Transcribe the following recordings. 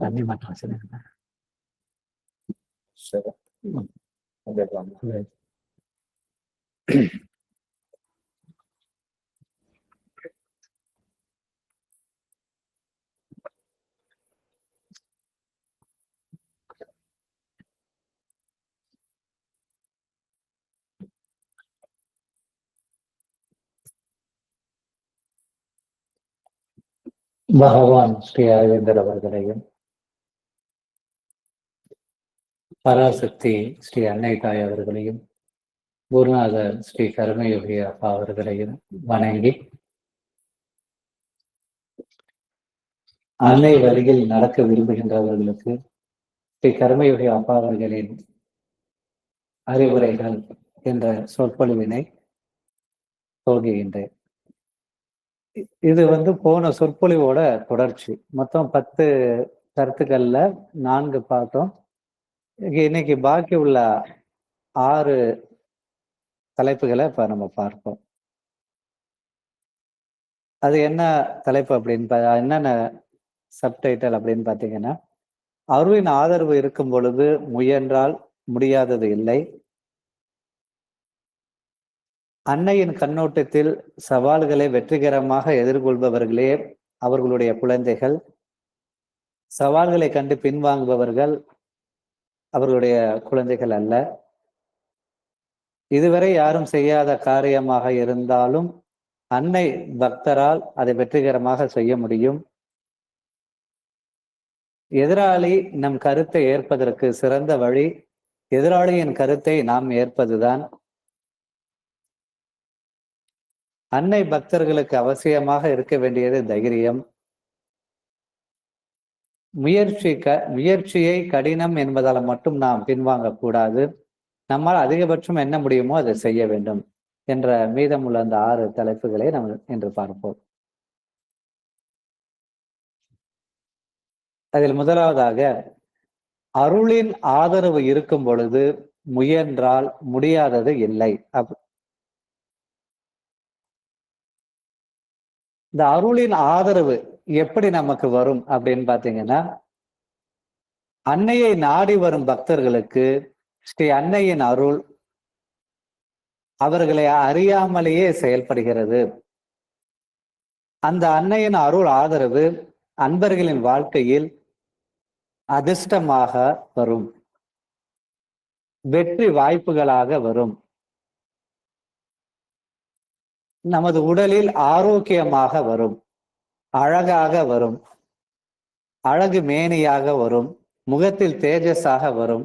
தண்ணி மாற்றம் செய்யுங்க. சரி. பகவான் ஸ்ரீ அரவிந்தர் அவர்களையும், பராசக்தி ஸ்ரீ அன்னை தாய் அவர்களையும், குருநாதர் ஸ்ரீ கர்மயோகி அப்பா அவர்களையும் வணங்கி, அன்னை வழியில் நடக்க விரும்புகின்றவர்களுக்கு ஸ்ரீ கர்மயோகி அப்பா அவர்களின் அறிவுரைகள் என்ற சொற்பொழிவினை துவங்குகின்றேன். இது போன சொற்பொழிவோட தொடர்ச்சி. மொத்தம் 10 கருத்துக்கள்ல 4 பார்த்தோம். இன்னைக்கு பாக்கி உள்ள 6 தலைப்புகளை இப்ப நம்ம பார்ப்போம். அது என்ன தலைப்பு அப்படின்னு என்னென்ன சப்டைட்டில் அப்படின்னு பார்த்தீங்கன்னா, அருளின் ஆதரவு இருக்கும் பொழுது முயன்றால் முடியாதது இல்லை. அன்னையின் கண்ணோட்டத்தில் சவால்களை வெற்றிகரமாக எதிர்கொள்பவர்களே அவர்களுடைய குழந்தைகள். சவால்களை கண்டு பின்வாங்குபவர்கள் அவர்களுடைய குழந்தைகள் அல்ல. இதுவரை யாரும் செய்யாத காரியமாக இருந்தாலும் அன்னை பக்தரால் அதை வெற்றிகரமாக செய்ய முடியும். எதிராளி நம் கருத்தை ஏற்பதற்கு சிறந்த வழி எதிராளியின் கருத்தை நாம் ஏற்பதுதான். அன்னை பக்தர்களுக்கு அவசியமாக இருக்க வேண்டியது தைரியம். முயற்சியை கடினம் என்பதால் மட்டும் நாம் பின்வாங்கக்கூடாது. நம்மால் அதிகபட்சம் என்ன முடியுமோ அதை செய்ய வேண்டும் என்ற மீதமுள்ள அந்த 6 தலைப்புகளை நாம் இன்று பார்ப்போம். அதில் முதலாவதாக, அருளின் ஆதரவு இருக்கும் பொழுது முயன்றால் முடியாதது இல்லை. இந்த அருளின் ஆதரவு எப்படி நமக்கு வரும் அப்படின்னு பாத்தீங்கன்னா, அன்னையை நாடி வரும் பக்தர்களுக்கு ஸ்ரீ அன்னையின் அருள் அவர்களை அறியாமலேயே செயல்படுகிறது. அந்த அன்னையின் அருள் ஆதரவு அன்பர்களின் வாழ்க்கையில் அதிர்ஷ்டமாக வரும், வெற்றி வாய்ப்புகளாக வரும், நமது உடலில் ஆரோக்கியமாக வரும், அழகாக வரும், அழகு மேனியாக வரும், முகத்தில் தேஜஸாக வரும்,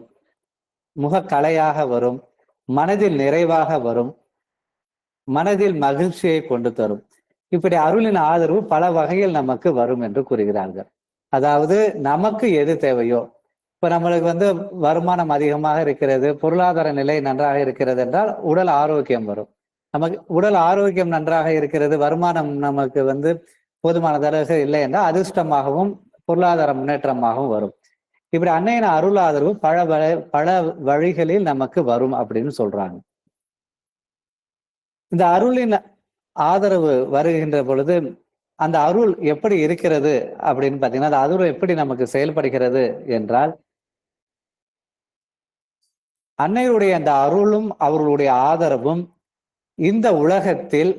முகக்கலையாக வரும், மனதில் நிறைவாக வரும், மனதில் மகிழ்ச்சியை கொண்டு தரும். இப்படி அருளின் ஆதரவு பல வகையில் நமக்கு வரும் என்று கூறுகிறார்கள். அதாவது நமக்கு எது தேவையோ, இப்ப நம்மளுக்கு வருமானம் அதிகமாக இருக்கிறது, பொருளாதார நிலை நன்றாக இருக்கிறது என்றால் உடல் ஆரோக்கியம் வரும். நமக்கு உடல் ஆரோக்கியம் நன்றாக இருக்கிறது, வருமானம் நமக்கு போதுமானதாக இல்லை என்றால் அதிர்ஷ்டமாகவும் பொருளாதார முன்னேற்றமாகவும் வரும். இப்படி அன்னையின் அருள் ஆதரவு பல வழிகளில் நமக்கு வரும் அப்படின்னு சொல்றாங்க. இந்த அருளின் ஆதரவு வருகின்ற பொழுது அந்த அருள் எப்படி இருக்கிறது அப்படின்னு பார்த்தீங்கன்னா, அந்த அருள் எப்படி நமக்கு செயல்படுகிறது என்றால், அன்னையுடைய அந்த அருளும் அவர்களுடைய ஆதரவும் இந்த உலகத்தில்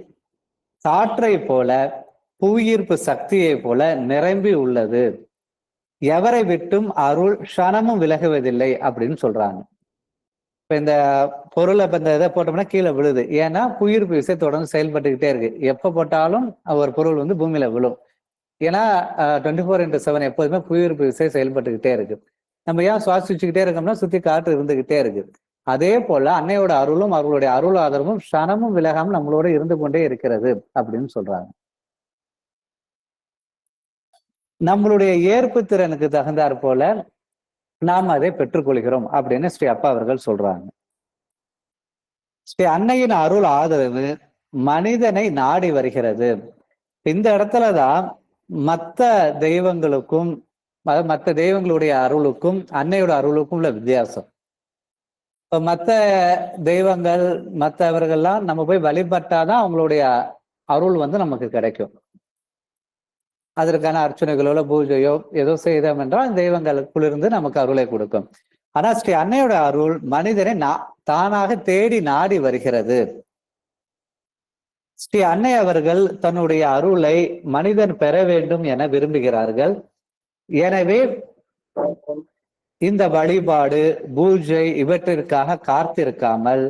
காற்றை போல, புவியீர்ப்பு சக்தியை போல நிரம்பி உள்ளது. எவரை விட்டும் அருள் க்ஷணமும் விலகுவதில்லை அப்படின்னு சொல்றாங்க. இப்ப இந்த பொருளை இந்த இதை போட்டோம்னா கீழே விழுது. ஏன்னா புவியீர்ப்பு விசை தொடர்ந்து செயல்பட்டுக்கிட்டே இருக்கு. எப்ப போட்டாலும் ஒரு பொருள் பூமியில விழும். ஏன்னா 24/7 எப்போதுமே புவியீர்ப்பு விசை செயல்பட்டுக்கிட்டே இருக்கு. நம்ம ஏன் சுவாசிச்சுக்கிட்டே இருக்கோம்னா சுத்தி காற்று இருந்துகிட்டே இருக்கு. அதே போல அன்னையோட அருளும் அவர்களுடைய அருள் ஆதரவும் க்ஷணமும் விலகாம நம்மளோட இருந்து கொண்டே இருக்கிறது அப்படின்னு சொல்றாங்க. நம்மளுடைய ஏற்பு திறனுக்கு தகுந்தாற் போல நாம் அதை பெற்றுக்கொள்கிறோம் அப்படின்னு ஸ்ரீ அப்பா அவர்கள் சொல்றாங்க. ஸ்ரீ அன்னையின் அருள் ஆதரவு மனிதனை நாடி வருகிறது. இந்த இடத்துலதான் மற்ற தெய்வங்களுக்கும் மற்ற தெய்வங்களுடைய அருளுக்கும் அன்னையோட அருளுக்கும் உள்ள வித்தியாசம். இப்ப மற்ற தெய்வங்கள் மற்றவர்கள்லாம் நம்ம போய் வழிபட்டாதான் அவங்களுடைய அருள் நமக்கு கிடைக்கும். அதற்கான அர்ச்சனைகளோ பூஜையோ ஏதோ செய்தோம் என்றால் தெய்வங்களுக்குள்ளிருந்து நமக்கு அருளை கொடுக்கும். ஆனா ஸ்ரீ அன்னையோட அருள் மனிதனை தானாக தேடி நாடி வருகிறது. ஸ்ரீ அன்னை அவர்கள் தன்னுடைய அருளை மனிதன் பெற வேண்டும் என விரும்புகிறார்கள். எனவே இந்த வழிபாடு பூஜை இவற்றிற்காக காத்திருக்காமல்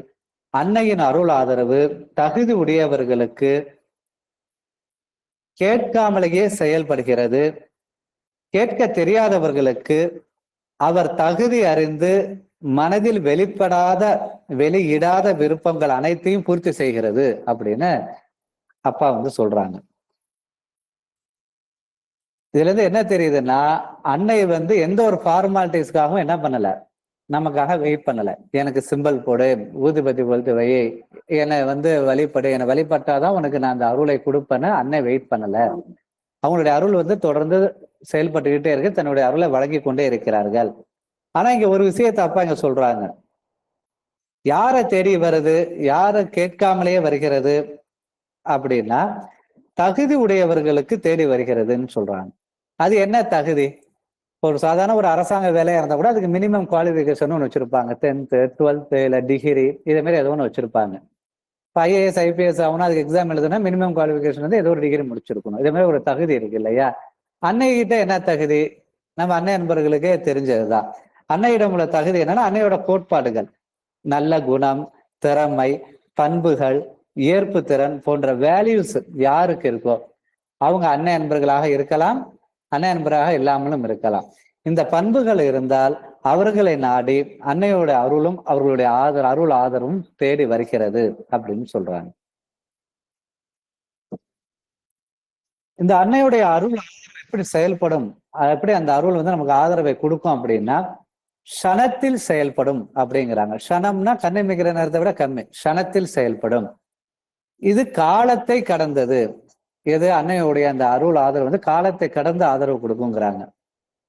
அன்னையின் அருள் ஆதரவு தகுதி உடையவர்களுக்கு கேட்காமலேயே செயல்படுகிறது. கேட்க தெரியாதவர்களுக்கு அவர் தகுதி அறிந்து மனதில் வெளியிடாத விருப்பங்கள் அனைத்தையும் பூர்த்தி செய்கிறது அப்படின்னு அப்பா சொல்றாங்க. இதுல இருந்து என்ன தெரியுதுன்னா, அன்னை எந்த ஒரு ஃபார்மாலிட்டிஸ்க்காகவும் என்ன பண்ணல, நமக்காக வெயிட் பண்ணல. எனக்கு சிம்பிள் போடு, ஊதுபத்தி கொளுத்து வை, என்னை வழிபடு, என்னை வழிபட்டாதான் உனக்கு நான் அந்த அருளை கொடுப்பேன்னு அன்னை வெயிட் பண்ணல. அவங்களுடைய அருள் தொடர்ந்து செயல்பட்டுக்கிட்டே இருக்கு, தன்னுடைய அருளை வழங்கி கொண்டே இருக்கிறார்கள். ஆனா இங்க ஒரு விஷயத்தை அப்பா இங்க சொல்றாங்க, யாரை தேடி வருது, யாரை கேட்காமலேயே வருகிறது அப்படின்னா தகுதி உடையவர்களுக்கு தேடி வருகிறதுன்னு சொல்றாங்க. அது என்ன தகுதி? ஒரு சாதாரண ஒரு அரசாங்க வேலையா இருந்தா கூட அதுக்கு மினிமம் குவாலிஃபிகேஷன் ஒன்று வச்சிருப்பாங்க. 10th 12th இல்ல டிகிரி இதே மாதிரி ஏதோ ஒன்று வச்சிருப்பாங்க. இப்போ IAS IPS ஆகணும், அதுக்கு எக்ஸாம் எழுதுனா மினிமம் குவாலிஃபிகேஷன் ஏதோ ஒரு டிகிரி முடிச்சிருக்கணும். இதே மாதிரி ஒரு தகுதி இருக்கு இல்லையா? அன்னைகிட்ட என்ன தகுதி? நம்ம அன்னை நண்பர்களுக்கே தெரிஞ்சதுதான். அன்னையிடம் உள்ள தகுதி என்னன்னா, அன்னையோட கோட்பாடுகள், நல்ல குணம், திறமை, பண்புகள், ஏற்பு திறன் போன்ற வேல்யூஸ் யாருக்கு இருக்கோ அவங்க அன்னை அன்பர்களாக இருக்கலாம், அன்னை அன்பராக இல்லாமலும் இருக்கலாம். இந்த பண்புகள் இருந்தால் அவர்களை நாடி அன்னையோட அருளும் அவர்களுடைய அருள் ஆதரவும் தேடி வருகிறது அப்படின்னு சொல்றாங்க. இந்த அன்னையுடைய அருள் எப்படி செயல்படும், எப்படி அந்த அருள் நமக்கு ஆதரவை கொடுக்கும் அப்படின்னா, க்ஷணத்தில் செயல்படும் அப்படிங்கிறாங்க. க்ஷணம்னா கண்ணை மிகிற நேரத்தை விட கம்மி, க்ஷணத்தில் செயல்படும். இது காலத்தை கடந்தது. எது? அன்னையுடைய அந்த அருள் ஆதரவு காலத்தை கடந்த ஆதரவு கொடுக்குங்கிறாங்க.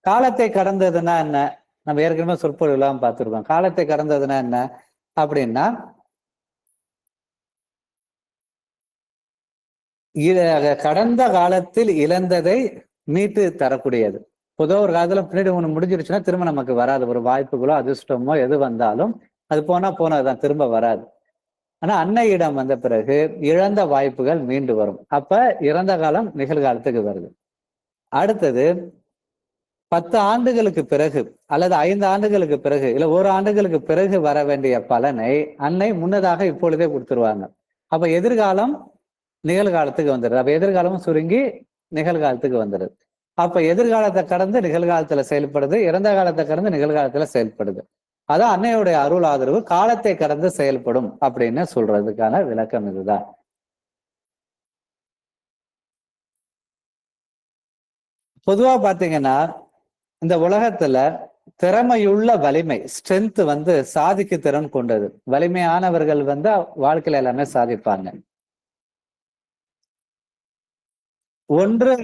காலத்தை கடந்ததுன்னா என்ன? நம்ம ஏற்கனவே சொற்பொழிவு எல்லாம் பார்த்துருக்கோம். காலத்தை கடந்ததுன்னா என்ன அப்படின்னா, கடந்த காலத்தில் இழந்ததை மீட்டு தரக்கூடியது. பொதுவாக ஒரு காலத்துல பின்னாடி ஒண்ணு முடிஞ்சிருச்சுன்னா திரும்ப நமக்கு வராது. ஒரு வாய்ப்புகளோ அதிர்ஷ்டமோ எது வந்தாலும் அது போனதுதான், திரும்ப வராது. ஆனா அன்னையிடம் வந்த பிறகு இழந்த வாய்ப்புகள் மீண்டு வரும். அப்ப இறந்த காலம் நிகழ்காலத்துக்கு வருது. அடுத்தது 10 ஆண்டுகளுக்கு பிறகு அல்லது 5 ஆண்டுகளுக்கு பிறகு இல்ல 1 ஆண்டுகளுக்கு பிறகு வர வேண்டிய பலனை அன்னை முன்னதாக இப்பொழுதே கொடுத்துருவாங்க. அப்ப எதிர்காலம் நிகழ்காலத்துக்கு வந்துடுது. அப்ப எதிர்காலமும் சுருங்கி நிகழ்காலத்துக்கு வந்துடுது. அப்ப எதிர்காலத்தை கடந்து நிகழ்காலத்துல செயல்படுது, இறந்த காலத்தை கடந்து நிகழ்காலத்துல செயல்படுது. அதான் அன்னையுடைய அருள் ஆதரவு காலத்தை கடந்து செயல்படும் அப்படின்னு சொல்றதுக்கான விளக்கம் இதுதான். பொதுவா பாத்தீங்கன்னா இந்த உலகத்துல திறமையுள்ள வலிமை, ஸ்ட்ரென்த் சாதிக்க திறன் கொண்டது. வலிமையானவர்கள் வாழ்க்கையில எல்லாமே சாதிப்பாங்க. ஒன்று,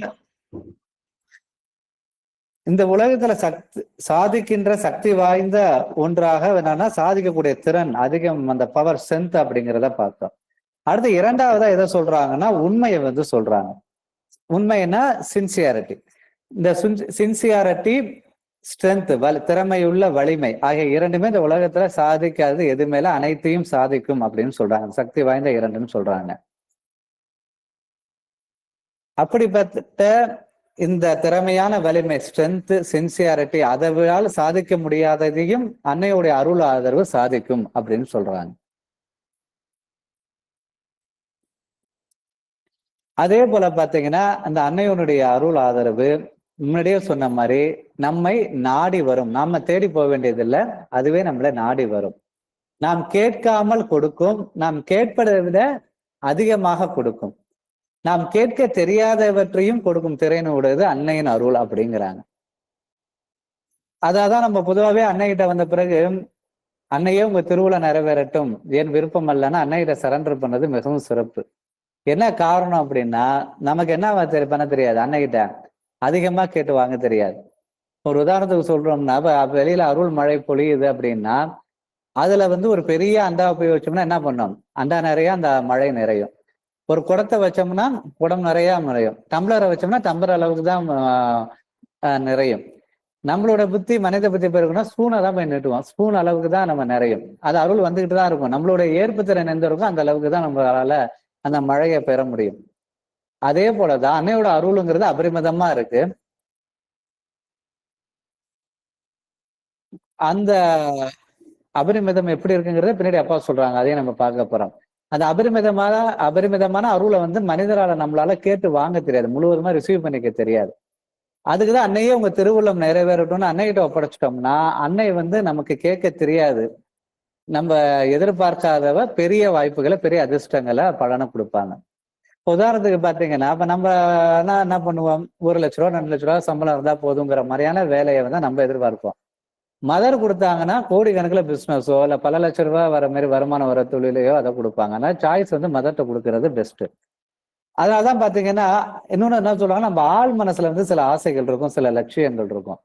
இந்த உலகத்துல சாதிக்கின்ற சக்தி வாய்ந்த ஒன்றாக என்னன்னா சாதிக்கக்கூடிய திறன் அதிகம், அந்த பவர் ஸ்ட்ரென்த் அப்படிங்கிறத பார்த்தோம். அடுத்து இரண்டாவதா எதை சொல்றாங்கன்னா உண்மையை சொல்றாங்க. உண்மைன்னா சின்சியாரிட்டி. இந்த சின்சியாரிட்டி, ஸ்ட்ரென்த், திறமையுள்ள வலிமை ஆகிய இரண்டுமே இந்த உலகத்துல சாதிக்காதது எதுமேல அனைத்தையும் சாதிக்கும் அப்படின்னு சொல்றாங்க. சக்தி வாய்ந்த இரண்டுன்னு சொல்றாங்க. அப்படிப்பட்ட இந்த திறமையான வலிமை, ஸ்ட்ரென்த், சின்சியாரிட்டி, அதவால் சாதிக்க முடியாததையும் அன்னையுடைய அருள் ஆதரவு சாதிக்கும் அப்படின்னு சொல்றாங்க. அதே போல பாத்தீங்கன்னா அந்த அன்னையனுடைய அருள் ஆதரவு முன்னாடியே சொன்ன மாதிரி நம்மை நாடி வரும். நாம தேடி போக வேண்டியதில்லை, அதுவே நம்மளை நாடி வரும். நாம் கேட்காமல் கொடுக்கும், நாம் கேட்பதை விட அதிகமாக கொடுக்கும். நாம் கேட்க தெரியாதவற்றையும் கொடுக்கும் திறன் உடையது அன்னையின் அருள் அப்படிங்கிறாங்க. அதான் நம்ம பொதுவாகவே அன்னைகிட்ட வந்த பிறகு, அன்னையே உங்க திருவிழா நிறைவேறட்டும், என் விருப்பம் அல்லன்னா அன்னைகிட்ட சரண்டர் பண்ணது மிகவும் சிறப்பு. என்ன காரணம் அப்படின்னா, நமக்கு என்ன பண்ண தெரியாது, அன்னைகிட்ட அதிகமா கேட்டு வாங்க தெரியாது. ஒரு உதாரணத்துக்கு சொல்றோம்னா, வெளியில அருள் மழை பொழியுது அப்படின்னா அதுல ஒரு பெரிய அண்டாவை போய் வச்சோம்னா என்ன பண்ணோம், அண்டா நிறைய அந்த மழை நிறையும். ஒரு குடத்தை வச்சோம்னா குடம் நிறைய நிறையும், டம்ளரை வச்சோம்னா டம்ளர் அளவுக்கு தான் நிறையும். நம்மளோட புத்தி மனித புத்தி பெருகுனா ஸ்பூனை தான் போய் நீட்டுவோம், ஸ்பூன் அளவுக்கு தான் நம்ம நிறையும். அது அருள் வந்துகிட்டு தான் இருக்கும். நம்மளோட ஏற்பு திறன் எந்த இருக்கும் அந்த அளவுக்கு தான் நம்மளால அந்த மழையை பெற முடியும். அதே போலதான் அன்னையோட அருளுங்கிறது அபரிமிதமா இருக்கு. அந்த அபரிமிதம் எப்படி இருக்குங்கிறத பின்னாடி அப்பா சொல்றாங்க, அதையும் நம்ம பார்க்க போறோம். அந்த அபரிமிதமான அருளை வந்து மனிதரால நம்மளால கேட்டு வாங்க தெரியாது, முழுவதுமா ரிசீவ் பண்ணிக்க தெரியாது. அதுக்குதான் அன்னையே உங்க திருவுள்ளம் நிறைவேறட்டும்னு அன்னைகிட்ட ஒப்படைச்சிட்டோம்னா அன்னை வந்து நமக்கு கேட்க தெரியாது, நம்ம எதிர்பார்க்காதவ பெரிய வாய்ப்புகளை பெரிய அதிர்ஷ்டங்களை பலனை கொடுப்பாங்க. உதாரணத்துக்கு பாத்தீங்கன்னா இப்ப நம்ம என்ன பண்ணுவோம், 1,00,000 ரூபா 2,00,000 ரூபா சம்பளம் இருந்தா போதுங்கிற மாதிரியான வேலையை வந்து நம்ம எதிர்பார்ப்போம். மதர் கொடுத்தாங்கன்னா கோடிக்கணக்கில் பிசினஸோ இல்ல பல லட்சம் ரூபாய் வர மாதிரி வருமானம் வர தொழிலையோ அதை கொடுப்பாங்க. அதனால சாய்ஸ் வந்து மதர்கிட்ட கொடுக்கறது பெஸ்ட். அதனாலதான் பாத்தீங்கன்னா இன்னொன்னு என்ன சொல்லுவாங்க, நம்ம ஆள் மனசுல வந்து சில ஆசைகள் இருக்கும், சில லட்சியங்கள் இருக்கும்.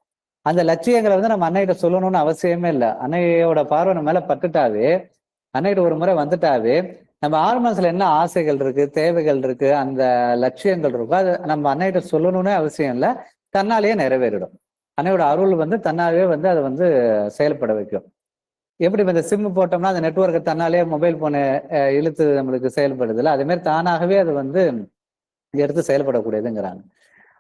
அந்த லட்சியங்களை வந்து நம்ம அன்னைகிட்ட சொல்லணும்னு அவசியமே இல்லை. அன்னையோட பார்வை நம்ம மேல பட்டுட்டாவே, அன்னைகிட்ட ஒரு முறை வந்துட்டாவே, நம்ம ஆள் மனசுல என்ன ஆசைகள் இருக்கு, தேவைகள் இருக்கு, அந்த லட்சியங்கள் இருக்கும், அது நம்ம அன்னைகிட்ட சொல்லணும்னு அவசியம் இல்லை, தன்னாலேயே நிறைவேறிடும். அன்னையோட அருள் வந்து தன்னாலே வந்து அதை வந்து செயல்பட வைக்கும். எப்படி இந்த சிம் போட்டோம்னா அந்த நெட்வொர்க்கை தன்னாலே மொபைல் போனை இழுத்து நம்மளுக்கு செயல்படுது இல்லை, அதே மாதிரி தானாகவே அது வந்து எடுத்து செயல்படக்கூடியதுங்கிறாங்க.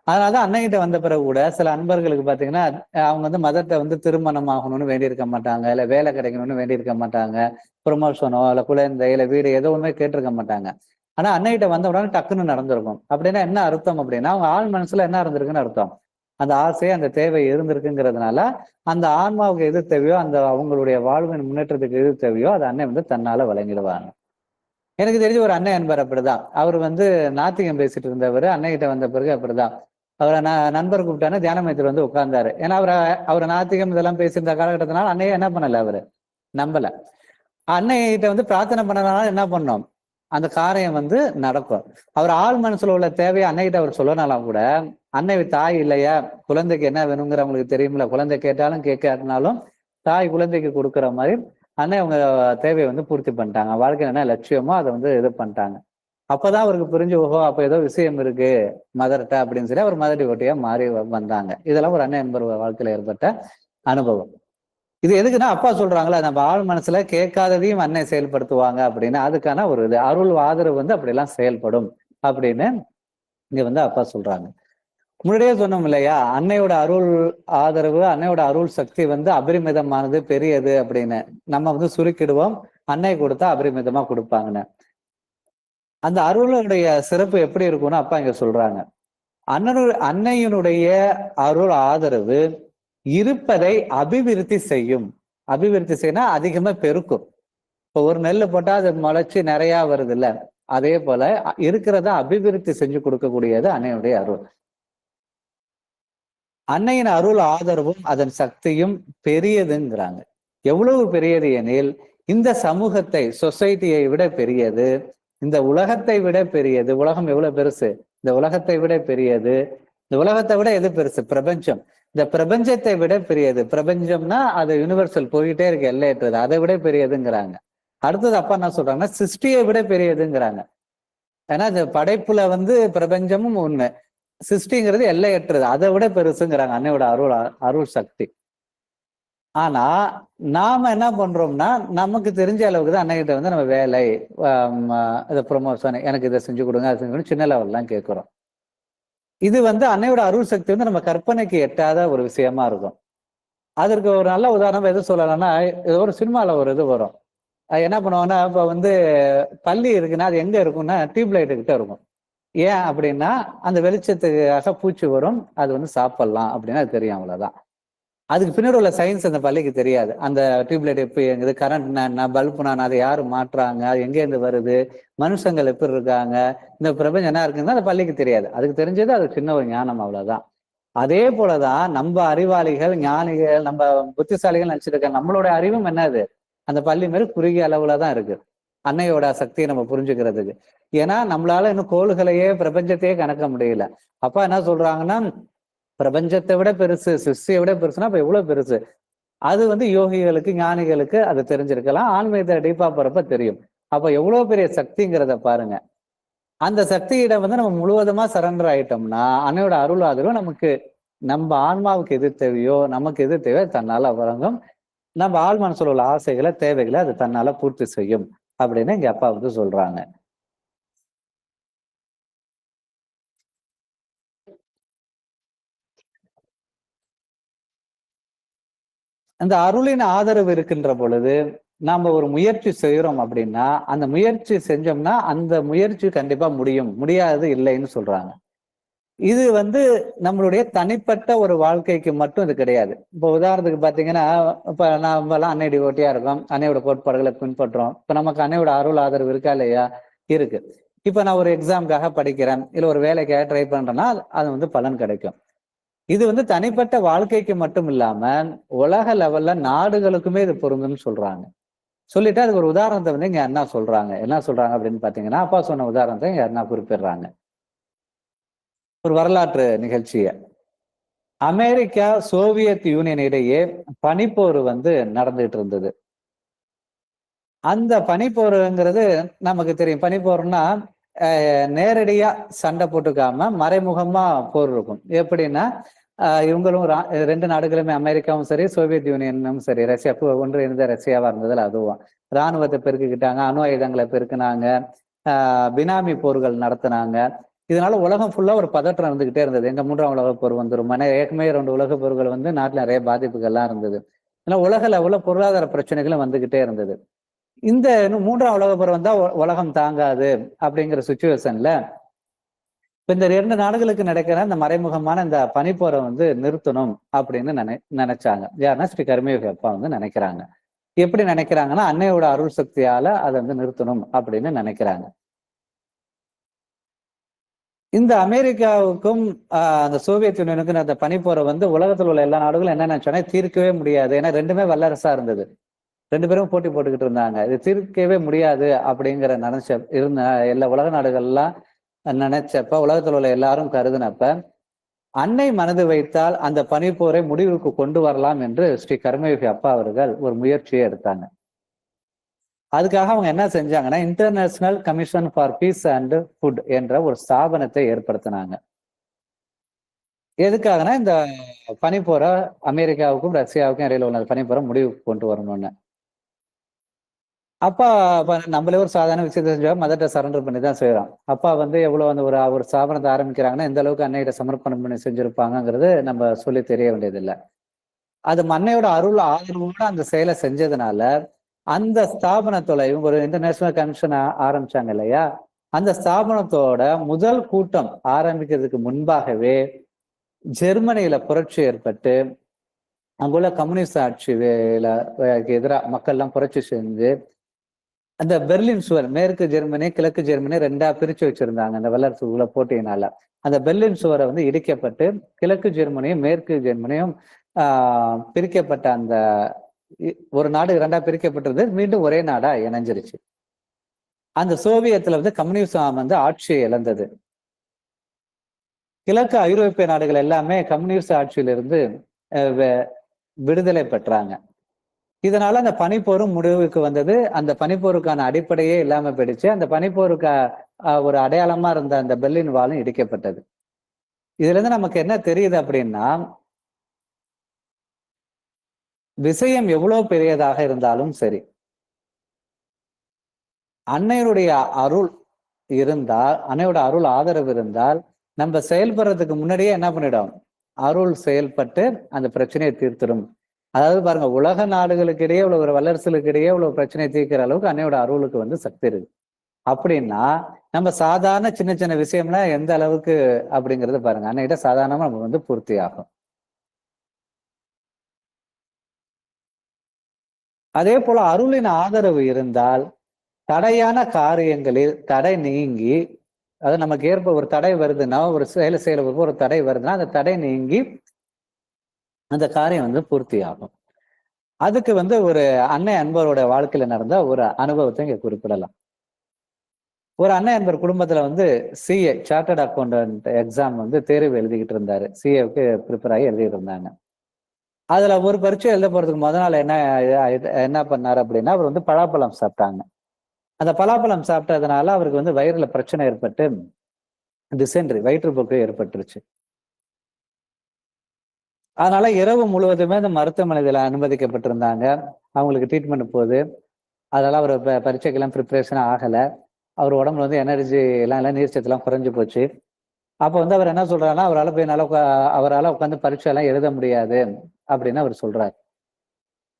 அதனாலதான் அன்னைகிட்ட வந்த பிறகு கூட சில அன்பர்களுக்கு பாத்தீங்கன்னா அவங்க வந்து மதத்தை வந்து திருமணம் ஆகணும்னு வேண்டியிருக்க மாட்டாங்க, இல்ல வேலை கிடைக்கணும்னு வேண்டியிருக்க மாட்டாங்க, ப்ரொமோஷனோ இல்ல குழந்தை இல்ல வீடு ஏதோ ஒண்ணுமே கேட்டிருக்க மாட்டாங்க. ஆனா அன்னைகிட்ட வந்த உடனே டக்குன்னு நடந்திருக்கும். அப்படின்னா என்ன அர்த்தம் அப்படின்னா அவங்க ஆள் மனசுல என்ன இருந்திருக்குன்னு அர்த்தம், அந்த ஆசை அந்த தேவை இருந்திருக்குங்கிறதுனால அந்த ஆன்மாவுக்கு எது தேவையோ, அந்த அவங்களுடைய வாழ்வின் முன்னேற்றத்துக்கு எது தேவையோ அதை அன்னை வந்து தன்னால வழங்கிடுவாங்க. எனக்கு தெரிஞ்ச ஒரு அன்னை அன்பர் அப்படிதான். அவர் வந்து நாத்திகம் பேசிட்டு இருந்தவர், அன்னைகிட்ட வந்த பிறகு அப்படிதான். அவரை நண்பர் கூப்பிட்டானே தியான மையத்தில் வந்து உட்கார்ந்தாரு. ஏன்னா அவர் நாத்திகம் இதெல்லாம் பேசியிருந்த காலகட்டத்தினால அன்னையே என்ன பண்ணல, அவரு நம்பல. அன்னைகிட்ட வந்து பிரார்த்தனை பண்ணனால என்ன பண்ணோம், அந்த காரியம் வந்து நடக்கும். அவர் ஆள் மனசுல உள்ள தேவையை அன்னைகிட்ட அவர் சொல்லனாலும் கூட, அன்னை தாய் இல்லையா, குழந்தைக்கு என்ன வேணுங்கிறவங்களுக்கு தெரியுமில்ல, குழந்தை கேட்டாலும் கேட்காட்டினாலும் தாய் குழந்தைக்கு கொடுக்குற மாதிரி அன்னை அவங்க தேவையை வந்து பூர்த்தி பண்ணிட்டாங்க. வாழ்க்கையில் என்ன லட்சியமோ அதை வந்து இது பண்ணிட்டாங்க. அப்பதான் அவருக்கு புரிஞ்சு, ஓஹோ அப்ப ஏதோ விஷயம் இருக்கு மதர்கிட்ட அப்படின்னு சொல்லி அவர் மதர் டிவோட்டியா மாறி வந்தாங்க. இதெல்லாம் ஒரு அன்னை என்பர் வாழ்க்கையில ஏற்பட்ட அனுபவம். இது எதுக்குன்னா அப்பா சொல்றாங்களா, நம்ம ஆள் மனசுல கேட்காததையும் அன்னை செயல்படுத்துவாங்க அப்படின்னு, அதுக்கான ஒரு இது அருள் ஆதரவு வந்து அப்படி எல்லாம் செயல்படும் அப்படின்னு இங்க வந்து அப்பா சொல்றாங்க. முன்னாடியே சொன்னோம் இல்லையா, அன்னையோட அருள் ஆதரவு அன்னையோட அருள் சக்தி வந்து அபரிமிதமானது, பெரியது அப்படின்னு. நம்ம வந்து சுருக்கிடுவோம், அன்னை கொடுத்தா அபரிமிதமா கொடுப்பாங்கன்னு. அந்த அருளுடைய சிறப்பு எப்படி இருக்கும்னு அப்பா இங்க சொல்றாங்க. அன்னையினுடைய அருள் ஆதரவு இருப்பதை அபிவிருத்தி செய்யும். அபிவிருத்தி செய்யனா அதிகமா பெருக்கும். இப்போ ஒரு நெல் போட்டா அது முளைச்சு நிறைய வருது இல்ல, அதே போல இருக்கிறத அபிவிருத்தி செஞ்சு கொடுக்கக்கூடியது அன்னையுடைய அருள். அன்னையின் அருள் ஆதரவும் அதன் சக்தியும் பெரியதுங்கிறாங்க. எவ்வளவு பெரியது எனில், இந்த சமூகத்தை சொசைட்டியை விட பெரியது, இந்த உலகத்தை விட பெரியது. உலகம் எவ்வளவு பெருசு, இந்த உலகத்தை விட பெரியது. இந்த உலகத்தை விட எது பெருசு, பிரபஞ்சம். இந்த பிரபஞ்சத்தை விட பெரியது. பிரபஞ்சம்னா அது யூனிவர்சல், போயிட்டே இருக்கு, எல்லையற்றது, அதை விட பெரியதுங்கிறாங்க. அடுத்தது அப்பா என்ன சொல்றாங்கன்னா சிருஷ்டியை விட பெரியதுங்கிறாங்க. ஏன்னா இந்த படைப்புல வந்து பிரபஞ்சமும் ஒண்ணு, சிருஷ்டிங்கிறது எல்லையற்றது, அதை விட பெருசுங்கிறாங்க அன்னையோட அருள் சக்தி. ஆனா நாம என்ன பண்றோம்னா நமக்கு தெரிஞ்ச அளவுக்கு தான் அன்னைகிட்ட வந்து நம்ம வேலை, இதை ப்ரொமோஷன், எனக்கு இதை செஞ்சு கொடுங்க, அது செஞ்சு கொடுங்க, சின்ன லெவல்லாம் கேட்கிறோம். இது வந்து அன்னையோட அருள் சக்தி வந்து நம்ம கற்பனைக்கு எட்டாத ஒரு விஷயமா இருக்கும். அதற்கு ஒரு நல்ல உதாரணம் எது சொல்லலாம்னா, ஒரு சினிமால ஒரு இது வரும். என்ன பண்ணுவாங்கன்னா, இப்ப வந்து பள்ளி இருக்குன்னா அது எங்க இருக்கும்னா டியூப் லைட்டு கிட்ட இருக்கும். ஏன் அப்படின்னா அந்த வெளிச்சத்துக்காக பூச்சி வரும், அது வந்து சாப்பிடலாம் அப்படின்னு அது தெரியும், அவ்வளவுதான். அதுக்கு பின்னாடி உள்ள சயின்ஸ் அந்த பள்ளிக்கு தெரியாது. அந்த டியூப்லைட் எப்படி இயங்குது, கரண்ட் என்ன, பல்புனா அதை யாரு மாற்றுறாங்க, அது எங்கேருந்து வருது, மனுஷங்கள் எப்படி இருக்காங்க, இந்த பிரபஞ்சம் என்ன இருக்குன்னு அந்த பள்ளிக்கு தெரியாது. அதுக்கு தெரிஞ்சது அது சின்ன ஒரு ஞானம், அவ்வளவுதான். அதே போலதான் நம்ம அறிவாளிகள், ஞானிகள், நம்ம புத்திசாலிகள் நினைச்சிட்டு இருக்காங்க. நம்மளோட அறிவும் என்னது, அந்த பள்ளி மாதிரி குறுகிய அளவுல தான் இருக்கு அன்னையோட சக்தியை நம்ம புரிஞ்சுக்கிறதுக்கு. ஏன்னா நம்மளால இன்னும் கோள்களையே பிரபஞ்சத்தையே கணக்க முடியல. அப்பா என்ன சொல்றாங்கன்னா, பிரபஞ்சத்தை விட பெருசு, சிருஷ்டியை விட பெருசுன்னா அப்ப எவ்வளவு பெருசு. அது வந்து யோகிகளுக்கு ஞானிகளுக்கு அது தெரிஞ்சிருக்கலாம், ஆன்மீகத்தை டீப்பா போறப்ப தெரியும். அப்ப எவ்வளவு பெரிய சக்திங்கிறத பாருங்க. அந்த சக்தியிடம் வந்து நம்ம முழுவதுமா சரண்டர் ஆயிட்டோம்னா அன்னையோட அருள் ஆதரவு நமக்கு நம்ம ஆன்மாவுக்கு எது தேவையோ நமக்கு எது தேவையோ தன்னால வழங்கும். நம்ம ஆள் மனசுல உள்ள ஆசைகளை தேவைகளை அது தன்னால பூர்த்தி செய்யும் அப்படின்னு எங்க அப்பா வந்து சொல்றாங்க. அந்த அருளின் ஆதரவு இருக்கின்ற பொழுது நாம ஒரு முயற்சி செய்யறோம் அப்படின்னா அந்த முயற்சி செஞ்சோம்னா அந்த முயற்சி கண்டிப்பா முடியும், முடியாது இல்லைன்னு சொல்றாங்க. இது வந்து நம்மளுடைய தனிப்பட்ட ஒரு வாழ்க்கைக்கு மட்டும் இது கிடையாது. இப்போ உதாரணத்துக்கு பாத்தீங்கன்னா, இப்ப நாம எல்லாம் அன்னை டிவோட்டியா இருக்கோம், அன்னையோட கோட்பாடுகளை பின்பற்றோம். இப்ப நமக்கு அன்னையோட அருள் ஆதரவு இருக்கா இல்லையா? இருக்கு. இப்ப நான் ஒரு எக்ஸாமுக்காக படிக்கிறேன், இல்ல ஒரு வேலைக்காக ட்ரை பண்றேன்னா அது வந்து பலன் கிடைக்கும். இது வந்து தனிப்பட்ட வாழ்க்கைக்கு மட்டும் இல்லாம உலக லெவல்ல நாடுகளுக்குமே இது பொருந்தும்னு சொல்றாங்க. சொல்லிட்டு அதுக்கு ஒரு உதாரணத்தை வந்து இங்க அண்ணா சொல்றாங்க. என்ன சொல்றாங்க அப்படின்னு பாத்தீங்கன்னா, அப்பா சொன்ன உதாரணத்தை இங்க அண்ணா குறிப்பிடுறாங்க. ஒரு வரலாற்று நிகழ்ச்சிய. அமெரிக்கா, சோவியத் யூனியன் இடையே பனிப்போர் வந்து நடந்துட்டு இருந்தது. அந்த பனிப்போருங்கிறது நமக்கு தெரியும். பனிப்போர்னா நேரடியா சண்டை போட்டுக்காம மறைமுகமா போர் இருக்கும். எப்படின்னா இவங்களும் 2 நாடுகளுமே அமெரிக்காவும் சரி, சோவியத் யூனியனும் சரி, ரஷ்யா ஒன்று இருந்த ரஷ்யாவா இருந்ததுல அதுவும். ராணுவத்தை பெருக்கிக்கிட்டாங்க, அணு ஆயுதங்களை பெருக்கினாங்க, பினாமி போர்கள் நடத்தினாங்க. இதனால உலகம் ஃபுல்லா ஒரு பதற்றம் இருந்துகிட்டே இருந்தது. எங்க 3ஆம் உலகப் போர் வந்துரும். ஏற்கனவே 2 உலகப் போர்கள் வந்து நாட்டுல நிறைய பாதிப்புகள்லாம் இருந்தது. ஏன்னா உலக லெவல்ல பொருளாதார பிரச்சனைகளும் வந்துகிட்டே இருந்தது. இந்த 3ஆம் உலகப் போர் வந்தா உலகம் தாங்காது அப்படிங்கிற சுச்சுவேஷன்ல இப்ப இந்த 2 நாடுகளுக்கு நடக்கிற இந்த மறைமுகமான இந்த பனிப்போரை வந்து நிறுத்தணும் அப்படின்னு நினைச்சாங்க. யாருன்னா ஸ்ரீ கர்மயோகி அப்பா வந்து நினைக்கிறாங்க. எப்படி நினைக்கிறாங்கன்னா அன்னையோட அருள் சக்தியால அதை வந்து நிறுத்தணும் அப்படின்னு நினைக்கிறாங்க. இந்த அமெரிக்காவுக்கும் அந்த சோவியத் யூனியனுக்கும் அந்த பனிப்போரை வந்து உலகத்தில் உள்ள எல்லா நாடுகளும் என்ன நினைச்சானே தீர்க்கவே முடியாது. ஏன்னா 2மே வல்லரசா இருந்தது. 2 பேரும் போட்டி போட்டுக்கிட்டு இருந்தாங்க. இது தீர்க்கவே முடியாது அப்படிங்கிற இருந்த எல்லா உலக நாடுகள்லாம் நினைச்சப்ப உலகத்தில் உள்ள எல்லாரும் கருதுனப்ப அன்னை மனது வைத்தால் அந்த பனிப்போரை முடிவுக்கு கொண்டு வரலாம் என்று ஸ்ரீ கர்மயோகி அப்பா அவர்கள் ஒரு முயற்சியை எடுத்தாங்க. அதுக்காக அவங்க என்ன செஞ்சாங்கன்னா international commission for peace and food என்ற ஒரு ஸ்தாபனத்தை ஏற்படுத்தினாங்க. எதுக்காகனா இந்த பனிப்போரை அமெரிக்காவுக்கும் ரஷ்யாவுக்கும் இடையில உள்ள பனிப்போரை முடிவுக்கு கொண்டு வரணும்னு. அப்பா நம்மளே ஒரு சாதாரண விஷயத்த செஞ்சா மதர்ட்ட சரண்டர் பண்ணி தான் செய்யறோம். அப்பா வந்து எவ்வளவு வந்து ஒரு ஸ்தாபனத்தை ஆரம்பிக்கிறாங்கன்னா எந்த அளவுக்கு அன்னையிட்ட சமர்ப்பணம் பண்ணி செஞ்சிருப்பாங்கிறது நம்ம சொல்லி தெரிய வேண்டியதில்லை. அது அன்னையோட அருள் ஆதரவோட அந்த செயலை செஞ்சதுனால அந்த ஸ்தாபனத்தோட இவங்க ஒரு இன்டர்நேஷனல் கமிஷன் ஆரம்பிச்சாங்க இல்லையா, அந்த ஸ்தாபனத்தோட முதல் கூட்டம் ஆரம்பிக்கிறதுக்கு முன்பாகவே ஜெர்மனியில புரட்சி ஏற்பட்டு அங்குள்ள கம்யூனிஸ்ட் ஆட்சியில எதிராக மக்கள் எல்லாம் புரட்சி செஞ்சு அந்த பெர்லின் சுவர் மேற்கு ஜெர்மனி கிழக்கு ஜெர்மனி 2ஆ பிரிச்சு வச்சிருந்தாங்க அந்த வல்லரசுக்குள்ள போட்டியினால. அந்த பெர்லின் சுவரை வந்து இடிக்கப்பட்டு கிழக்கு ஜெர்மனியும் மேற்கு ஜெர்மனியும் பிரிக்கப்பட்ட அந்த ஒரு நாடு 2ஆ பிரிக்கப்பட்டது மீண்டும் ஒரே நாடா இணைஞ்சிருச்சு. அந்த சோவியத்துல வந்து கம்யூனிசம் வந்து ஆட்சியை இழந்தது. கிழக்கு ஐரோப்பிய நாடுகள் எல்லாமே கம்யூனிஸ்ட் ஆட்சியிலிருந்து விடுதலை பெற்றாங்க. இதனால அந்த பனிப்போரும் முடிவுக்கு வந்தது. அந்த பனிப்போருக்கான அடிப்படையே இல்லாம போயிடுச்சு. அந்த பனிப்போருக்கு ஒரு அடையாளமா இருந்த அந்த பெர்லின் வாலும் இடிக்கப்பட்டது. இதுல இருந்து நமக்கு என்ன தெரியுது அப்படின்னா, விஷயம் எவ்வளவு பெரியதாக இருந்தாலும் சரி, அன்னையுடைய அருள் இருந்தால், அன்னையோட அருள் ஆதரவு இருந்தால், நம்ம செயல்படுறதுக்கு முன்னாடியே என்ன பண்ணிடும்? அருள் செயல்பட்டு அந்த பிரச்சனையை தீர்த்திடும். அதாவது பாருங்க, உலக நாடுகளுக்கு இடையே உள்ள ஒரு வல்லரசுகளுக்கு இடையே உள்ள பிரச்சனையை தீர்க்கிற அளவுக்கு அன்னையோட அருளுக்கு வந்து சக்தி இருக்கு. அப்படின்னா நம்ம சாதாரண சின்ன சின்ன விஷயம்லாம் எந்த அளவுக்கு அப்படிங்கறது பாருங்க. அன்னைகிட்ட சாதாரணமா நம்ம வந்து பூர்த்தி ஆகும். அதே போல அருளின் ஆதரவு இருந்தால் தடையான காரியங்களில் தடை நீங்கி, அதாவது நமக்கு ஏற்ப ஒரு தடை வருதுன்னா ஒரு செயல ஒரு தடை வருதுன்னா அந்த தடை நீங்கி அந்த காரியம் வந்து பூர்த்தி ஆகும். அதுக்கு வந்து ஒரு அன்னை அன்பரோட வாழ்க்கையில நடந்த ஒரு அனுபவத்தை இங்க குறிப்பிடலாம். ஒரு அன்னை அன்பர் குடும்பத்துல வந்து சிஏ சார்ட்டர்ட் அக்கௌண்டன்ட் எக்ஸாம் வந்து தேர்வு எழுதிக்கிட்டு இருந்தாரு. சிஏவுக்கு ப்ரிப்பேர் ஆகி எழுதிட்டு இருந்தாங்க. அதுல ஒரு பரீட்சை எழுத போறதுக்கு முத நாள் என்ன பண்ணாரு அப்படின்னா அவர் வந்து பழாப்பழம் சாப்பிட்டாங்க. அந்த பலாப்பழம் சாப்பிட்டதுனால அவருக்கு வந்து வயிறுல பிரச்சனை ஏற்பட்டு டிசென்ட்ரி, வயிற்றுப்போக்கு ஏற்பட்டுருச்சு. அதனால இரவு முழுவதுமே அந்த மருத்துவமனையில அனுமதிக்கப்பட்டிருந்தாங்க. அவங்களுக்கு ட்ரீட்மெண்ட் போகுது. அதெல்லாம் அவரு பரீட்சைக்கெல்லாம் ப்ரிப்பரேஷன் ஆகல. அவர் உடம்புல வந்து எனர்ஜி எல்லாம் நீர் சத்துலாம் குறைஞ்சு போச்சு. அப்ப வந்து அவர் என்ன சொல்றாருன்னா, அவரால உட்கார்ந்து பரீட்சை எல்லாம் எழுத முடியாது அப்படின்னு அவர் சொல்றாரு.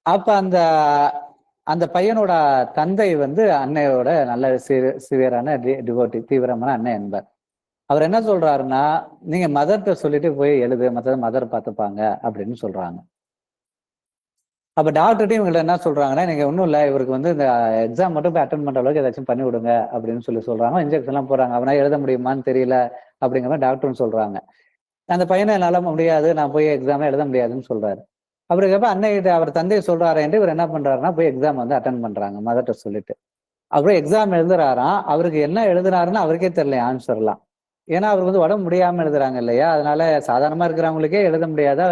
அப்ப அந்த அந்த பையனோட தந்தை வந்து அன்னையோட நல்ல சிவியரான டிவோட்டி, தீவிரமான அன்னை என்பார். அவர் என்ன சொல்றாருன்னா, நீங்க மதர்ட்ட சொல்லிட்டு போய் எழுது, மத்தத மதர் பார்த்துப்பாங்க அப்படின்னு சொல்றாங்க. அப்ப டாக்டர்ட்டயும் இவங்கள்ட்ட என்ன சொல்றாங்கன்னா, நீங்க ஒண்ணும் இல்ல, இவருக்கு வந்து இந்த எக்ஸாம் மட்டும் போய் அட்டெண்ட் பண்ற அளவுக்கு ஏதாச்சும் பண்ணி விடுங்க அப்படின்னு சொல்றாங்க. இன்ஜெக்ஷன்லாம் போடுறாங்க. அவனால எழுத முடியுமான்னு தெரியல அப்படிங்கிற மாரி டாக்டரும் சொல்றாங்க. அந்த பையன என்னால முடியாது, நான் போய் எக்ஸாம்லாம் எழுத முடியாதுன்னு சொல்றாரு. அப்புறம் அன்னைகிட்ட அவர் தந்தை சொல்றாரேன்ட்டு இவர் என்ன பண்றாருன்னா, போய் எக்ஸாம் வந்து அட்டெண்ட் பண்றாங்க மதர்ட்ட சொல்லிட்டு. அப்புறம் எக்ஸாம் எழுதுறாராம். அவருக்கு என்ன எழுதுனாருன்னு அவருக்கே தெரியலையாம் ஆன்சர்லாம். ஏன்னா அவருக்கு வந்து உடம்பு முடியாம எழுதுறாங்க இல்லையா? அதனால சாதாரணமா இருக்கிறவங்களுக்கே எழுத முடியாதா,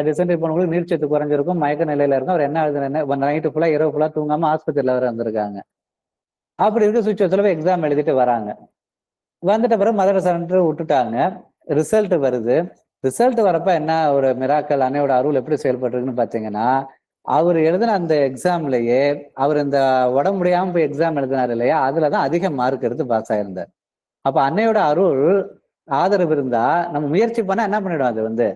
டிசென்ட்ரி போனவங்களுக்கு நீர்ச்சத்து குறைஞ்சிருக்கும், மயக்க நிலையில இருக்கும். அவர் என்ன எழுதுனா நைட்டு ஃபுல்லா இரவு ஃபுல்லா தூங்காம ஆஸ்பத்திரியில வேற இருந்திருக்காங்க. அப்படி இருக்க சுச்சுவேஷன்ல போய் எக்ஸாம் எழுதிட்டு வராங்க. வந்துட்ட பிறகு மதர் சென்டர் விட்டுட்டாங்க. ரிசல்ட் வருது. ரிசல்ட் வரப்ப என்ன ஒரு மிராக்கிள் அன்னையோட அருள் எப்படி செயல்பட்டிருக்குன்னு பார்த்தீங்கன்னா, அவரு எழுதின அந்த எக்ஸாம்லயே அவர் இந்த உடம்பு முடியாம போய் எக்ஸாம் எழுதினாரு இல்லையா? அதுல தான் அதிக மார்க் எடுத்து பாஸ் ஆயிருந்தார். அப்ப அன்னையோட அருள் ஆதரவு இருந்தா, நம்ம முயற்சி பண்ணா என்ன பண்ணிடும் அது வந்து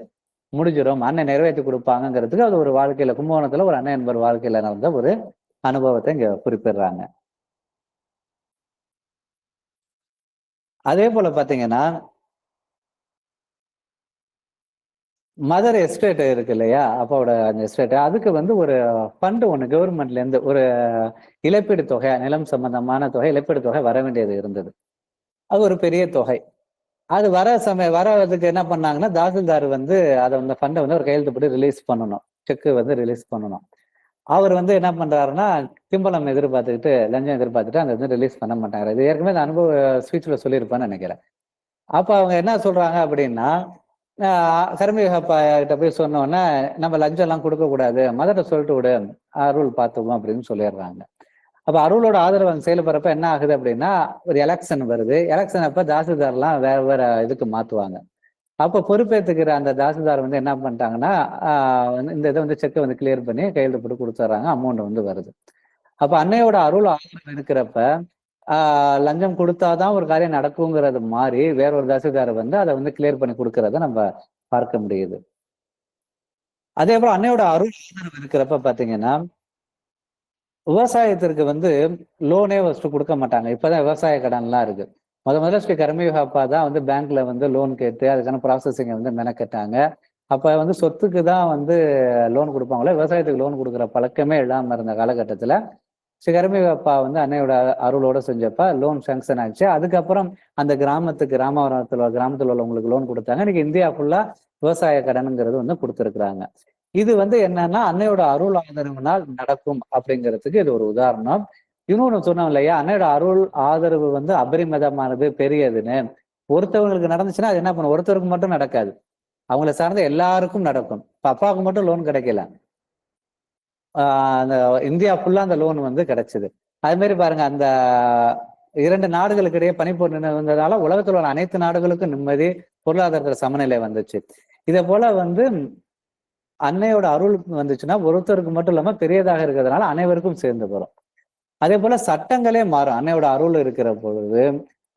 முடிஞ்சிரும். அண்ணன் நிறைவேத்தி குடுப்பாங்கங்கிறதுக்கு அது ஒரு வாழ்க்கையில கும்பகோணத்துல ஒரு அண்ணன் என்பவர் வாழ்க்கையில நடந்த ஒரு அனுபவத்த இங்க குறிப்பிடுறாங்க. அதே போல பார்த்தீங்கன்னா, மதர் எஸ்டேட் இருக்கு இல்லையா? அப்பாவோட அந்த எஸ்டேட். அதுக்கு வந்து ஒரு ஃபண்ட் ஒண்ணு கவர்மெண்ட்ல இருந்து ஒரு இழப்பீடு தொகை, நிலம் சம்பந்தமான தொகை, இழப்பீடு தொகை வர வேண்டியது இருந்தது. அது ஒரு பெரிய தொகை. அது வரதுக்கு என்ன பண்ணாங்கன்னா, தாசில்தார் வந்து அந்த ஃபண்ட வந்து ஒரு கையெழுத்து போட்டு ரிலீஸ் பண்ணணும். செக் வந்து ரிலீஸ் பண்ணணும். அவர் வந்து என்ன பண்றாருன்னா, திம்பளம் எதிர்பார்த்துக்கிட்டு, லஞ்சம் எதிர்பார்த்துட்டு அந்த இது ரிலீஸ் பண்ண மாட்டாங்க. இது ஏற்கனவே இந்த அனுபவ ஸ்பீச்ல சொல்லியிருப்பேன்னு நெனைக்கிறேன். அப்ப அவங்க என்ன சொல்றாங்க அப்படின்னா, அ கருமேகப்பா கிட்ட போய் சொன்னோனே, நம்ம லஞ்சம்லாம் குடுக்கக்கூடாது. மதர்ட்ட சொல்லிட்டு விடு. அருள் பார்த்துக்கும் அப்படின்னு சொல்லிடுறாங்க. அப்ப அருளோட ஆதரவு அங்க செயல்படுறப்ப என்ன ஆகுது அப்படின்னா, ஒரு எலக்ஷன் வருது. எலக்ஷன் அப்ப தாசில்தார்லாம் வேற வேற இதுக்கு மாத்துவாங்க. அப்ப பொறுப்பேத்துக்கிற அந்த தாசில்தார் வந்து என்ன பண்ணிட்டாங்கன்னா, ஆ இந்த இத வந்து செக்க வந்து கிளியர் பண்ணி கையெழுத்து போட்டு குடுத்துர்றாங்க. அமௌண்ட் வந்து வருது. அப்ப அன்னையோட அருள் ஆதரவு இருக்கிறப்ப, ஆ லஞ்சம் குடுத்தா தான் ஒரு காரியம் நடக்குங்கிறது மாறி, வேற ஒரு தாசில்தார் வந்து அத வந்து கிளியர் பண்ணி குடுக்கிறத நம்ம பார்க்க முடியுது. அதேபோல அன்னையோட அருள் ஆதரவு இருக்கிறப்ப பார்த்தீங்கன்னா, விவசாயத்திற்கு வந்து லோனே ஃபர்ஸ்ட் குடுக்க மாட்டாங்க. இப்பதான் விவசாய கடன்லாம் இருக்கு. முதல்ல ஸ்ரீ கர்மயோகா அப்பா தான் வந்து பேங்க்ல வந்து லோன் கேட்டு அதுக்கான ப்ராசஸிங்க வந்து மெனக்கெட்டாங்க. அப்ப வந்து சொத்துக்கு தான் வந்து லோன் குடுப்பாங்களே, விவசாயத்துக்கு லோன் குடுக்குற பழக்கமே இல்லாம இருந்த காலகட்டத்துல, ஸ்ரீ கர்மயோகா அப்பா வந்து அன்னையோட அருளோட செஞ்சப்ப லோன் சாங்ஷன் ஆச்சு. அதுக்கப்புறம் அந்த கிராமத்துல உள்ளவங்களுக்கு லோன் குடுத்தாங்க. இன்னைக்கு இந்தியா ஃபுல்லா விவசாய கடனுங்கிறது வந்து குடுத்திருக்கிறாங்க. இது வந்து என்னன்னா, அன்னையோட அருள் ஆதரவினால் நடக்கும் அப்படிங்கிறதுக்கு இது ஒரு உதாரணம். இன்னொன்னு சொன்னோம் இல்லையா? அன்னையோட அருள் ஆதரவு வந்து அபரிமிதமானது, பெரியதுன்னு. ஒருத்தவங்களுக்கு நடந்துச்சுன்னா, அது என்ன பண்ணும்? ஒருத்தருக்கு மட்டும் நடக்காது. அவங்கள சார்ந்த எல்லாருக்கும் நடக்கும். இப்ப அப்பாவுக்கு மட்டும் லோன் கிடைக்கல. ஆ அந்த இந்தியா ஃபுல்லா அந்த லோன் வந்து கிடைச்சது. அது மாரி பாருங்க, அந்த 2 நாடுகளுக்கு இடையே பனிப்போர் நிலவுனதால உலகத்துல உள்ள அனைத்து நாடுகளுக்கும் நிம்மதி, பொருளாதாரத்துல சமநிலை வந்துச்சு. இத போல வந்து அன்னையோட அருள் வந்துச்சுன்னா, ஒருத்தருக்கு மட்டும் இல்லாம பெரியதாக இருக்கிறதுனால அனைவருக்கும் சேர்ந்து வரும். அதே போல சட்டங்களே மாறும். அன்னையோட அருள் இருக்கிற பொழுது,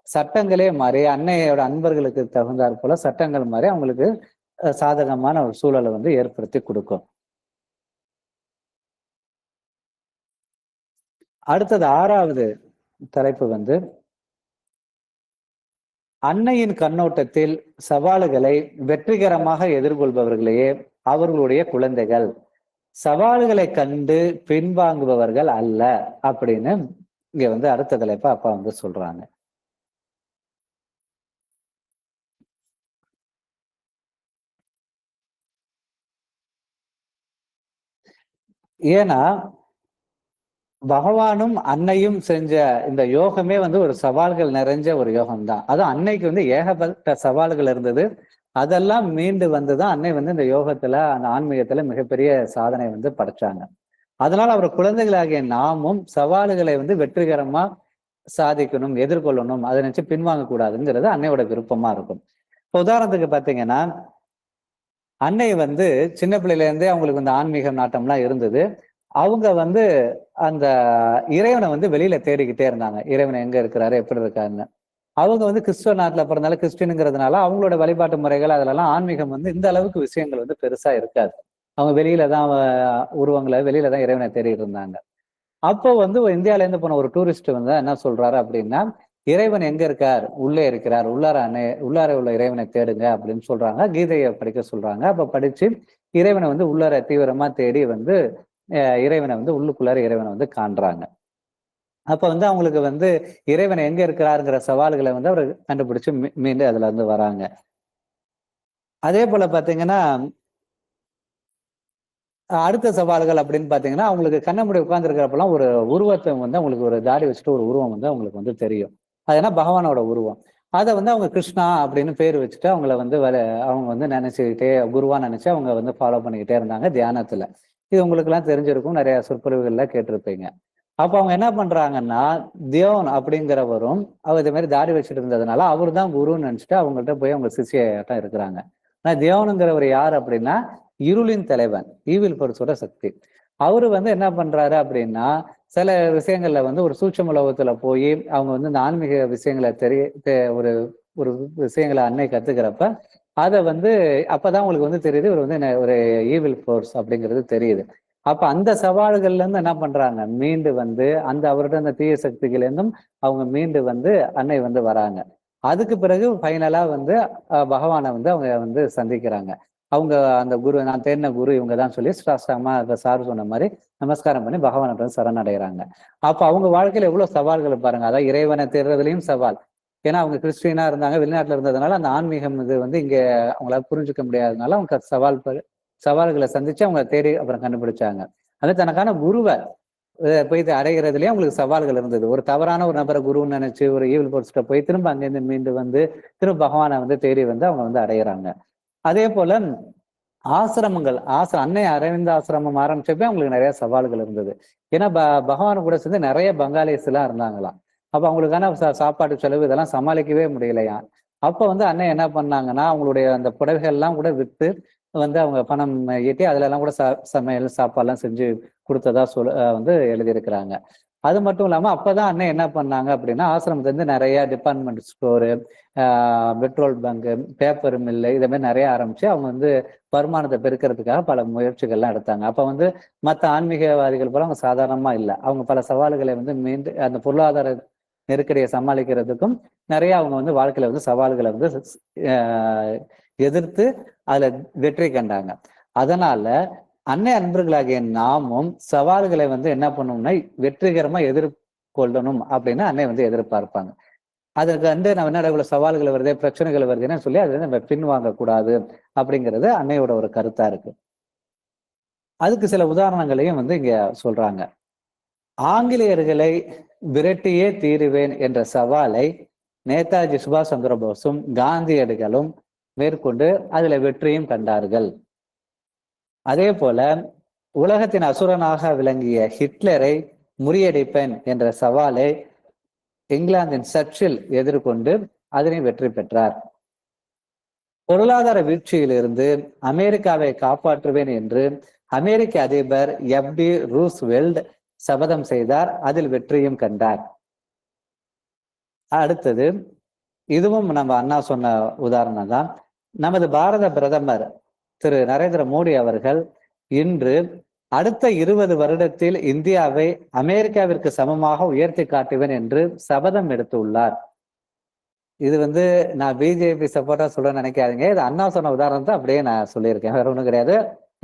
சட்டங்களே மாறி, அன்னையோட அன்பர்களுக்கு தகுந்தாற் போல சட்டங்கள் மாறி அவங்களுக்கு சாதகமான ஒரு சூழல வந்து ஏற்படுத்தி குடுக்கும். அடுத்தது 6வது தலைப்பு வந்து, அன்னையின் கண்ணோட்டத்தில் சவால்களை வெற்றிகரமாக எதிர்கொள்பவர்களையே அவர்களுடைய குழந்தைகள். சவால்களை கண்டு பின்வாங்குபவர்கள் அல்ல அப்படின்னு இங்க வந்து அடுத்த தலைப்பா அப்பா வந்து சொல்றாங்க. ஏன்னா, பகவானும் அன்னையும் செஞ்ச இந்த யோகமே வந்து ஒரு சவால்கள் நிறைஞ்ச ஒரு யோகம் தான். அதுவும் அன்னைக்கு வந்து ஏகப்பட்ட சவால்கள் இருந்தது. அதெல்லாம் மீண்டு வந்துதான் அன்னை வந்து இந்த யோகத்துல, அந்த ஆன்மீகத்துல மிகப்பெரிய சாதனை வந்து படைச்சாங்க. அதனால அவர் குழந்தைகளாகிய நாமும் சவால்களை வந்து வெற்றிகரமா சாதிக்கணும், எதிர்கொள்ளணும், அதை நினைச்சு பின்வாங்க கூடாதுங்கிறது அன்னையோட விருப்பமா இருக்கும். இப்போ உதாரணத்துக்கு பாத்தீங்கன்னா, அன்னை வந்து சின்ன பிள்ளையில இருந்தே அவங்களுக்கு இந்த ஆன்மீக நாட்டம்லாம் இருந்தது. அவங்க வந்து அந்த இறைவனை வந்து வெளியில தேடிக்கிட்டே இருந்தாங்க. இறைவன் எங்க இருக்கிறாரு, எப்படி இருக்காருன்னு. அவங்க வந்து கிறிஸ்துவ நாட்டுல பிறந்தால கிறிஸ்டினுங்கிறதுனால அவங்களோட வழிபாட்டு முறைகள் அதுலலாம் ஆன்மீகம் வந்து இந்த அளவுக்கு விஷயங்கள் வந்து பெருசா இருக்காது. அவங்க வெளியில தான் உருவங்களை வெளியில தான் இறைவனை தேடிட்டு இருந்தாங்க. அப்போ வந்து இந்தியால இருந்து போன ஒரு டூரிஸ்ட் வந்து என்ன சொல்றாரு அப்படின்னா, இறைவன் எங்க இருக்கார்? உள்ளே இருக்கிறார். உள்ளார உள்ள இறைவனை தேடுங்க அப்படின்னு சொல்றாங்க. கீதையை படிக்க சொல்றாங்க. அப்ப படிச்சு இறைவனை வந்து உள்ளார தீவிரமா தேடி வந்து இறைவனை வந்து உள்ளுக்குள்ளார இறைவனை வந்து காண்றாங்க. அப்ப வந்து அவங்களுக்கு வந்து இறைவன் எங்க இருக்கிறாருங்கிற சவால்களை வந்து அவர் கண்டுபிடிச்சு மீண்டும் அதுல இருந்து வராங்க. அதே போல பாத்தீங்கன்னா, அடுத்த சவால்கள் அப்படின்னு பாத்தீங்கன்னா, அவங்களுக்கு கண்ண மூடி உட்கார்ந்துருக்கிறப்பெல்லாம் ஒரு உருவத்தை வந்து அவங்களுக்கு ஒரு தாடி வச்சுட்டு ஒரு உருவம் வந்து அவங்களுக்கு வந்து தெரியும். அது என்ன பகவானோட உருவம். அதை வந்து அவங்க கிருஷ்ணா அப்படின்னு பேர் வச்சுட்டு அவங்கள வந்து அவங்க வந்து நினைச்சுக்கிட்டே குருவா நினைச்சு அவங்க வந்து ஃபாலோ பண்ணிக்கிட்டே இருந்தாங்க தியானத்துல. இது உங்களுக்கு எல்லாம் தெரிஞ்சிருக்கும், நிறைய சொற்பொழிவுகள்ல கேட்டிருப்பீங்க. அப்ப அவங்க என்ன பண்றாங்கன்னா, தியோன் அப்படிங்கிறவரும் அவர் இதே மாதிரி தாடி வச்சுட்டு இருந்ததுனால அவர் தான் குருன்னு நினைச்சிட்டு அவங்கள்ட்ட போய் அவங்க சிஷியாட்டம் இருக்கிறாங்க. ஆனா தியோனுங்கிறவர் யார் அப்படின்னா, இருளின் தலைவன், ஈவில் பர்சோட சக்தி. அவரு வந்து என்ன பண்றாரு அப்படின்னா, சில விஷயங்கள்ல வந்து ஒரு சூட்சும உலகத்துல போய் அவங்க வந்து இந்த ஆன்மீக விஷயங்களை ஒரு ஒரு விஷயங்களை அன்னை கத்துக்கிறப்ப அதை வந்து அப்பதான் உங்களுக்கு வந்து தெரியுது இவர் வந்து ஒரு ஈவில் ஃபோர்ஸ் அப்படிங்கிறது தெரியுது. அப்ப அந்த சவால்கள்ல இருந்து என்ன பண்றாங்க, மீண்டு வந்து அந்த அவரோட அந்த தீய சக்திகள் இருந்தும் அவங்க மீண்டு வந்து அன்னை வந்து வராங்க. அதுக்கு பிறகு ஃபைனலா வந்து பகவானை வந்து அவங்க வந்து சந்திக்கிறாங்க. அவங்க அந்த குரு, நான் தேடின குரு இவங்க தான் சொல்லி சாஷ்டாங்கமா சார் சொன்ன மாதிரி நமஸ்காரம் பண்ணி பகவானை சரணடைகிறாங்க. அப்ப அவங்க வாழ்க்கையில எவ்வளவு சவால்கள் பாருங்க. அதாவது இறைவனை தேடுறதுலயும் சவால். ஏன்னா அவங்க கிறிஸ்டியனா இருந்தாங்க, வெளிநாட்டுல இருந்ததுனால அந்த ஆன்மீகம் இது வந்து இங்க அவங்களால புரிஞ்சுக்க முடியாததுனால அவங்க சவால்களை சந்திச்சு அவங்க தேடி அப்புறம் கண்டுபிடிச்சாங்க. அது தனக்கான குருவை போய் அடைகிறதுலயே அவங்களுக்கு சவால்கள் இருந்தது. ஒரு தவறான ஒரு நபரை குருன்னு நினைச்சு ஒரு ஈவில் போர்ஸ்ட போய் திரும்ப அங்கிருந்து மீண்டு வந்து திரும்ப பகவானை வந்து தேடி வந்து அவங்க வந்து அடையிறாங்க. அதே போல ஆசிரமங்கள் அன்னை அரவிந்த ஆசிரமம் ஆரம்பிச்சப்பே அவங்களுக்கு நிறைய சவால்கள் இருந்தது. ஏன்னா பகவான் கூட சேர்ந்து நிறைய பங்காளிஸ் எல்லாம் இருந்தாங்களாம். அப்ப அவங்களுக்கான சாப்பாட்டு செலவு இதெல்லாம் சமாளிக்கவே முடியலையா. அப்ப வந்து அன்னை என்ன பண்ணாங்கன்னா, அவங்களுடைய அந்த புடவைகள் எல்லாம் கூட வித்து வந்து அவங்க பணம் ஈட்டி அதுல எல்லாம் கூட சமையல் சாப்பாடுலாம் செஞ்சு கொடுத்ததா வந்து எழுதியிருக்கிறாங்க. அது மட்டும் இல்லாம அப்பதான் அண்ணன் என்ன பண்ணாங்க அப்படின்னா, ஆசிரமத்துல இருந்து நிறைய department store, petrol bunk, paper mill இதை மாதிரி நிறைய ஆரம்பிச்சு அவங்க வந்து வருமானத்தை பெருக்கிறதுக்காக பல முயற்சிகள்லாம் எடுத்தாங்க. அப்ப வந்து மற்ற ஆன்மீகவாதிகள் போல அவங்க சாதாரணமா இல்லை. அவங்க பல சவால்களை வந்து மீண்டு அந்த பொருளாதார நெருக்கடியை சமாளிக்கிறதுக்கும் நிறைய அவங்க வந்து வாழ்க்கையில வந்து சவால்களை வந்து எதிர்த்து அதுல வெற்றி கண்டாங்க. அதனால அன்னை அன்பர்களாகிய நாமும் சவால்களை வந்து என்ன பண்ணணும்னா வெற்றிகரமா எதிர்கொள்ளணும் அப்படின்னு அன்னை வந்து எதிர்பார்ப்பாங்க. அதற்கு வந்து நம்ம என்ன இவ்வளவு சவால்கள் வருது, பிரச்சனைகள் வருதுன்னு சொல்லி அதுல நம்ம பின்வாங்க கூடாது அப்படிங்கிறது அன்னையோட ஒரு கருத்தா இருக்கு. அதுக்கு சில உதாரணங்களையும் வந்து இங்க சொல்றாங்க. ஆங்கிலேயர்களை விரட்டியே தீருவேன் என்ற சவாலை நேதாஜி சுபாஷ் சந்திர போஸும் காந்தியடிகளும் மேற்கொண்டு அதுல வெற்றியும் கண்டார்கள். அதே போல உலகத்தின் அசுரனாக விளங்கிய ஹிட்லரை முறியடிப்பேன் என்ற சவாலை இங்கிலாந்தின் சர்ச்சில் எதிர்கொண்டு அதனை வெற்றி பெற்றார். பொருளாதார வீழ்ச்சியிலிருந்து அமெரிக்காவை காப்பாற்றுவேன் என்று அமெரிக்க அதிபர் FD ரூஸ்வெல்ட் சபதம் செய்தார். அதில் வெற்றியும் கண்டார். அடுத்தது இதுவும் நம்ம அண்ணா சொன்ன உதாரணம் தான். நமது பாரத பிரதமர் திரு நரேந்திர மோடி அவர்கள் இன்று அடுத்த 20 வருடத்தில் இந்தியாவை அமெரிக்காவிற்கு சமமாக உயர்த்தி காட்டுவேன் என்று சபதம் எடுத்துள்ளார். இது வந்து நான் பிஜேபி சப்போர்ட்டா சொல்ல நினைக்காதீங்க. இது அண்ணா சொன்ன உதாரணத்தை அப்படியே நான் சொல்லியிருக்கேன், வேற ஒண்ணும் கிடையாது.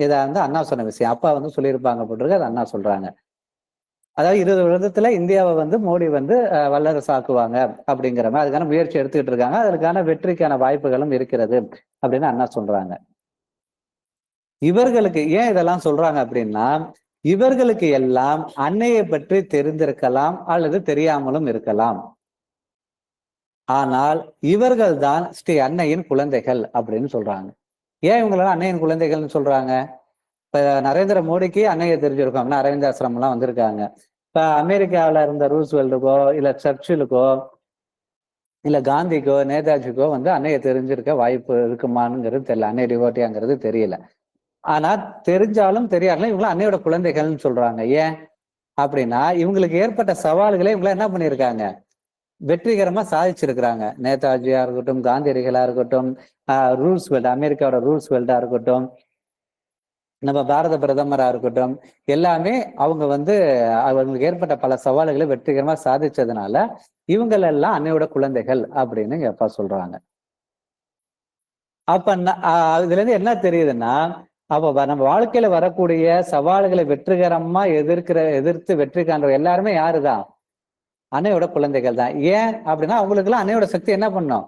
இதை வந்து அண்ணா சொன்ன விஷயம். அப்பா வந்து சொல்லியிருப்பாங்க போட்டிருக்கு, அது அண்ணா சொல்றாங்க. அதாவது 20 வருடத்துல இந்தியாவை வந்து மோடி வந்து வல்லரசாக்குவாங்க அப்படிங்கிற மாதிரி அதுக்கான முயற்சி எடுத்துக்கிட்டு இருக்காங்க. அதற்கான வெற்றிக்கான வாய்ப்புகளும் இருக்கிறது அப்படின்னு அண்ணா சொல்றாங்க. இவர்களுக்கு ஏன் இதெல்லாம் சொல்றாங்க அப்படின்னா, இவர்களுக்கு எல்லாம் அன்னையை பற்றி தெரிந்திருக்கலாம் அல்லது தெரியாமலும் இருக்கலாம். ஆனால் இவர்கள் தான் ஸ்ரீ அன்னையின் குழந்தைகள் அப்படின்னு சொல்றாங்க. ஏன் இவங்களெல்லாம் அன்னையின் குழந்தைகள்னு சொல்றாங்க? இப்ப நரேந்திர மோடிக்கு அன்னையை தெரிஞ்சிருக்காங்கன்னா அரவிந்த ஆசிரமம் எல்லாம் வந்திருக்காங்க. இப்ப அமெரிக்காவில இருந்த ரூஸ்வெல்ட்டுக்கோ இல்ல சர்ச்சிலுக்கோ இல்ல காந்திக்கோ நேதாஜிக்கோ வந்து அன்னைய தெரிஞ்சிருக்க வாய்ப்பு இருக்குமானுங்கிறது தெரியல. அன்னை டிவோட்டியாங்கிறது தெரியல. ஆனா தெரிஞ்சாலும் தெரியாதுல இவங்க அன்னையோட குழந்தைகள்னு சொல்றாங்க. ஏன் அப்படின்னா இவங்களுக்கு ஏற்பட்ட சவால்களை இவங்க என்ன பண்ணியிருக்காங்க, வெற்றிகரமா சாதிச்சிருக்கிறாங்க. நேதாஜியா இருக்கட்டும், காந்தியடிகளா இருக்கட்டும், ரூஸ்வெல்ட் அமெரிக்காவோட ரூஸ்வெல்ட்டா இருக்கட்டும், நம்ம பாரத பிரதமரா இருக்கட்டும், எல்லாமே அவங்க வந்து அவங்களுக்கு ஏற்பட்ட பல சவால்களை வெற்றிகரமா சாதிச்சதுனால இவங்களெல்லாம் அன்னையோட குழந்தைகள் அப்படின்னு எங்க அப்பா சொல்றாங்க. அப்ப இதுல இருந்து என்ன தெரியுதுன்னா, அப்ப நம்ம வாழ்க்கையில வரக்கூடிய சவால்களை வெற்றிகரமா எதிர்த்து வெற்றி காண்ற எல்லாருமே யாருதான்? அன்னையோட குழந்தைகள் தான். ஏன் அப்படின்னா அவங்களுக்கெல்லாம் அன்னையோட சக்தி என்ன பண்ணும்?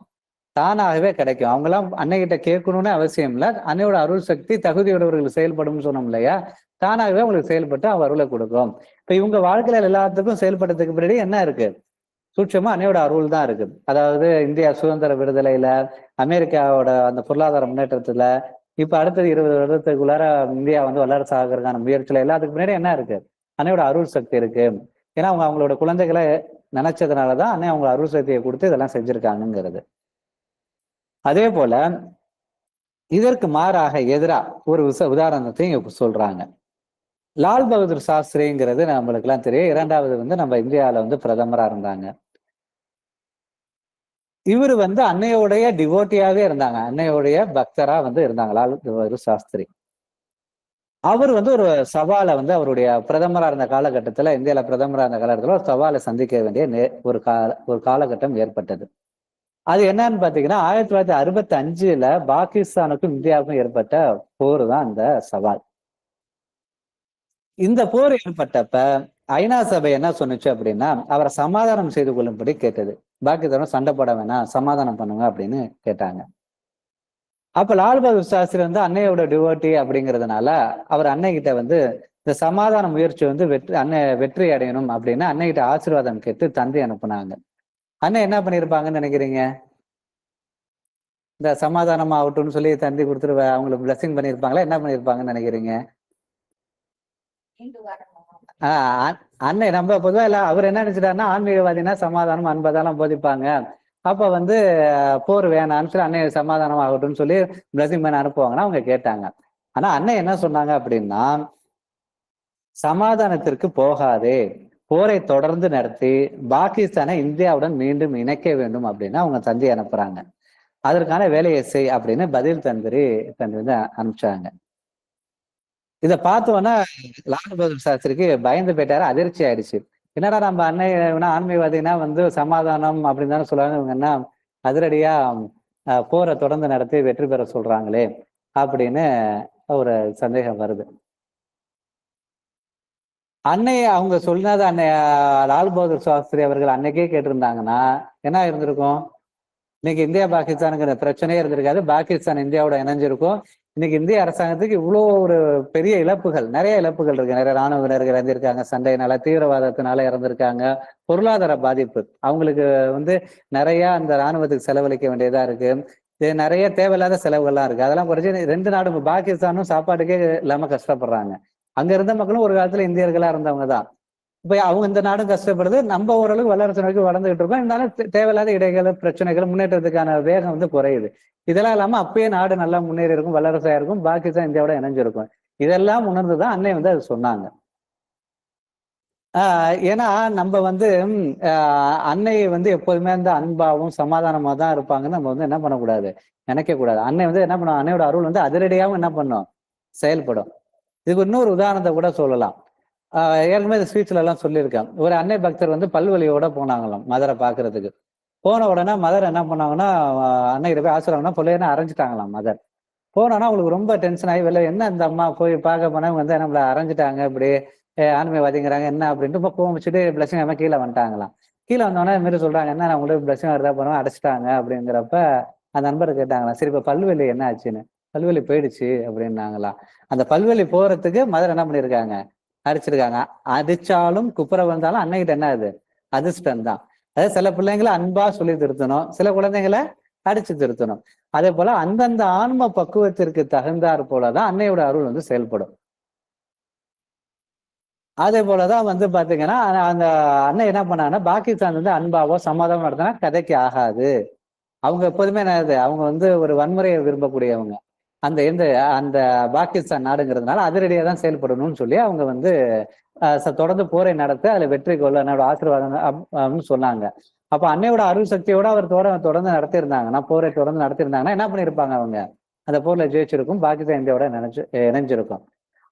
தானாகவே கிடைக்கும். அவங்கலாம் அன்னைகிட்ட கேட்கணும்னு அவசியம் இல்ல. அன்னையோட அருள் சக்தி தகுதியுடையவர்கள் செயல்படும்னு சொன்னோம் இல்லையா? தானாகவே அவங்களுக்கு செயல்பட்டு அருளை கொடுக்கும். இப்ப இவங்க வாழ்க்கையில எல்லாத்துக்கும் செயல்படுறதுக்கு பின்னாடி என்ன இருக்கு? சூட்சமா அன்னையோட அருள் தான் இருக்கு. அதாவது இந்தியா சுதந்திர விடுதலையில, அமெரிக்காவோட அந்த பொருளாதார முன்னேற்றத்துல, இப்ப அடுத்தது 20 வருடத்துக்குள்ளார இந்தியா வந்து வல்லரசு ஆகிறதுக்கான முயற்சியில எல்லாத்துக்கு பின்னாடி என்ன இருக்கு? அன்னையோட அருள் சக்தி இருக்கு. ஏன்னா அவங்க அவங்களோட குழந்தைகளை நினைச்சதுனாலதான் அன்னை அவங்க அருள் சக்தியை கொடுத்து இதெல்லாம் செஞ்சிருக்காங்கிறது. அதே போல இதற்கு மாறாக எதிரா ஒரு உதாரணத்தையும் இங்க சொல்றாங்க. லால் பகதூர் சாஸ்திரிங்கிறது நம்மளுக்கு எல்லாம் தெரியும். 2வது வந்து நம்ம இந்தியாவில வந்து பிரதமரா இருந்தாங்க. இவரு வந்து அன்னையோடைய டிவோட்டியாவே இருந்தாங்க. அன்னையோடைய பக்தரா வந்து இருந்தாங்க லால் பகதூர் சாஸ்திரி. அவர் வந்து ஒரு சவாலை வந்து அவருடைய பிரதமரா இருந்த காலகட்டத்துல, இந்தியால பிரதமரா இருந்த காலகட்டத்துல ஒரு சவாலை சந்திக்க வேண்டிய ஒரு காலகட்டம் ஏற்பட்டது. அது என்னன்னு பாத்தீங்கன்னா 1965ல பாகிஸ்தானுக்கும் இந்தியாவுக்கும் ஏற்பட்ட போர் தான் அந்த சவால். இந்த போர் ஏற்பட்டப்ப ஐநா சபை என்ன சொன்னுச்சு அப்படின்னா அவரை சமாதானம் செய்து கொள்ளும்படி கேட்டது. பாகிஸ்தானும் சண்டை போட வேணாம், சமாதானம் பண்ணுங்க அப்படின்னு கேட்டாங்க. அப்ப லால் பகதூர் சாஸ்திரி வந்து அன்னையோட டிவோட்டி அப்படிங்கிறதுனால அவர் அன்னை கிட்ட வந்து இந்த சமாதான முயற்சி வந்து வெற்றி அடையணும் அப்படின்னு அன்னை கிட்ட ஆசீர்வாதம் கேட்டு தந்தை அனுப்புனாங்க. அண்ணன் என்ன பண்ணிருப்பாங்கன்னு நினைக்கிறீங்க? இந்த சமாதானம் ஆகட்டும்னு சொல்லி தந்தி கொடுத்துட்டு அவங்களுக்கு பிளஸிங் பண்ணிருப்பாங்களா, என்ன பண்ணிருப்பாங்கன்னு நினைக்கிறீங்க? அன்னை நம்ம பொதுவா இல்ல அவர் என்ன நினைச்சிட்டாருன்னா ஆன்மீகவாதினா சமாதானம் அன்பதெல்லாம் போதிப்பாங்க. அப்ப வந்து போர் வேணான்னு சொல்லி அன்னை சமாதானம் ஆகட்டும்னு சொல்லி பிளஸிங் பண்ண அனுப்புவாங்கன்னா அவங்க கேட்டாங்க. ஆனா அன்னை என்ன சொன்னாங்க அப்படின்னா சமாதானத்திற்கு போகாதே, போரை தொடர்ந்து நடத்தி பாகிஸ்தானை இந்தியாவுடன் மீண்டும் இணைக்க வேண்டும் அப்படின்னு அவங்க தந்தி அனுப்புறாங்க. அதற்கான வேலையை செய் அப்படின்னு பதில் தந்தி வந்து அனுப்பிச்சாங்க. இத பார்த்தோன்னா லால் பகதூர் சாஸ்திரிக்கு பயந்து போயிட்டாரு, அதிர்ச்சி ஆயிடுச்சு. என்னடா நம்ம அன்னை ஆன்மீகவாதினா வந்து சமாதானம் அப்படின்னு தானே சொல்லுவாங்க, இவங்க என்ன அதிரடியா போரை தொடர்ந்து நடத்தி வெற்றி பெற சொல்றாங்களே அப்படின்னு ஒரு சந்தேகம் வருது. அன்னை அவங்க சொன்னது லால் பகதூர் சாஸ்திரி அவர்கள் அன்னைக்கே கேட்டிருந்தாங்கன்னா என்ன இருந்திருக்கும்? இன்னைக்கு இந்தியா பாகிஸ்தானுங்கிற பிரச்சனையே இருந்திருக்காது. பாகிஸ்தான் இந்தியாவோட இணைஞ்சிருக்கும். இன்னைக்கு இந்திய அரசாங்கத்துக்கு இவ்வளவு ஒரு பெரிய இழப்புகள், நிறைய இழப்புகள் இருக்கு. நிறைய ராணுவ வீரர்கள் இறந்திருக்காங்க, சண்டையினால தீவிரவாதத்தினால இறந்திருக்காங்க, பொருளாதார பாதிப்பு அவங்களுக்கு வந்து நிறைய அந்த ராணுவத்துக்கு செலவழிக்க வேண்டியதா இருக்கு. நிறைய தேவையில்லாத செலவுகள்லாம் இருக்கு. அதெல்லாம் குறைச்சி 2 நாடும் பாகிஸ்தானும் சாப்பாட்டுக்கே இல்லாம கஷ்டப்படுறாங்க. அங்க இருந்த மக்களும் ஒரு காலத்துல இந்தியர்களா இருந்தவங்க தான். இப்ப அவங்க இந்த நாடும் கஷ்டப்படுது, நம்ம ஓரளவுக்கு வல்லரசு நோக்கி வளர்ந்துகிட்டு இருக்கோம். இருந்தாலும் தேவையில்லாத இடைகள், பிரச்சனைகள், முன்னேற்றத்துக்கான வேகம் வந்து குறையுது. இதெல்லாம் இல்லாம அப்பயே நாடு நல்லா முன்னேறி இருக்கும், வல்லரசா இருக்கும், பாகிஸ்தான் இந்தியாவோட இணைஞ்சிருக்கும். இதெல்லாம் உணர்ந்துதான் அன்னை வந்து அது சொன்னாங்க. ஏன்னா நம்ம வந்து அன்னை வந்து எப்போதுமே வந்து அன்பாவும் சமாதானமா தான் இருப்பாங்கன்னு நம்ம வந்து என்ன பண்ணக்கூடாது, நினைக்க கூடாது. அன்னை வந்து என்ன பண்ணும், அன்னையோட அருள் வந்து அதிரடியாவும் என்ன பண்ணும், செயல்படும். இதுக்கு இன்னொரு உதாரணத்தை கூட சொல்லலாம். ஏற்கனவே இந்த ஸ்பீச்ல எல்லாம் சொல்லியிருக்கேன். ஒரு அன்னை பக்தர் வந்து பல்வலியோட போனாங்களாம் மதரை பாக்குறதுக்கு. போன உடனே மதர் என்ன பண்ணாங்கன்னா அன்னைகிட்ட போய் ஆசிரமம்னா பொல்லையான அரைஞ்சிட்டாங்களாம் மதர். போனோன்னா அவங்களுக்கு ரொம்ப டென்ஷன் ஆகி வெளில என்ன இந்த அம்மா போய் பார்க்க போனவங்க வந்து நம்மள அரைஞ்சிட்டாங்க இப்படி ஆன்மீகவாதிங்கிறாங்க என்ன அப்படின்ட்டு இப்போ கோவம் வச்சுட்டு பிளஸிங் அம்மா கீழே வந்துட்டாங்களாம். கீழே வந்தோடனே இது மாதிரி சொல்றாங்க, என்ன நான் உங்களுக்கு பிளஸிங் வருதா போனோம் அடைச்சிட்டாங்க அப்படிங்கிறப்ப அந்த நண்பர் கேட்டாங்களாம், சரி இப்ப பல்வலி என்ன ஆச்சுன்னு. பல்வலி போயிடுச்சு அப்படின்னாங்களாம். அந்த பல்வலி போறதுக்கு மதர் என்ன பண்ணிருக்காங்க, அடிச்சிருக்காங்க. அடிச்சாலும் குப்புற வந்தாலும் அன்னைகிட்ட என்ன அது அதிர்ஷ்டம் தான். அதாவது சில பிள்ளைங்களை அன்பா சொல்லி திருத்தணும், சில குழந்தைங்களை அடிச்சு திருத்தணும். அதே போல அந்தந்த ஆன்ம பக்குவத்திற்கு தகுந்தாற் போலதான் அன்னையோட அருள் வந்து செயல்படும். அதே போலதான் வந்து பாத்தீங்கன்னா அந்த அண்ணன் என்ன பண்ணாங்கன்னா பாகிஸ்தான் வந்து அன்பாவோ சமாதானம் நடத்தினா கதைக்கு ஆகாது. அவங்க எப்போதுமே என்னது, அவங்க வந்து ஒரு வன்முறையை விரும்பக்கூடியவங்க. அந்த எந்த அந்த பாகிஸ்தான் நாடுங்கிறதுனால அதிரடியா தான் செயல்படணும்னு சொல்லி அவங்க வந்து தொடர்ந்து போரை நடத்த அதுல வெற்றி கொள்ள என்னோட ஆசீர்வாதம் அப்படின்னு சொன்னாங்க. அப்ப அன்னையோட அருள் சக்தியோட அவர் தொடர்ந்து நடத்தியிருந்தாங்கன்னா, போரை தொடர்ந்து நடத்திருந்தாங்கன்னா என்ன பண்ணிருப்பாங்க அவங்க? அந்த போர்ல ஜெயிச்சிருக்கும், பாகிஸ்தான் இந்தியாவோட இணைஞ்சிருக்கும்.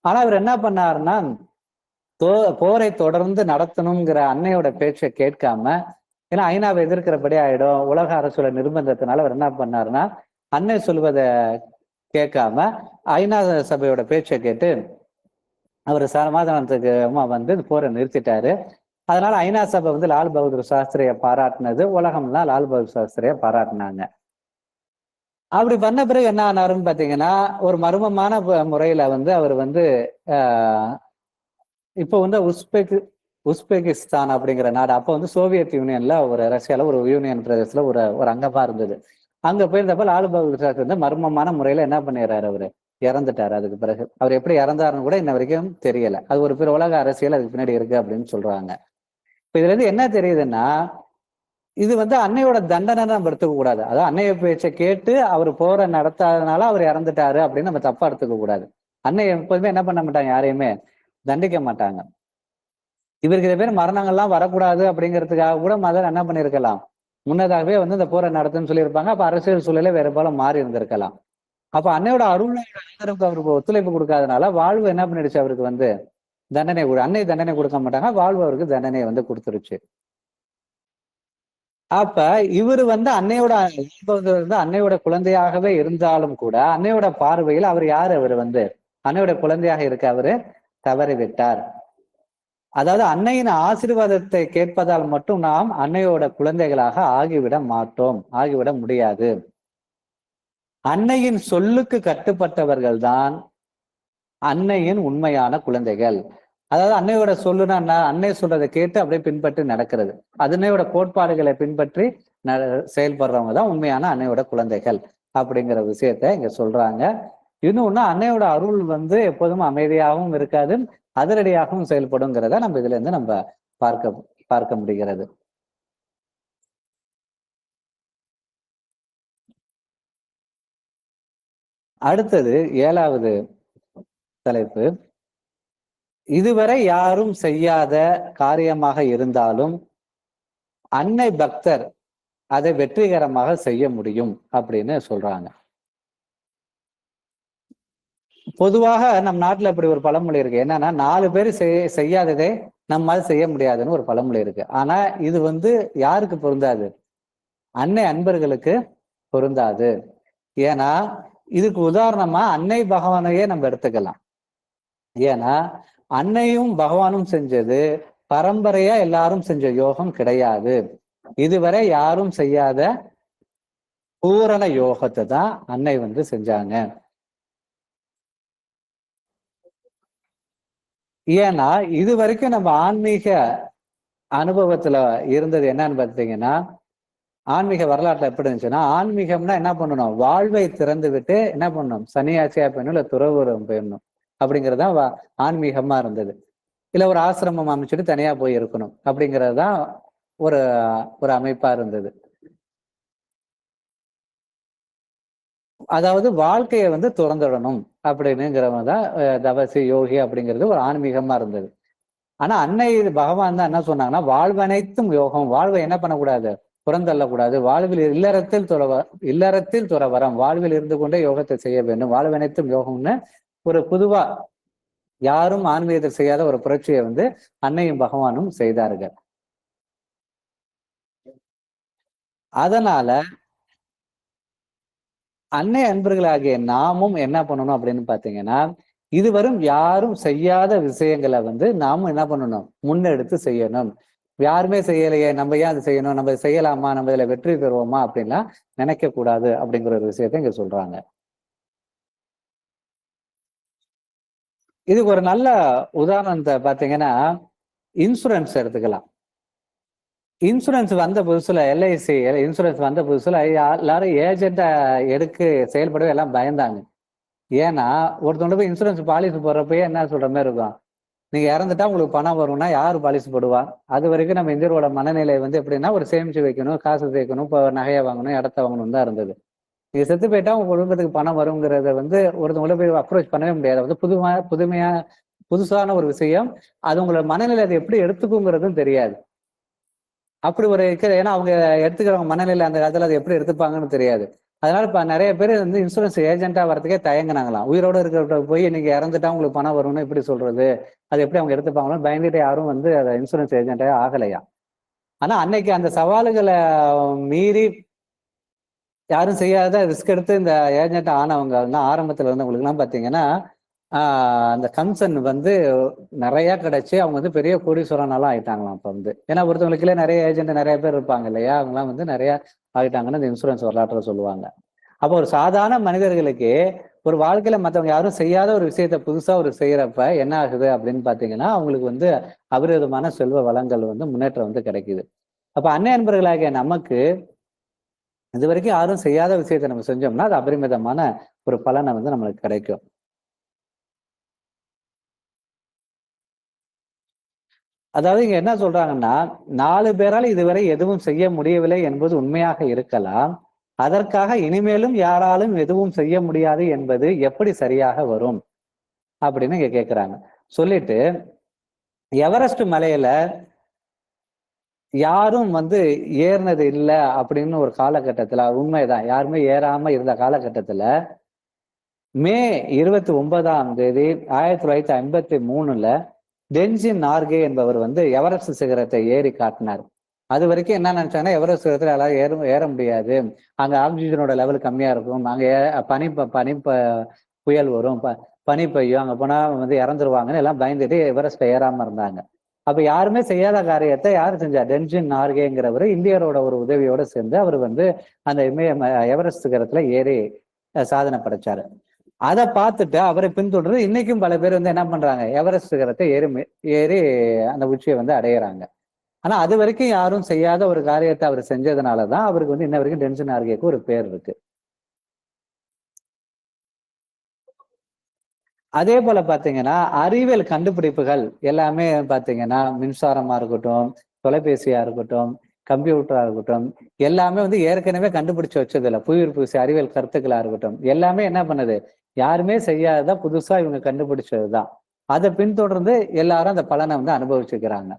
ஆனா அவர் என்ன பண்ணாருன்னா, போரை தொடர்ந்து நடத்தணுங்கிற அன்னையோட பேச்சை கேட்காம, ஏன்னா ஐநாவை எதிர்க்கிறபடி ஆயிடும், உலக அரசோட நிர்பந்தத்தினால அவர் என்ன பண்ணாருன்னா, அன்னை சொல்வதை கேட்காம ஐநா சபையோட பேச்சை கேட்டு அவர் சமாதானத்துக்கு வந்து போரை நிறுத்திட்டாரு. அதனால ஐநா சபை வந்து லால் பகதூர் சாஸ்திரியை பாராட்டினது, உலகம்லாம் லால் பகதூர் சாஸ்திரியை பாராட்டினாங்க. அப்படி பண்ண பிறகு என்ன ஆனாருன்னு பாத்தீங்கன்னா, ஒரு மர்மமான முறையில வந்து அவர் வந்து இப்போ வந்து உஸ்பெகிஸ்தான் அப்படிங்கிற நாடு, அப்போ வந்து சோவியத் யூனியன்ல ஒரு ரஷ்யால ஒரு யூனியன் பிரதேசத்துல ஒரு அங்கமா இருந்தது. அங்க போயிருந்தப்ப லால் பகதூர் சாஸ்திரி வந்து மர்மமான முறையில என்ன பண்ணிடுறாரு, அவரு இறந்துட்டாரு. அதுக்கு பிறகு அவர் எப்படி இறந்தாருன்னு கூட இன்ன வரைக்கும் தெரியல. அது ஒரு பிற உலக அரசியல் அதுக்கு பின்னாடி இருக்கு அப்படின்னு சொல்றாங்க. இப்ப இதுல இருந்து என்ன தெரியுதுன்னா, இது வந்து அன்னையோட தண்டனை நம்ம எடுத்துக்க கூடாது. அதாவது அன்னைய பேச்சை கேட்டு அவர் போரை நடத்தாதனால அவர் இறந்துட்டாரு அப்படின்னு நம்ம தப்பா எடுத்துக்க கூடாது. அன்னை எப்போதுமே என்ன பண்ண மாட்டாங்க, யாரையுமே தண்டிக்க மாட்டாங்க. இவருக்கு இதை பேர் மரணங்கள்லாம் வரக்கூடாது அப்படிங்கிறதுக்காக கூட மதர் என்ன பண்ணிருக்கலாம், முன்னதாகவே வந்து இந்த போரை நடத்துன்னு சொல்லியிருப்பாங்க. அப்ப அரசியல் சூழலே வேற போல மாறி இருந்திருக்கலாம். அப்ப அன்னையோட ஆதரவுக்கு அவருக்கு ஒத்துழைப்பு கொடுக்காதனால வாழ்வு என்ன பண்ணிடுச்சு, அவருக்கு வந்து தண்டனை அன்னை தண்டனை கொடுக்க மாட்டாங்க, வாழ்வு அவருக்கு தண்டனையை வந்து கொடுத்துருச்சு. அப்ப இவரு வந்து அன்னையோட அன்னையோட குழந்தையாகவே இருந்தாலும் கூட அன்னையோட பார்வையில் அவர் யாரு, அவர் வந்து அன்னையோட குழந்தையாக இருக்க அவரு தவறிவிட்டார். அதாவது அன்னையின் ஆசீர்வாதத்தை கேட்பதால் மட்டும் நாம் அன்னையோட குழந்தைகளாக ஆகிவிட மாட்டோம், ஆகிவிட முடியாது. அன்னையின் சொல்லுக்கு கட்டுப்பட்டவர்கள் தான் அன்னையின் உண்மையான குழந்தைகள். அதாவது அன்னையோட சொல்லுனா அன்னை சொல்றதை கேட்டு அப்படியே பின்பற்றி நடக்கிறது, அன்னையோட கோட்பாடுகளை பின்பற்றி செயல்படுறவங்க தான் உண்மையான அன்னையோட குழந்தைகள் அப்படிங்கிற விஷயத்த இங்க சொல்றாங்க. இன்னொன்னு, அன்னையோட அருள் வந்து எப்போதும் அமைதியாகவும் இருக்காது, அதிரடியாகவும் செயல்படுங்கிறத நம்ம இதுல இருந்து நம்ம பார்க்க முடிகிறது. அடுத்தது 7வது தலைப்பு, இதுவரை யாரும் செய்யாத காரியமாக இருந்தாலும் அன்னை பக்தர் அதை வெற்றிகரமாக செய்ய முடியும் அப்படின்னு சொல்றாங்க. பொதுவாக நம் நாட்டுல இப்படி ஒரு பழமொழி இருக்கு, என்னன்னா 4 பேர் செய்யாததே நம்மால் செய்ய முடியாதுன்னு ஒரு பழமொழி இருக்கு. ஆனா இது வந்து யாருக்கு பொருந்தாது, அன்னை அன்பர்களுக்கு பொருந்தாது. ஏன்னா இதுக்கு உதாரணமா அன்னை பகவானையே நம்ம எடுத்துக்கலாம். ஏன்னா அன்னையும் பகவானும் செஞ்சது பரம்பரையா எல்லாரும் செஞ்ச யோகம் கிடையாது. இதுவரை யாரும் செய்யாத பூரண யோகத்தை தான் அன்னை வந்து செஞ்சாங்க. ஏன்னா இது வரைக்கும் நம்ம ஆன்மீக அனுபவத்துல இருந்தது என்னன்னு பார்த்தீங்கன்னா, ஆன்மீக வரலாற்றுல எப்படி இருந்துச்சுன்னா, ஆன்மீகம்னா என்ன பண்ணணும், வாழ்வை திறந்து விட்டு என்ன பண்ணணும், சன்னியாசியா போயணும், இல்ல துறவரம் போயிடணும் அப்படிங்கிறதுதான் ஆன்மீகமா இருந்தது. இல்ல ஒரு ஆசிரமம் அமைச்சுட்டு தனியா போய் இருக்கணும் அப்படிங்கிறது தான் ஒரு ஒரு அமைப்பா இருந்தது. அதாவது வாழ்க்கையை வந்து துறந்துடணும் அப்படின்னுங்கிறவங்க தான் தவசி யோகி அப்படிங்கிறது ஒரு ஆன்மீகமா இருந்தது. ஆனா அன்னை பகவான் தான் என்ன சொன்னாங்கன்னா, வாழ்வனைத்தும் யோகம், வாழ்வை என்ன பண்ணக்கூடாது, புறந்தள்ளக்கூடாது, வாழ்வில் இல்லறத்தில் துறவரம், வாழ்வில் இருந்து கொண்டே யோகத்தை செய்ய வேண்டும், வாழ்வனைத்தும் யோகம்னு ஒரு பொதுவா யாரும் ஆன்மீகத்தில் செய்யாத ஒரு புரட்சியை வந்து அன்னையும் பகவானும் செய்தார்கள். அதனால அன்னை அன்பர்களாகிய நாமும் என்ன பண்ணணும் அப்படின்னு பாத்தீங்கன்னா, இதுவரும் யாரும் செய்யாத விஷயங்களை வந்து நாமும் என்ன பண்ணணும், முன்னெடுத்து செய்யணும். யாருமே செய்யலையே, நம்ம ஏன் அது செய்யணும், நம்ம செய்யலாமா, நம்ம இதுல வெற்றி பெறுவோமா அப்படின்லாம் நினைக்க கூடாது அப்படிங்கிற ஒரு விஷயத்த இங்க சொல்றாங்க. இதுக்கு ஒரு நல்ல உதாரணத்தை பாத்தீங்கன்னா, இன்சூரன்ஸ் எடுத்துக்கலாம். இன்சூரன்ஸ் வந்த புதுசுல எல்ஐசி இன்சூரன்ஸ் வந்த புதுசுல எல்லாரும் ஏஜென்ட்டை செயல்படவே எல்லாம் பயந்தாங்க. ஏன்னா ஒருத்தவங்க போய் இன்சூரன்ஸ் பாலிசி போடுறப்பயே என்ன சொல்ற மாதிரி இருக்கும், நீங்க இறந்துட்டா உங்களுக்கு பணம் வரும்னா யாரு பாலிசி போடுவா? அது வரைக்கும் நம்ம இந்தியரோட மனநிலை வந்து எப்படின்னா, ஒரு சேமிச்சு வைக்கணும், காசு சேர்க்கணும், இப்போ நகையை வாங்கணும், இடத்த வாங்கணும் தான் இருந்தது. நீங்க செத்து போயிட்டா உங்க குடும்பத்துக்கு பணம் வருங்கிறத வந்து ஒருத்தவங்கள போய் அப்ரோச் பண்ணவே முடியாது. வந்து புதுமையா புதுசான ஒரு விஷயம். அது உங்களோட மனநிலை அதை எப்படி எடுத்துக்குங்கிறதும் தெரியாது. அப்படி ஒரு ஏன்னா அவங்க எடுத்துக்கிறவங்க மனநிலை அந்த காலத்துல அதை எப்படி எடுத்துப்பாங்கன்னு தெரியாது. அதனால இப்ப நிறைய பேர் வந்து இன்சூரன்ஸ் ஏஜென்ட்டா வரதுக்கே தயங்குனாங்களாம். உயிரோட இருக்கிறவங்க போய் இன்னைக்கு இறந்துட்டா உங்களுக்கு பணம் வரும்னு எப்படி சொல்றது? அது எப்படி அவங்க எடுத்துப்பாங்களோ பயந்துட்டு யாரும் வந்து அதை இன்சூரன்ஸ் ஏஜென்ட்டே ஆகலையா. ஆனா அன்னைக்கு அந்த சவால்களை மீறி யாரும் செய்யாத ரிஸ்க் எடுத்து இந்த ஏஜென்ட் ஆனவங்க ஆரம்பத்துல இருந்தவங்களுக்கு எல்லாம் பாத்தீங்கன்னா அந்த கம்சன் வந்து நிறைய கிடைச்சு அவங்க வந்து பெரிய கோடீஸ்வரனாலாம் ஆயிட்டாங்களாம் அப்ப வந்து. ஏன்னா ஒருத்தவங்களுக்குள்ளே நிறைய ஏஜென்ட் நிறைய பேர் இருப்பாங்க இல்லையா, அவங்கலாம் வந்து நிறைய ஆயிட்டாங்கன்னு இந்த இன்சூரன்ஸ் வரலாற்றுல சொல்லுவாங்க. அப்போ ஒரு சாதாரண மனிதர்களுக்கு ஒரு வாழ்க்கையில மற்றவங்க யாரும் செய்யாத ஒரு விஷயத்த புதுசா ஒரு செய்யறப்ப என்ன ஆகுது அப்படின்னு பாத்தீங்கன்னா, அவங்களுக்கு வந்து அபரிதமான செல்வ வளங்கள் வந்து முன்னேற்றம் வந்து கிடைக்குது. அப்ப அன்னை அன்பர்களாகிய நமக்கு இது வரைக்கும் யாரும் செய்யாத விஷயத்த நம்ம செஞ்சோம்னா அது அபரிமிதமான ஒரு பலனை வந்து நம்மளுக்கு கிடைக்கும். அதாவது இங்க என்ன சொல்றாங்கன்னா, 4 பேரால் இதுவரை எதுவும் செய்ய முடியவில்லை என்பது உண்மையாக இருக்கலாம். அதற்காக இனிமேலும் யாராலும் எதுவும் செய்ய முடியாது என்பது எப்படி சரியாக வரும்? அப்படின்னு இங்க கேட்கிறாங்க. சொல்லிட்டு எவரெஸ்ட் மலையில யாரும் வந்து ஏறினது இல்ல அப்படின்னு ஒரு காலகட்டத்துல உண்மைதான். யாருமே ஏறாம இருந்த காலகட்டத்துல மே 29ஆம் தேதி 1953ல டென்ஜின் நார்கே என்பவர் வந்து எவரெஸ்ட் சிகரத்தை ஏறி காட்டினார். அது வரைக்கும் என்ன நினைச்சாங்கன்னா, எவரெஸ்ட் சிகரத்துல எல்லாரும் ஏற முடியாது, அங்க ஆக்சிஜனோட லெவல் கம்மியா இருக்கும், அங்க பனி பனி புயல் வரும், பனி பெய்யும், அங்க போனா வந்து இறந்துருவாங்கன்னு எல்லாம் பயந்துட்டு எவரெஸ்ட்ல ஏறாம இருந்தாங்க. அப்ப யாருமே செய்யாத காரியத்தை யாரு செஞ்சா? டென்ஜின் நார்கேங்கிறவர் இந்தியரோட ஒரு உதவியோட சேர்ந்து அவர் வந்து அந்த எவரெஸ்ட் சிகரத்துல ஏறி சாதனை படைச்சாரு. அதை பார்த்துட்டு அவரை பின்தொடர்ந்து இன்னைக்கும் பல பேர் வந்து என்ன பண்றாங்க, எவரெஸ்ட் சிகரத்தை ஏறி அந்த உச்சியை வந்து அடையிறாங்க. ஆனா அது வரைக்கும் யாரும் செய்யாத ஒரு காரியத்தை அவர் செஞ்சதுனாலதான் அவருக்கு வந்து இன்ன வரைக்கும் டென்ஷன் ஆர்கேக்கு ஒரு பேர் இருக்கு. அதே போல பாத்தீங்கன்னா அறிவியல் கண்டுபிடிப்புகள் எல்லாமே பாத்தீங்கன்னா மின்சாரமா இருக்கட்டும், தொலைபேசியா இருக்கட்டும், கம்ப்யூட்டரா இருக்கட்டும், எல்லாமே வந்து ஏற்கனவே கண்டுபிடிச்சு வச்சது இல்லை. புவியீர்ப்பு அறிவியல் கருத்துக்களா இருக்கட்டும், எல்லாமே என்ன பண்ணுது, யாருமே செய்யாததான் புதுசா இவங்க கண்டுபிடிச்சதுதான். அதை பின்தொடர்ந்து எல்லாரும் அந்த பலனை வந்து அனுபவிச்சுக்கிறாங்க.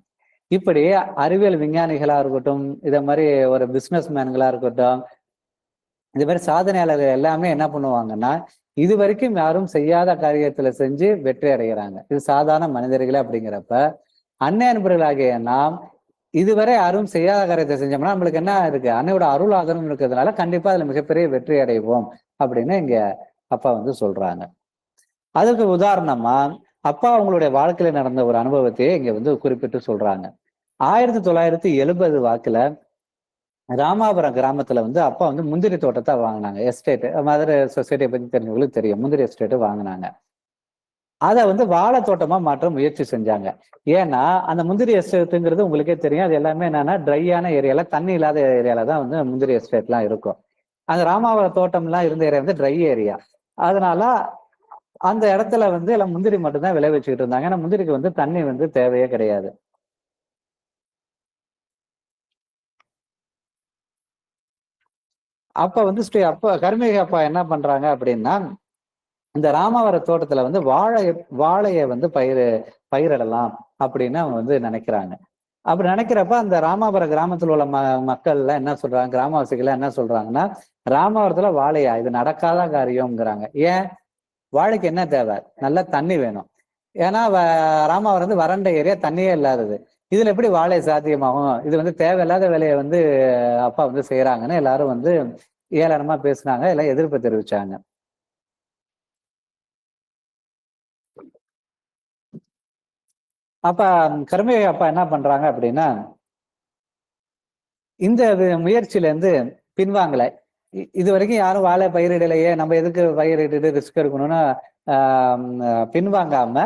இப்படி அறிவியல் விஞ்ஞானிகளா இருக்கட்டும், இத மாதிரி ஒரு பிசினஸ் மேன்களா இருக்கட்டும், இது மாதிரி சாதனையாளர்கள் எல்லாமே என்ன பண்ணுவாங்கன்னா, இது வரைக்கும் யாரும் செய்யாத காரியத்துல செஞ்சு வெற்றி அடைகிறாங்க. இது சாதாரண மனிதர்களே அப்படிங்கிறப்ப, அன்னை அன்பர்களாகிய நாம் இதுவரை யாரும் செய்யாத காரியத்தை செஞ்சோம்னா நம்மளுக்கு என்ன இருக்கு, அன்னையோட அருள் ஆதரவு இருக்கிறதுனால கண்டிப்பா அதுல மிகப்பெரிய வெற்றி அடைவோம் அப்படின்னு இங்க அப்பா வந்து சொல்றாங்க. அதுக்கு உதாரணமா அப்பா அவங்களுடைய வாழ்க்கையில நடந்த ஒரு அனுபவத்தையே இங்க வந்து குறிப்பிட்டு சொல்றாங்க. 1970 வாக்குல ராமாபுரம் கிராமத்துல வந்து அப்பா வந்து முந்திரி தோட்டத்தை வாங்கினாங்க. எஸ்டேட் மதுரை சொசைட்டியை பத்தி தெரிஞ்சவங்களுக்கு தெரியும். முந்திரி எஸ்டேட் வாங்கினாங்க. அதை வந்து வாழை தோட்டமா மாற்ற முயற்சி செஞ்சாங்க. ஏன்னா அந்த முந்திரி எஸ்டேட்டுங்கிறது உங்களுக்கே தெரியும். அது எல்லாமே என்னன்னா ட்ரையான ஏரியால, தண்ணி இல்லாத ஏரியால தான் வந்து முந்திரி எஸ்டேட் எல்லாம் இருக்கும். அந்த ராமாவரம் தோட்டம் எல்லாம் இருந்த ஏரியா வந்து ட்ரை ஏரியா. அதனால அந்த இடத்துல வந்து எல்லாம் முந்திரி மட்டும்தான் விளைவிச்சுக்கிட்டு இருந்தாங்க. ஏன்னா முந்திரிக்கு வந்து தண்ணி வந்து தேவையே கிடையாது. அப்ப வந்து அப்ப கருமேக அப்பா என்ன பண்றாங்க அப்படின்னா, இந்த ராமாவர தோட்டத்துல வந்து வாழைய வந்து பயிரிடலாம் அப்படின்னு அவங்க வந்து நினைக்கிறாங்க. அப்படி நினைக்கிறப்ப அந்த ராமாவரம் கிராமத்துல உள்ள மக்கள்ல என்ன சொல்றாங்க, கிராமவாசிகள் என்ன சொல்றாங்கன்னா, ராமாவரத்துல வாழையா, இது நடக்காத காரியம்ங்கிறாங்க. ஏன்? வாழைக்கு என்ன தேவை? நல்லா தண்ணி வேணும். ஏன்னா ராமாவரம் வந்து வறண்ட ஏரியா, தண்ணியே இல்லாதது. இதுல எப்படி வாழை சாத்தியமாகும்? இது வந்து தேவையில்லாத வேலையை வந்து அப்பா வந்து செய்யறாங்கன்னு எல்லாரும் வந்து ஏளனமா பேசுனாங்க, எல்லாம் எதிர்ப்பு தெரிவிச்சாங்க. அப்ப கருமே அப்பா என்ன பண்றாங்க அப்படின்னா, இந்த முயற்சியில இருந்து பின்வாங்கல. இது வரைக்கும் யாரும் வாழை பயிரிடலையே, நம்ம எதுக்கு பயிரிட்டு ரிஸ்க் எடுக்கணும்னு பின்வாங்காம,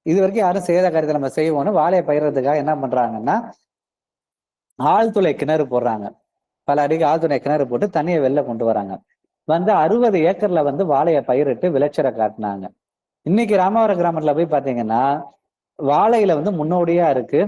இது வரைக்கும் யாரும் செய்யாத காரியத்தை நம்ம செய்வோம்னு வாழையை பயிர்றதுக்காக என்ன பண்றாங்கன்னா, ஆழ்துளை கிணறு போடுறாங்க. பல அடிக்கு ஆழ்துளை கிணறு போட்டு தண்ணியை வெளில கொண்டு வராங்க. வந்து 60 ஏக்கர்ல வந்து வாழையை பயிரிட்டு விளைச்சலை காட்டினாங்க. இன்னைக்கு ராமவரம் கிராமத்துல போய் பாத்தீங்கன்னா, வாழையில வந்து முன்னோடியா இருக்கு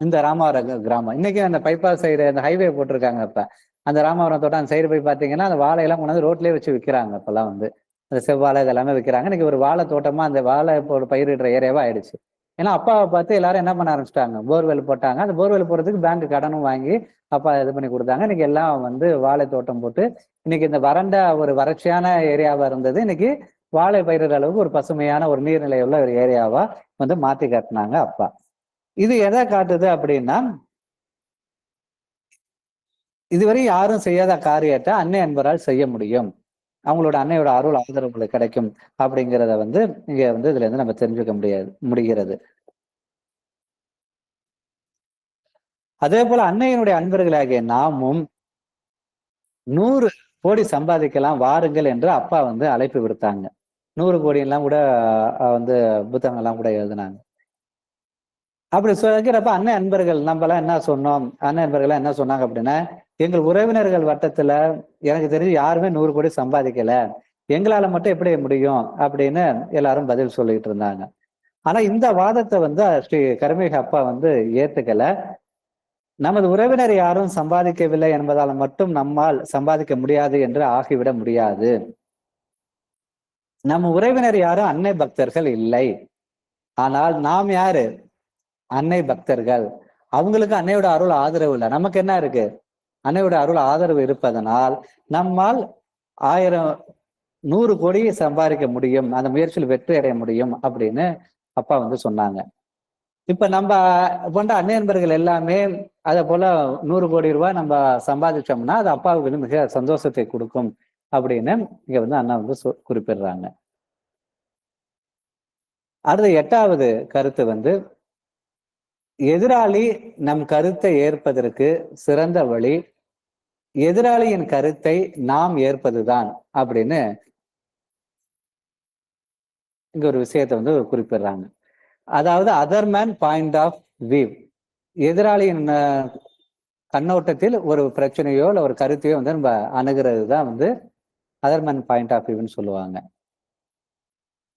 இந்த ராமவரம் கிராமம். இன்னைக்கு அந்த பைபாஸ் சைடு அந்த ஹைவே போட்டிருக்காங்க. இப்ப அந்த ராமவரம் தோட்டம் அந்த சைடு போய் பாத்தீங்கன்னா அந்த வாழையெல்லாம் கொண்டாந்து ரோட்லயே வச்சு விற்கிறாங்க. இப்பெல்லாம் வந்து அந்த செவ்வாழை இதெல்லாமே விற்கிறாங்க. இன்னைக்கு ஒரு வாழை தோட்டமா அந்த வாழை பயிரிடுற ஏரியாவா ஆயிடுச்சு. ஏன்னா அப்பாவை பார்த்து எல்லாரும் என்ன பண்ண ஆரம்பிச்சிட்டாங்க, போர்வெல் போட்டாங்க. அந்த போர்வெல் போடுறதுக்கு பேங்க் கடனும் வாங்கி அப்பா இது பண்ணி கொடுத்தாங்க. இன்னைக்கு எல்லாம் வந்து வாழை தோட்டம் போட்டு இன்னைக்கு இந்த வறண்ட ஒரு வறட்சியான ஏரியாவா இருந்தது இன்னைக்கு வாழை பயிரிடுற அளவுக்கு ஒரு பசுமையான ஒரு நீர்நிலை உள்ள ஒரு ஏரியாவா வந்து மாத்தி காட்டினாங்க அப்பா. இது எதை காட்டுது அப்படின்னா, இதுவரை யாரும் செய்யாத காரியத்தை அன்னை அன்பரால் செய்ய முடியும். அவங்களோட அன்னையோட அருள் ஆதரவு கிடைக்கும் அப்படிங்கிறத வந்து இங்க வந்து இதுல இருந்து நம்ம தெரிஞ்சுக்க முடிகிறது. அதே போல அன்னையினுடைய அன்பர்களாகிய நாமும் 100 கோடி சம்பாதிக்கலாம் வாருங்கள் என்று அப்பா வந்து அழைப்பு விடுத்தாங்க. 100 கோடி எல்லாம் கூட வந்து புத்தகம் எல்லாம் கூட எழுதினாங்க. அப்படி சொல்கிறப்ப அண்ணன் அன்பர்கள் நம்ம எல்லாம் என்ன சொன்னோம், அண்ணன் அன்பர்கள் என்ன சொன்னாங்க அப்படின்னா, எங்கள் உறவினர்கள் வட்டத்துல எனக்கு தெரிஞ்சு யாருமே 100 கோடி சம்பாதிக்கல, எங்களால மட்டும் எப்படி முடியும் அப்படின்னு எல்லாரும் பதில் சொல்லிட்டு இருந்தாங்க. ஆனா இந்த வாதத்தை வந்து ஸ்ரீ கருமேக அப்பா வந்து ஏத்துக்கல. நமது உறவினர் யாரும் சம்பாதிக்கவில்லை என்பதால் மட்டும் நம்மால் சம்பாதிக்க முடியாது என்று ஆகிவிட முடியாது. நம்ம உறவினர் யாரும் அன்னை பக்தர்கள் இல்லை. ஆனால் நாம் யாரு? அன்னை பக்தர்கள். அவங்களுக்கு அன்னையோட அருள் ஆதரவு இல்லை. நமக்கு என்ன இருக்கு? அன்னையோட அருள் ஆதரவு இருப்பதனால் நம்மால் 1000 100 கோடி சம்பாதிக்க முடியும், அந்த முயற்சியில் வெற்றி அடைய முடியும் அப்படின்னு அப்பா வந்து சொன்னாங்க. இப்ப நம்ம போன்ற அன்னை நண்பர்கள் எல்லாமே அதை போல 100 கோடி ரூபாய் நம்ம சம்பாதிச்சோம்னா அது அப்பாவுக்கு வந்து மிக சந்தோஷத்தை கொடுக்கும் அப்படின்னு இங்க வந்து அண்ணா வந்து குறிப்பிடுறாங்க. அடுத்த 8வது கருத்து வந்து, எதிராளி நம் கருத்தை ஏற்பதற்கு சிறந்த வழி எதிராளியின் கருத்தை நாம் ஏற்பதுதான் அப்படின்னு இங்க ஒரு விஷயத்தை வந்து குறிப்பிடுறாங்க. அதாவது அதர்மேன் பாயிண்ட் ஆஃப் வியூ, எதிராளியின் கண்ணோட்டத்தில் ஒரு பிரச்சனையோ இல்லை ஒரு கருத்தையோ வந்து நம்ம அணுகிறது தான் வந்து அதர்மேன் பாயிண்ட் ஆஃப் வியூன்னு சொல்லுவாங்க.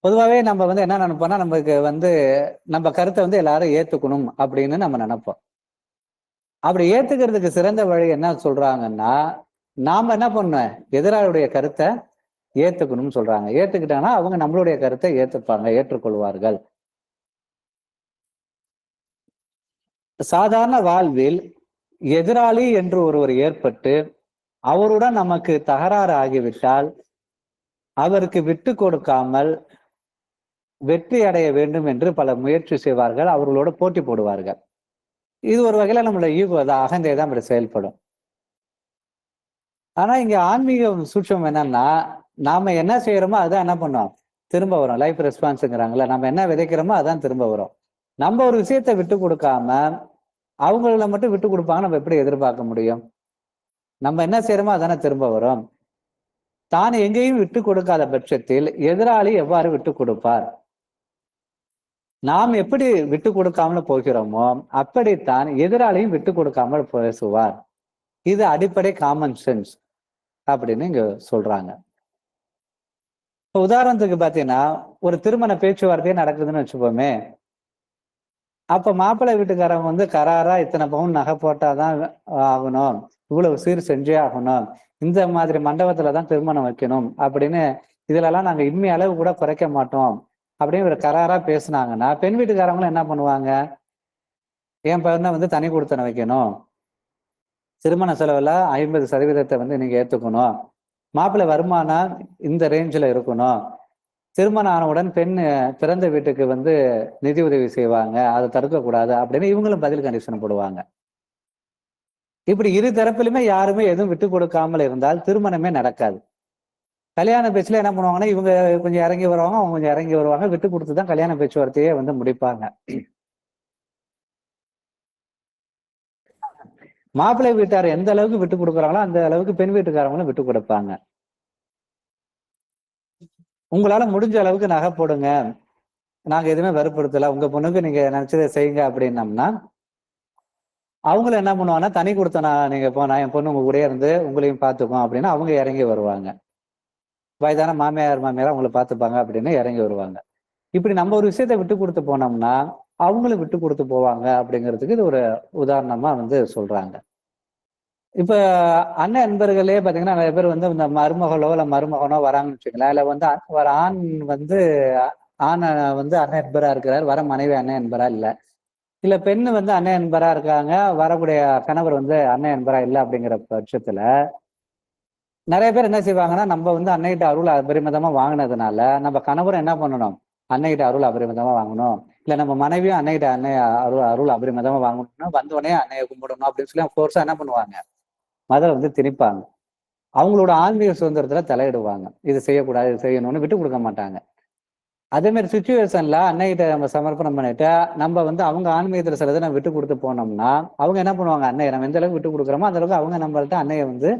பொதுவாகவே நம்ம வந்து என்ன நினைப்போம்னா, நமக்கு வந்து நம்ம கருத்தை வந்து எல்லாரும் ஏத்துக்கணும் அப்படின்னு நம்ம நினைப்போம். அப்படி ஏத்துக்கிறதுக்கு சிறந்த வழி என்ன சொல்றாங்கன்னா, நாம என்ன பண்ணோம், எதிராளியுடைய கருத்தை ஏத்துக்கணும்னு சொல்றாங்க. ஏத்துக்கிட்டாங்கன்னா அவங்க நம்மளுடைய கருத்தை ஏத்துப்பாங்க, ஏற்றுக்கொள்வார்கள். சாதாரண வாழ்வில் எதிராளி என்று ஒருவர் ஏற்பட்டு அவருடன் நமக்கு தகராறு ஆகிவிட்டால் அவருக்கு விட்டு கொடுக்காமல் வெற்றி அடைய வேண்டும் என்று பல முயற்சி செய்வார்கள், அவர்களோட போட்டி போடுவார்கள். இது ஒரு வகையில நம்மளோட ஈகோ தான், அகந்தை தான் இப்படி செயல்படும். ஆனா இங்க ஆன்மீக சூட்சம் என்னன்னா, நாம என்ன செய்யறோமோ அதான் என்ன பண்ணோம், திரும்ப வரும். லைஃப் ரெஸ்பான்ஸுங்கிறாங்களா, நம்ம என்ன விதைக்கிறோமோ அதான் திரும்ப வரும். நம்ம ஒரு விஷயத்த விட்டு கொடுக்காம அவங்கள மட்டும் விட்டு கொடுப்பாங்க நம்ம எப்படி எதிர்பார்க்க முடியும்? நம்ம என்ன செய்யறோமோ அதானே திரும்ப வரும். தான் எங்கேயும் விட்டு கொடுக்காத பட்சத்தில் எதிராளி எவ்வாறு விட்டு கொடுப்பார்? நாம் எப்படி விட்டு கொடுக்காமல் போகிறோமோ அப்படித்தான் எதிராளியும் விட்டு கொடுக்காமல் பேசுவார். இது அடிப்படை காமன் சென்ஸ் அப்படின்னு இங்க சொல்றாங்க. உதாரணத்துக்கு பாத்தீங்கன்னா, ஒரு திருமண பேச்சுவார்த்தையே நடக்குதுன்னு வச்சுப்போமே. அப்ப மாப்பிள்ளை வீட்டுக்காரங்க வந்து கராரா இத்தனை பவுன் நகை போட்டாதான் ஆகணும், இவ்வளவு சீர் செஞ்சே ஆகணும், இந்த மாதிரி மண்டபத்துலதான் திருமணம் வைக்கணும் அப்படின்னு, இதுல எல்லாம் நாங்க இன்மை அளவு கூட குறைக்க மாட்டோம் அப்படின்னு ஒரு கராரா பேசுனாங்கன்னா, பெண் வீட்டுக்காரங்களும் என்ன பண்ணுவாங்க, என் பையனை வந்து தனி கொடுத்தன வைக்கணும், திருமண செலவுல 50% வந்து நீங்க ஏத்துக்கணும், மாப்பிள்ளை வருமானம் இந்த ரேஞ்சில் இருக்கணும், திருமணம் ஆனவுடன் பெண் பிறந்த வீட்டுக்கு வந்து நிதி உதவி செய்வாங்க, அதை தடுக்கக்கூடாது அப்படின்னு இவங்களும் பதில் கண்டிஷன் போடுவாங்க. இப்படி இரு தரப்பிலுமே யாருமே எதுவும் விட்டு கொடுக்காமல் இருந்தால் திருமணமே நடக்காது. கல்யாண பேச்சுல என்ன பண்ணுவாங்கன்னா, இவங்க கொஞ்சம் இறங்கி வருவாங்க, அவங்க கொஞ்சம் இறங்கி வருவாங்க, விட்டு கொடுத்துதான் கல்யாண பேச்சுவார்த்தையே வந்து முடிப்பாங்க. மாப்பிள்ளை வீட்டார் எந்த அளவுக்கு விட்டு கொடுக்குறாங்களோ அந்த அளவுக்கு பெண் வீட்டுக்காரங்களும் விட்டு கொடுப்பாங்க. உங்களால முடிஞ்ச அளவுக்கு நகை போடுங்க, நாங்க எதுவுமே வற்புறுத்தல, உங்க பொண்ணுக்கு நீங்க நினைச்சதை செய்யுங்க அப்படின்னம்னா அவங்களும் என்ன பண்ணுவாங்கன்னா, தனி கொடுத்தனா நீங்க போனா என் பொண்ணு உங்க கூட இருந்து உங்களையும் பார்த்துக்கும் அப்படின்னு அவங்க இறங்கி வருவாங்க. வயதான மாமியார் மாமியார் அவங்களை பார்த்துப்பாங்க அப்படின்னு இறங்கி வருவாங்க. இப்படி நம்ம ஒரு விஷயத்த விட்டு கொடுத்து போனோம்னா அவங்களும் விட்டு கொடுத்து போவாங்க அப்படிங்கிறதுக்கு இது ஒரு உதாரணமா வந்து சொல்றாங்க. இப்ப அண்ணன் நண்பர்களே பாத்தீங்கன்னா நிறைய பேர் வந்து இந்த மருமகளோ இல்ல மருமகனோ வராங்கன்னு வச்சுக்கலாம். இல்ல வந்து ஒரு ஆண் வந்து ஆண் வந்து அண்ணன் நண்பரா இருக்கிறார், வர மனைவி அண்ணன் நண்பரா இல்ல. இல்ல பெண்ணு வந்து அண்ணன் நண்பரா இருக்காங்க, வரக்கூடிய கணவர் வந்து அண்ணன் நண்பரா இல்ல அப்படிங்கிற பட்சத்துல நிறைய பேர் என்ன செய்வாங்கன்னா, நம்ம வந்து அன்னைகிட்ட அருள் அபரிமிதமா வாங்கினதுனால நம்ம கணவரும் என்ன பண்ணணும், அன்னைகிட்ட அருள் அபரிமிதமா வாங்கணும். இல்ல நம்ம மனைவியும் அன்னைகிட்ட அருள் அருள் அபரிமிதமா வாங்கணும்னா வந்தோடனே அன்னையை கும்பிடணும் அப்படின்னு சொல்லி ஃபோர்ஸா என்ன பண்ணுவாங்க, மதம் வந்து திணிப்பாங்க. அவங்களோட ஆன்மீக சுதந்திரத்துல தலையிடுவாங்க. இது செய்யக்கூடாது, இது செய்யணும்னு விட்டு கொடுக்க மாட்டாங்க. அதே மாதிரி சுச்சுவேஷன்ல அன்னைகிட்ட நம்ம சமர்ப்பணம் பண்ணிட்டு நம்ம வந்து அவங்க ஆன்மீகத்துல சிலதை நம்ம விட்டு கொடுத்து போனோம்னா அவங்க என்ன பண்ணுவாங்க, அன்னையை நம்ம எந்த அளவுக்கு விட்டு கொடுக்குறோமோ அந்த அளவுக்கு அவங்க நம்மள்ட்ட அன்னையை வந்து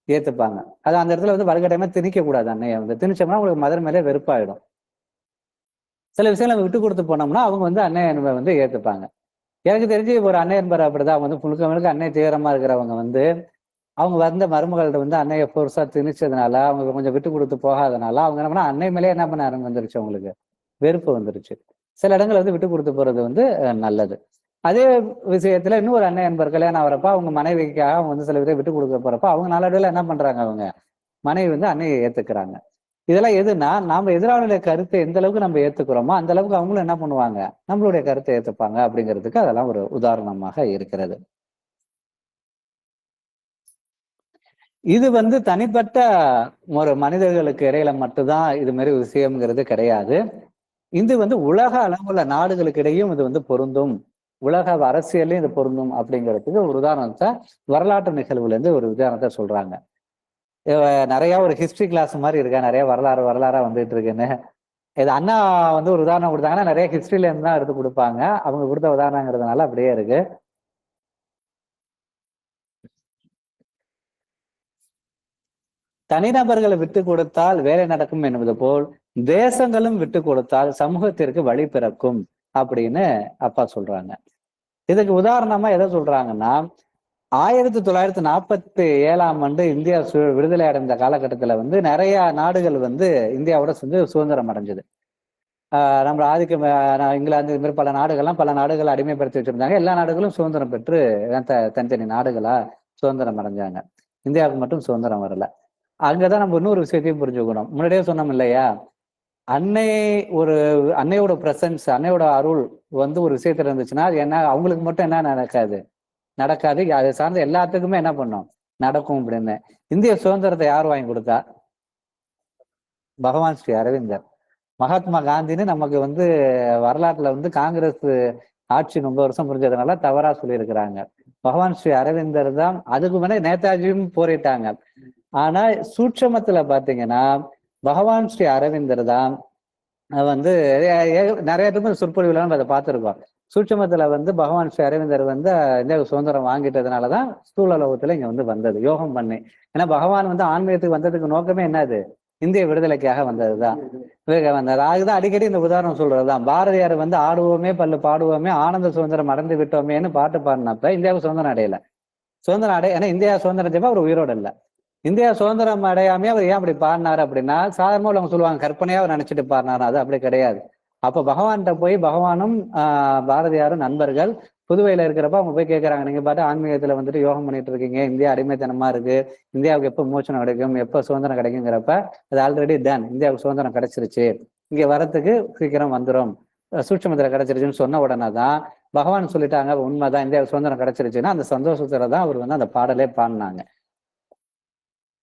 ஏத்துப்பாங்க. அது அந்த இடத்துல வந்து வலுக்கட்டாயமா திணிக்க கூடாது. அன்னையை வந்து திணிச்சோம்னா உங்களுக்கு மதர் மேலே வெறுப்பாயிடும். சில விஷயம் நம்ம விட்டு கொடுத்து போனோம்னா அவங்க வந்து அன்னையை வந்து ஏத்துப்பாங்க. எனக்கு தெரிஞ்சு ஒரு அன்னை என்பர் அப்படிதான். அவங்க வந்து முழுக்க முழுக்க அன்னை தீவிரமா இருக்கிறவங்க வந்து அவங்க வந்த மருமகள்கிட்ட வந்து அன்னையை ஃபோர்ஸா திணிச்சதுனால அவங்க கொஞ்சம் விட்டு கொடுத்து போகாதனால அவங்க என்ன பண்ணா அன்னை மேலே என்ன பண்ண வந்துருச்சு, அவங்களுக்கு வெறுப்பு வந்துருச்சு. சில இடங்கள் வந்து விட்டு கொடுத்து போறது வந்து நல்லது. அதே விஷயத்துல இன்னும் ஒரு அன்னை என்பர் கல்யாணம் ஆகிறப்ப அவங்க மனைவிக்காக அவங்க வந்து சில பேரை விட்டு கொடுக்க போறப்ப அவங்க நாளடைவில் என்ன பண்றாங்க, அவங்க மனைவி வந்து அன்னையை ஏத்துக்கிறாங்க. இதெல்லாம் எதுனா நாம எதிராளுடைய கருத்தை எந்த அளவுக்கு நம்ம ஏத்துக்கிறோமோ அந்த அளவுக்கு அவங்களும் என்ன பண்ணுவாங்க, நம்மளுடைய கருத்தை ஏத்துப்பாங்க அப்படிங்கிறதுக்கு அதெல்லாம் ஒரு உதாரணமாக இருக்கிறது. இது வந்து தனிப்பட்ட ஒரு மனிதர்களுக்கு இடையில மட்டும்தான் இது மாதிரி விஷயம்ங்கிறது கிடையாது. இது வந்து உலக அளவுல நாடுகளுக்கு இடையும் இது வந்து பொருந்தும், உலக அரசியலையும் இது பொருந்தும் அப்படிங்கிறதுக்கு ஒரு உதாரணத்தை வரலாற்று நிகழ்வுல இருந்து ஒரு உதாரணத்தை சொல்றாங்க. நிறைய ஒரு ஹிஸ்டரி கிளாஸ் மாதிரி இருக்கா, நிறைய வரலாறா வந்துட்டு இருக்குன்னு. இது அண்ணா வந்து ஒரு உதாரணம் கொடுத்தாங்கன்னா நிறைய ஹிஸ்டரியில இருந்து தான் எடுத்து கொடுப்பாங்க. அவங்க கொடுத்த உதாரணங்கிறதுனால அப்படியே இருக்கு. தனிநபர்களை விட்டு கொடுத்தால் வேலை நடக்கும் என்பது போல் தேசங்களும் விட்டு கொடுத்தால் சமூகத்திற்கு வழி பிறக்கும் அப்படின்னு அப்பா சொல்றாங்க. இதுக்கு உதாரணமா எதை சொல்றாங்கன்னா, 1947ஆம் ஆண்டு இந்தியா விடுதலை அடைந்த காலகட்டத்துல வந்து நிறைய நாடுகள் வந்து இந்தியாவோட சேர்ந்து சுதந்திரம் அடைஞ்சது. நம்ம ஆதிக்கம் இங்கிலாந்து இது மாதிரி பல நாடுகள் அடிமைப்படுத்தி வச்சிருந்தாங்க. எல்லா நாடுகளும் சுதந்திரம் பெற்று தனித்தனி நாடுகளா சுதந்திரம் அடைஞ்சாங்க. இந்தியாவுக்கு மட்டும் சுதந்திரம் வரல. அங்கதான் நம்ம இன்னொரு விஷயத்தையும் புரிஞ்சுக்கணும். முன்னாடியே சொன்னோம் இல்லையா, அன்னை ஒரு அன்னையோட பிரசன்ஸ், அன்னையோட அருள் வந்து ஒரு விஷயத்துல இருந்துச்சுன்னா அது என்ன அவங்களுக்கு மட்டும் என்ன நடக்காது, அதை சார்ந்த எல்லாத்துக்குமே என்ன பண்ணும், நடக்கும் அப்படின்னு. இந்திய சுதந்திரத்தை யார் வாங்கி கொடுத்தா? பகவான் ஸ்ரீ அரவிந்தர். மகாத்மா காந்தின்னு நமக்கு வந்து வரலாற்றுல வந்து காங்கிரஸ் ஆட்சி 30 வருஷம் புரிஞ்சதுனால தவறா சொல்லியிருக்கிறாங்க. பகவான் ஸ்ரீ அரவிந்தர் தான். அதுக்கு முன்னாடி நேதாஜியும் போரிட்டாங்க. ஆனா சூட்சமத்துல பாத்தீங்கன்னா பகவான் ஸ்ரீ அரவிந்தர் தான் வந்து நிறைய பேர் சொற்பொழிவுல நம்ம அதை பார்த்திருக்கோம். சூட்சமத்துல வந்து பகவான் ஸ்ரீ அரவிந்தர் வந்து இந்தியா சுதந்திரம் வாங்கிட்டதுனாலதான் ஸ்தூல லோகத்துல இங்க வந்து வந்தது யோகம் பண்ணி. ஏன்னா பகவான் வந்து ஆன்மீகத்துக்கு வந்ததுக்கு நோக்கமே என்னது, இந்திய விடுதலைக்காக வந்ததுதான். வந்தார். அதுதான் அடிக்கடி இந்த உதாரணம் சொல்றதுதான். பாரதியார் வந்து ஆடுவோமே பல்லு பாடுவோமே ஆனந்த சுதந்திரம் அடைந்து விட்டோமேன்னு பாட்டு பாடினப்ப இந்தியாவுக்கு சுதந்திரம் அடையல. ஏன்னா இந்தியா சுதந்திரம் செய்வா அவர் உயிரோடு இல்ல. இந்தியா சுதந்திரம் அடையாமே அவர் ஏன் அப்படி பாடினாரு அப்படின்னா, சாதாரணமா உள்ளவங்க சொல்லுவாங்க கற்பனையா அவர் நினைச்சிட்டு பாடினாரு. அது அப்படி கிடையாது. அப்ப பகவான்கிட்ட போய் பகவானும் பாரதியாரும் நண்பர்கள் புதுவையில இருக்கிறப்ப அவங்க போய் கேட்கறாங்க, நீங்க பாட்டு ஆன்மீகத்துல வந்துட்டு யோகம் பண்ணிட்டு இருக்கீங்க, இந்தியா அடிமைத்தனமா இருக்கு, இந்தியாவுக்கு எப்ப மோச்சனம் கிடைக்கும், எப்ப சுதந்திரம் கிடைக்குங்கிறப்ப அது ஆல்ரெடி டன், இந்தியாவுக்கு சுதந்திரம் கிடைச்சிருச்சு, இங்க வரத்துக்கு சீக்கிரம் வந்துடும், சூட்சமத்துல கிடைச்சிருச்சுன்னு சொன்ன உடனே தான் பகவான் சொல்லிட்டாங்க உண்மைதான் இந்தியாவுக்கு சுதந்திரம் கிடைச்சிருச்சுன்னா அந்த சந்தோஷத்துல தான் அவர் வந்து அந்த பாடலே பாடினாங்க.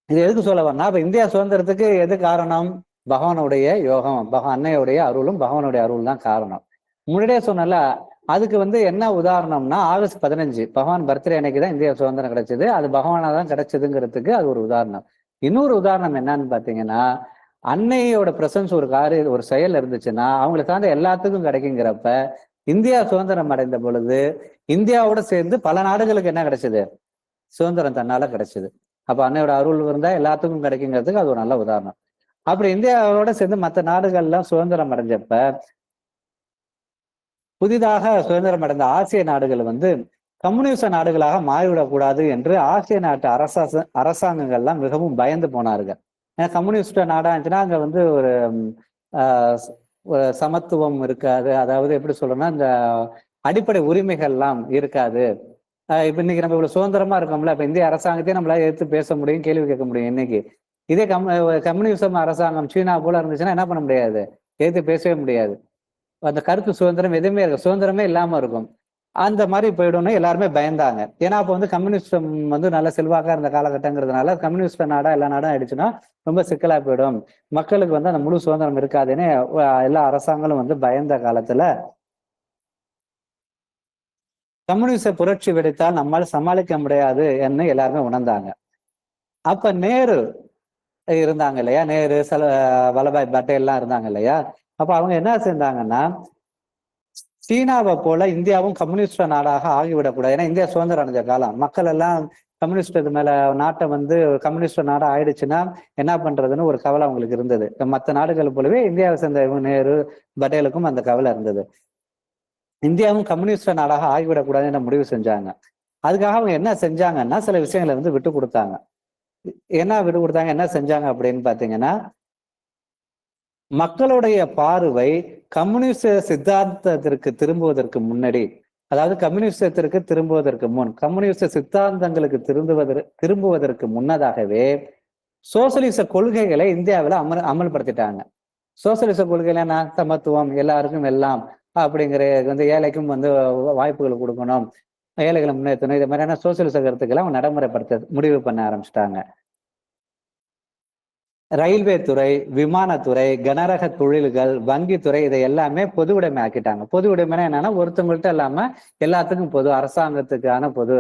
இது எதுக்கு சொல்ல வரனா, இப்ப இந்தியா சுதந்திரத்துக்கு எது காரணம், பகவானுடைய யோகம், அன்னையுடைய அருளும் பகவானுடைய அருள் தான் காரணம். முன்னாடியே சொன்னல, அதுக்கு வந்து என்ன உதாரணம்னா ஆகஸ்ட் 15 பகவான் பர்த்டே அன்னைக்குதான் இந்தியா சுதந்திரம் கிடைச்சது. அது பகவானா தான் கிடைச்சதுங்கிறதுக்கு அது ஒரு உதாரணம். இன்னொரு உதாரணம் என்னன்னு பாத்தீங்கன்னா, அன்னையோட பிரசன்ஸ் ஒரு செயல் இருந்துச்சுன்னா அவங்களை சார்ந்த எல்லாத்துக்கும் கிடைக்குங்கிறப்ப இந்தியா சுதந்திரம் அடைந்த பொழுது இந்தியாவோட சேர்ந்து பல நாடுகளுக்கு என்ன கிடைச்சது, சுதந்திரம் தன்னால கிடைச்சது. அப்ப அன்னையோட அருள் இருந்தா எல்லாத்துக்கும் கிடைக்குங்கிறதுக்கு அது ஒரு நல்ல உதாரணம். அப்படி இந்தியாவோட சேர்ந்து மற்ற நாடுகள்லாம் சுதந்திரம் அடைஞ்சப்ப புதிதாக சுதந்திரம் அடைந்த ஆசிய நாடுகள் வந்து கம்யூனிச நாடுகளாக மாறிவிடக்கூடாது என்று ஆசிய நாட்டு அரசாங்கங்கள்லாம் மிகவும் பயந்து போனார்கள். ஏன்னா கம்யூனிஸ்ட் நாடா இருந்துச்சுன்னா அங்க வந்து ஒரு சமத்துவம் இருக்காது. அதாவது எப்படி சொல்றோம்னா, இந்த அடிப்படை உரிமைகள்லாம் இருக்காது. இப்ப இன்னைக்கு நம்ம இவ்வளவு சுதந்திரமா இருக்கோம்ல, இப்ப இந்திய அரசாங்கத்தையே நம்மளால எதிர்த்து பேச முடியும், கேள்வி கேட்க முடியும் இன்னைக்கு. இதே கம்யூனிசம் அரசாங்கம் சீனா போல இருந்துச்சுன்னா என்ன பண்ண முடியாது? எதிர்த்து பேசவே முடியாது. அந்த கருத்து சுதந்திரம் எதுவுமே இருக்கு, சுதந்திரமே இல்லாம இருக்கும். அந்த மாதிரி போயிடும்னு எல்லாருமே பயந்தாங்க. ஏன்னா அப்ப வந்து கம்யூனிஸ்டம் வந்து நல்ல செல்வாக்கா இருந்த காலகட்டங்கிறதுனால கம்யூனிஸ்ட் நாடா எல்லா நாடும் ஆயிடுச்சுன்னா ரொம்ப சிக்கலா போயிடும். மக்களுக்கு வந்து அந்த முழு சுதந்திரம் இருக்காதுன்னு எல்லா அரசாங்களும் வந்து பயந்த காலத்துல கம்யூனிச புரட்சி வெடித்தால் நம்மால் சமாளிக்க முடியாது என்று எல்லாருமே உணர்ந்தாங்க. அப்ப நேரு இருந்தாங்க இல்லையா, நேரு வல்லபாய் பட்டேல் எல்லாம் இருந்தாங்க இல்லையா. அப்ப அவங்க என்ன செஞ்சாங்கன்னா, சீனாவை போல இந்தியாவும் கம்யூனிஸ்ட் நாடாக ஆகிவிடக்கூடாது. ஏன்னா இந்தியா சுதந்திரம் அடைஞ்ச காலம், மக்கள் எல்லாம் கம்யூனிஸ்ட் இது மேல நாட்டை வந்து கம்யூனிஸ்ட் நாடா ஆயிடுச்சுன்னா என்ன பண்றதுன்னு ஒரு கவலை அவங்களுக்கு இருந்தது. மற்ற நாடுகள் போலவே இந்தியாவை சேர்ந்த நேரு பட்டேலுக்கும் அந்த கவலை இருந்தது. இந்தியாவும் கம்யூனிஸ்ட் நாடாக ஆகிவிடக்கூடாதுன்னு முடிவு செஞ்சாங்க. அதுக்காக அவங்க என்ன செஞ்சாங்கன்னா, சில விஷயங்களை வந்து விட்டு கொடுத்தாங்க. என்ன விட்டு கொடுத்தாங்க, என்ன செஞ்சாங்க அப்படின்னு பாத்தீங்கன்னா, மக்களுடைய பார்வை கம்யூனிஸ்ட சித்தாந்தத்திற்கு திரும்புவதற்கு முன்னாடி, அதாவது கம்யூனிஸ்டத்திற்கு திரும்புவதற்கு முன், கம்யூனிஸ்ட சித்தாந்தங்களுக்கு திரும்புவதற்கு முன்னதாகவே சோசியலிச கொள்கைகளை இந்தியாவில் அமல்படுத்திட்டாங்க. சோசியலிச கொள்கையில என்ன, சமத்துவம், எல்லாருக்கும் எல்லாம் அப்படிங்கிற வந்து ஏழைக்கும் வந்து வாய்ப்புகள் கொடுக்கணும், ஏழைகளை முன்னேற்றணும், இது மாதிரியான சோசியலிச கருத்துக்களை அவங்க நடைமுறைப்படுத்த முடிவு பண்ண ஆரம்பிச்சிட்டாங்க. ரயில்வே துறை, விமானத்துறை, கனரக தொழில்கள், வங்கித்துறை இதை எல்லாமே பொது உடைமை ஆக்கிட்டாங்க. பொது உடைமைனா என்னன்னா, ஒருத்தவங்கள்ட்ட இல்லாம எல்லாத்துக்கும் பொது, அரசாங்கத்துக்கான பொது.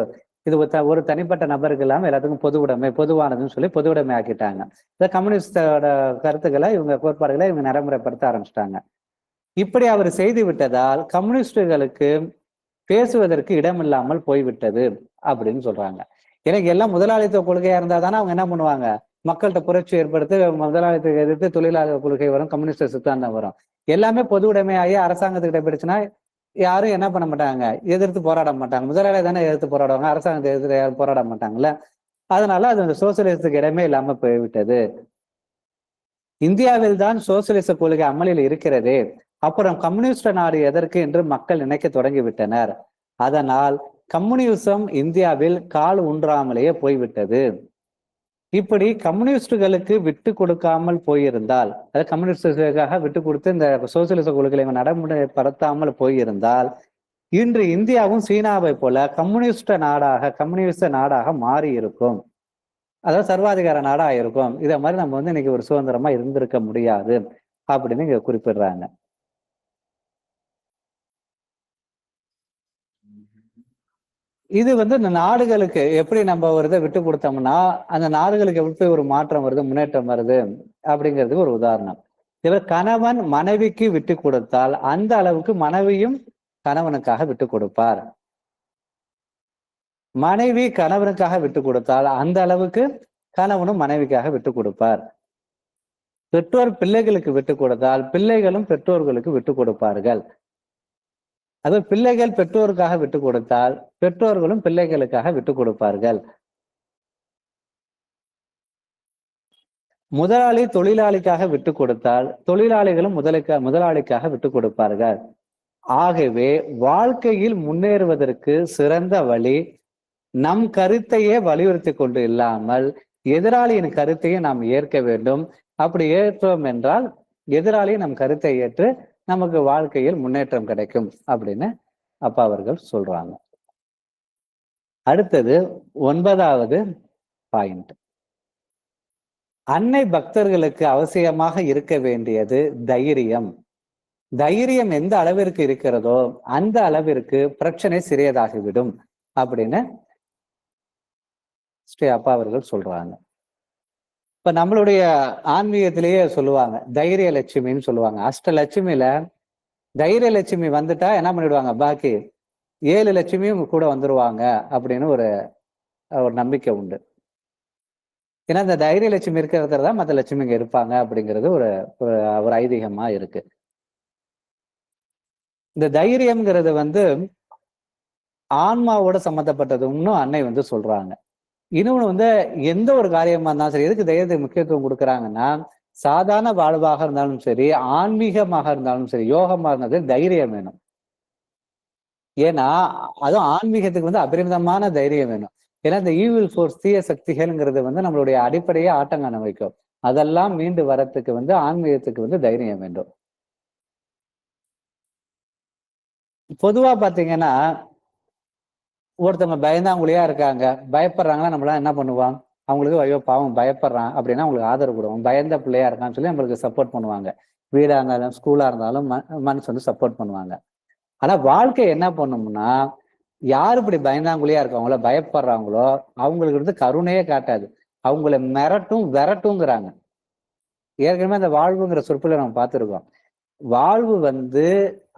இது ஒரு தனிப்பட்ட நபருக்கு இல்லாம எல்லாத்துக்கும் பொது உடைமை, பொதுவானதுன்னு சொல்லி பொது உடைமை ஆக்கிட்டாங்க. இந்த கம்யூனிஸ்டோட கருத்துக்களை, இவங்க கோட்பாடுகளை இவங்க நடைமுறைப்படுத்த ஆரம்பிச்சிட்டாங்க. இப்படி அவர் செய்து விட்டதால் கம்யூனிஸ்டுகளுக்கு பேசுவதற்கு இடமில்லாமல் போய்விட்டது அப்படின்னு சொல்றாங்க. எனக்கு எல்லாம் முதலாளித்துவ கொள்கையா இருந்தா தானே அவங்க என்ன பண்ணுவாங்க, மக்கள்கிட்ட புரட்சி ஏற்படுத்தி முதலாளித்துவ எதிர்த்து தொழிலாளர் கொள்கை வரும், கம்யூனிஸ்ட் சித்தாந்தம் வரும். எல்லாமே பொது உடைமையாகி அரசாங்கத்துக்கிட்ட போயிடுச்சுன்னா யாரும் என்ன பண்ண மாட்டாங்க, எதிர்த்து போராட மாட்டாங்க. முதலாளி தானே எதிர்த்து போராடுவாங்க, அரசாங்கத்தை எதிர்த்து யாரும் போராட மாட்டாங்கல்ல. அதனால அது அந்த சோசியலிசத்துக்கு இடமே இல்லாம போய்விட்டது. இந்தியாவில் தான் சோசியலிச கொள்கை அமலில் இருக்கிறதே, அப்புறம் கம்யூனிஸ்ட் நாடு எதற்கு என்று மக்கள் நினைக்க தொடங்கிவிட்டனர். அதனால் கம்யூனிசம் இந்தியாவில் கால் ஊன்றாமலேயே போய்விட்டது. இப்படி கம்யூனிஸ்டுகளுக்கு விட்டு கொடுக்காமல் போயிருந்தால், அதாவது கம்யூனிஸ்டுகளுக்காக விட்டு கொடுத்து இந்த சோசியலிச கொள்கைகளை நடைமுறைப்படுத்தாமல் போயிருந்தால், இன்று இந்தியாவும் சீனாவை போல கம்யூனிஸ்ட நாடாக மாறி இருக்கும். அதாவது சர்வாதிகார நாடா இருக்கும். இதை மாதிரி நம்ம வந்து இன்னைக்கு ஒரு சுதந்திரமா இருந்திருக்க முடியாது அப்படின்னு இங்க குறிப்பிடுறாங்க. இது வந்து இந்த நாடுகளுக்கு எப்படி நம்ம ஒரு இதை விட்டு கொடுத்தோம்னா அந்த நாடுகளுக்கு எப்படி ஒரு மாற்றம் வருது, முன்னேற்றம் வருது அப்படிங்கிறதுக்கு ஒரு உதாரணம். இவர் கணவன் மனைவிக்கு விட்டு கொடுத்தால் அந்த அளவுக்கு மனைவியும் கணவனுக்காக விட்டு கொடுப்பார். மனைவி கணவனுக்காக விட்டு கொடுத்தால் அந்த அளவுக்கு கணவனும் மனைவிக்காக விட்டு கொடுப்பார். பெற்றோர் பிள்ளைகளுக்கு விட்டு கொடுத்தால் பிள்ளைகளும் பெற்றோர்களுக்கு விட்டு கொடுப்பார்கள். அது பிள்ளைகள் பெற்றோருக்காக விட்டு கொடுத்தால் பெற்றோர்களும் பிள்ளைகளுக்காக விட்டு கொடுப்பார்கள். முதலாளி தொழிலாளிக்காக விட்டு கொடுத்தால் தொழிலாளிகளும் முதலாளிக்காக விட்டு கொடுப்பார்கள். ஆகவே வாழ்க்கையில் முன்னேறுவதற்கு சிறந்த வழி நம் கருத்தையே வலியுறுத்தி கொண்டு இல்லாமல் எதிராளியின் கருத்தையே நாம் ஏற்க வேண்டும். அப்படி ஏற்றோம் என்றால் எதிராளி நம் கருத்தை ஏற்று நமக்கு வாழ்க்கையில் முன்னேற்றம் கிடைக்கும் அப்படின்னு அப்பா அவர்கள் சொல்றாங்க. அடுத்தது 9வது பாயிண்ட். அன்னை பக்தர்களுக்கு அவசியமாக இருக்க வேண்டியது தைரியம். தைரியம் எந்த அளவிற்கு இருக்கிறதோ அந்த அளவிற்கு பிரச்சனை சிறியதாகிவிடும் அப்படின்னு ஸ்ரீ அப்பா அவர்கள் சொல்றாங்க. இப்ப நம்மளுடைய ஆன்மீகத்திலேயே சொல்லுவாங்க தைரிய லட்சுமின்னு சொல்லுவாங்க. அஷ்டலட்சுமியில தைரிய லட்சுமி வந்துட்டா என்ன பண்ணிடுவாங்க, பாக்கி 7 லட்சுமியும் கூட வந்துருவாங்க அப்படின்னு ஒரு நம்பிக்கை உண்டு. ஏன்னா இந்த தைரிய லட்சுமி இருக்கிறது தான் மற்ற லட்சுமிங்க இருப்பாங்க அப்படிங்கிறது ஒரு ஐதீகமா இருக்கு. இந்த தைரியம்ங்கிறது வந்து ஆன்மாவோட சம்மந்தப்பட்டது இன்னும் அன்னை வந்து சொல்றாங்க. இன்னொன்னு வந்து எந்த ஒரு காரியமா இருந்தாலும் சரி, எதுக்கு தைரியத்துக்கு முக்கியத்துவம் கொடுக்குறாங்கன்னா சாதாரண வாழ்வாக இருந்தாலும் சரி, ஆன்மீகமாக இருந்தாலும் சரி, யோகமா இருந்தாலும் தைரியம் வேணும். ஏன்னா, அதுவும் ஆன்மீகத்துக்கு வந்து அபரிமிதமான தைரியம் வேணும். ஏன்னா, இந்த ஈவில் ஃபோர்ஸ் தீய சக்திகள்ங்கிறது வந்து நம்மளுடைய அடிப்படையே ஆட்டங்காண வைக்கும். அதெல்லாம் மீண்டு வரத்துக்கு வந்து ஆன்மீகத்துக்கு வந்து தைரியம் வேண்டும். பொதுவா பார்த்தீங்கன்னா, ஒருத்தவங்க பயந்தாங்குழியா இருக்காங்க. பயப்படுறாங்கன்னா நம்மலாம் என்ன பண்ணுவோம்? அவங்களுக்கு ஐயோ பாவம் பயப்படுறான் அப்படின்னா அவங்களுக்கு ஆதரவு குடுப்போம். பயந்த பிள்ளையா இருக்கான்னு சொல்லி நம்மளுக்கு சப்போர்ட் பண்ணுவாங்க. வீடா இருந்தாலும், ஸ்கூலா இருந்தாலும் மனசு வந்து சப்போர்ட் பண்ணுவாங்க. ஆனா வாழ்க்கை என்ன பண்ணும்னா, யாரு இப்படி பயந்தாங்குழியா இருக்காங்களோ, பயப்படுறாங்களோ, அவங்களுக்கு வந்து கருணையே காட்டாது. அவங்கள மிரட்டும், விரட்டுங்கிறாங்க. ஏற்கனவே அந்த வாழ்வுங்கிற சொற்கள நம்ம பார்த்திருக்கோம். வாழ்வு வந்து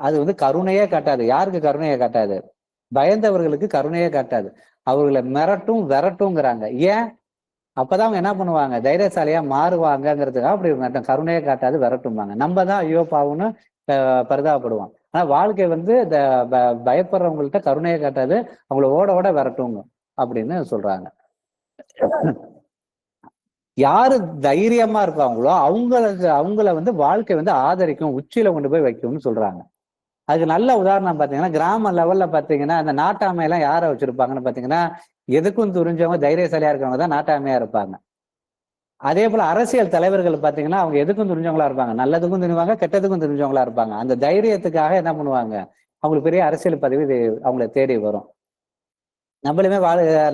அது வந்து கருணையே காட்டாது. யாருக்கு கருணைய காட்டாது? பயந்தவர்களுக்கு கருணையே காட்டாது. அவர்கள மிரட்டும், விரட்டுங்கிறாங்க. ஏன்? அப்பதான் அவங்க என்ன பண்ணுவாங்க? தைரியசாலியா மாறுவாங்கங்கிறதுக்காக அப்படி மிரட்டும். கருணையே காட்டாது, விரட்டும்பாங்க. நம்ம தான் ஐயோ பாவம்ன்னு பரிதாபப்படுவோம். ஆனா வாழ்க்கை வந்து இந்த பயப்படுறவங்கள்ட்ட கருணையே காட்டாது. அவங்கள ஓட ஓட விரட்டுங்க அப்படின்னு சொல்றாங்க. யாரு தைரியமா இருக்காங்களோ, அவங்கள வந்து வாழ்க்கை வந்து ஆதரிக்கும், உச்சியில கொண்டு போய் வைக்கும்னு சொல்றாங்க. அதுக்கு நல்ல உதாரணம் பாத்தீங்கன்னா, கிராம லெவல்ல பாத்தீங்கன்னா, அந்த நாட்டாமையெல்லாம் யார வச்சிருப்பாங்கன்னு பாத்தீங்கன்னா, எதுக்கும் துணிஞ்சவங்க, தைரியசாலியா இருக்கிறவங்க தான் நாட்டாமையா இருப்பாங்க. அதே போல அரசியல் தலைவர்கள் பாத்தீங்கன்னா, அவங்க எதுக்கும் துணிஞ்சவங்களா இருப்பாங்க. நல்லதுக்கும் துணிவாங்க, கெட்டதுக்கும் துணிஞ்சவங்களா இருப்பாங்க. அந்த தைரியத்துக்காக என்ன பண்ணுவாங்க, அவங்களுக்கு பெரிய அரசியல் பதவி அவங்கள தேடி வரும். நம்மளுமே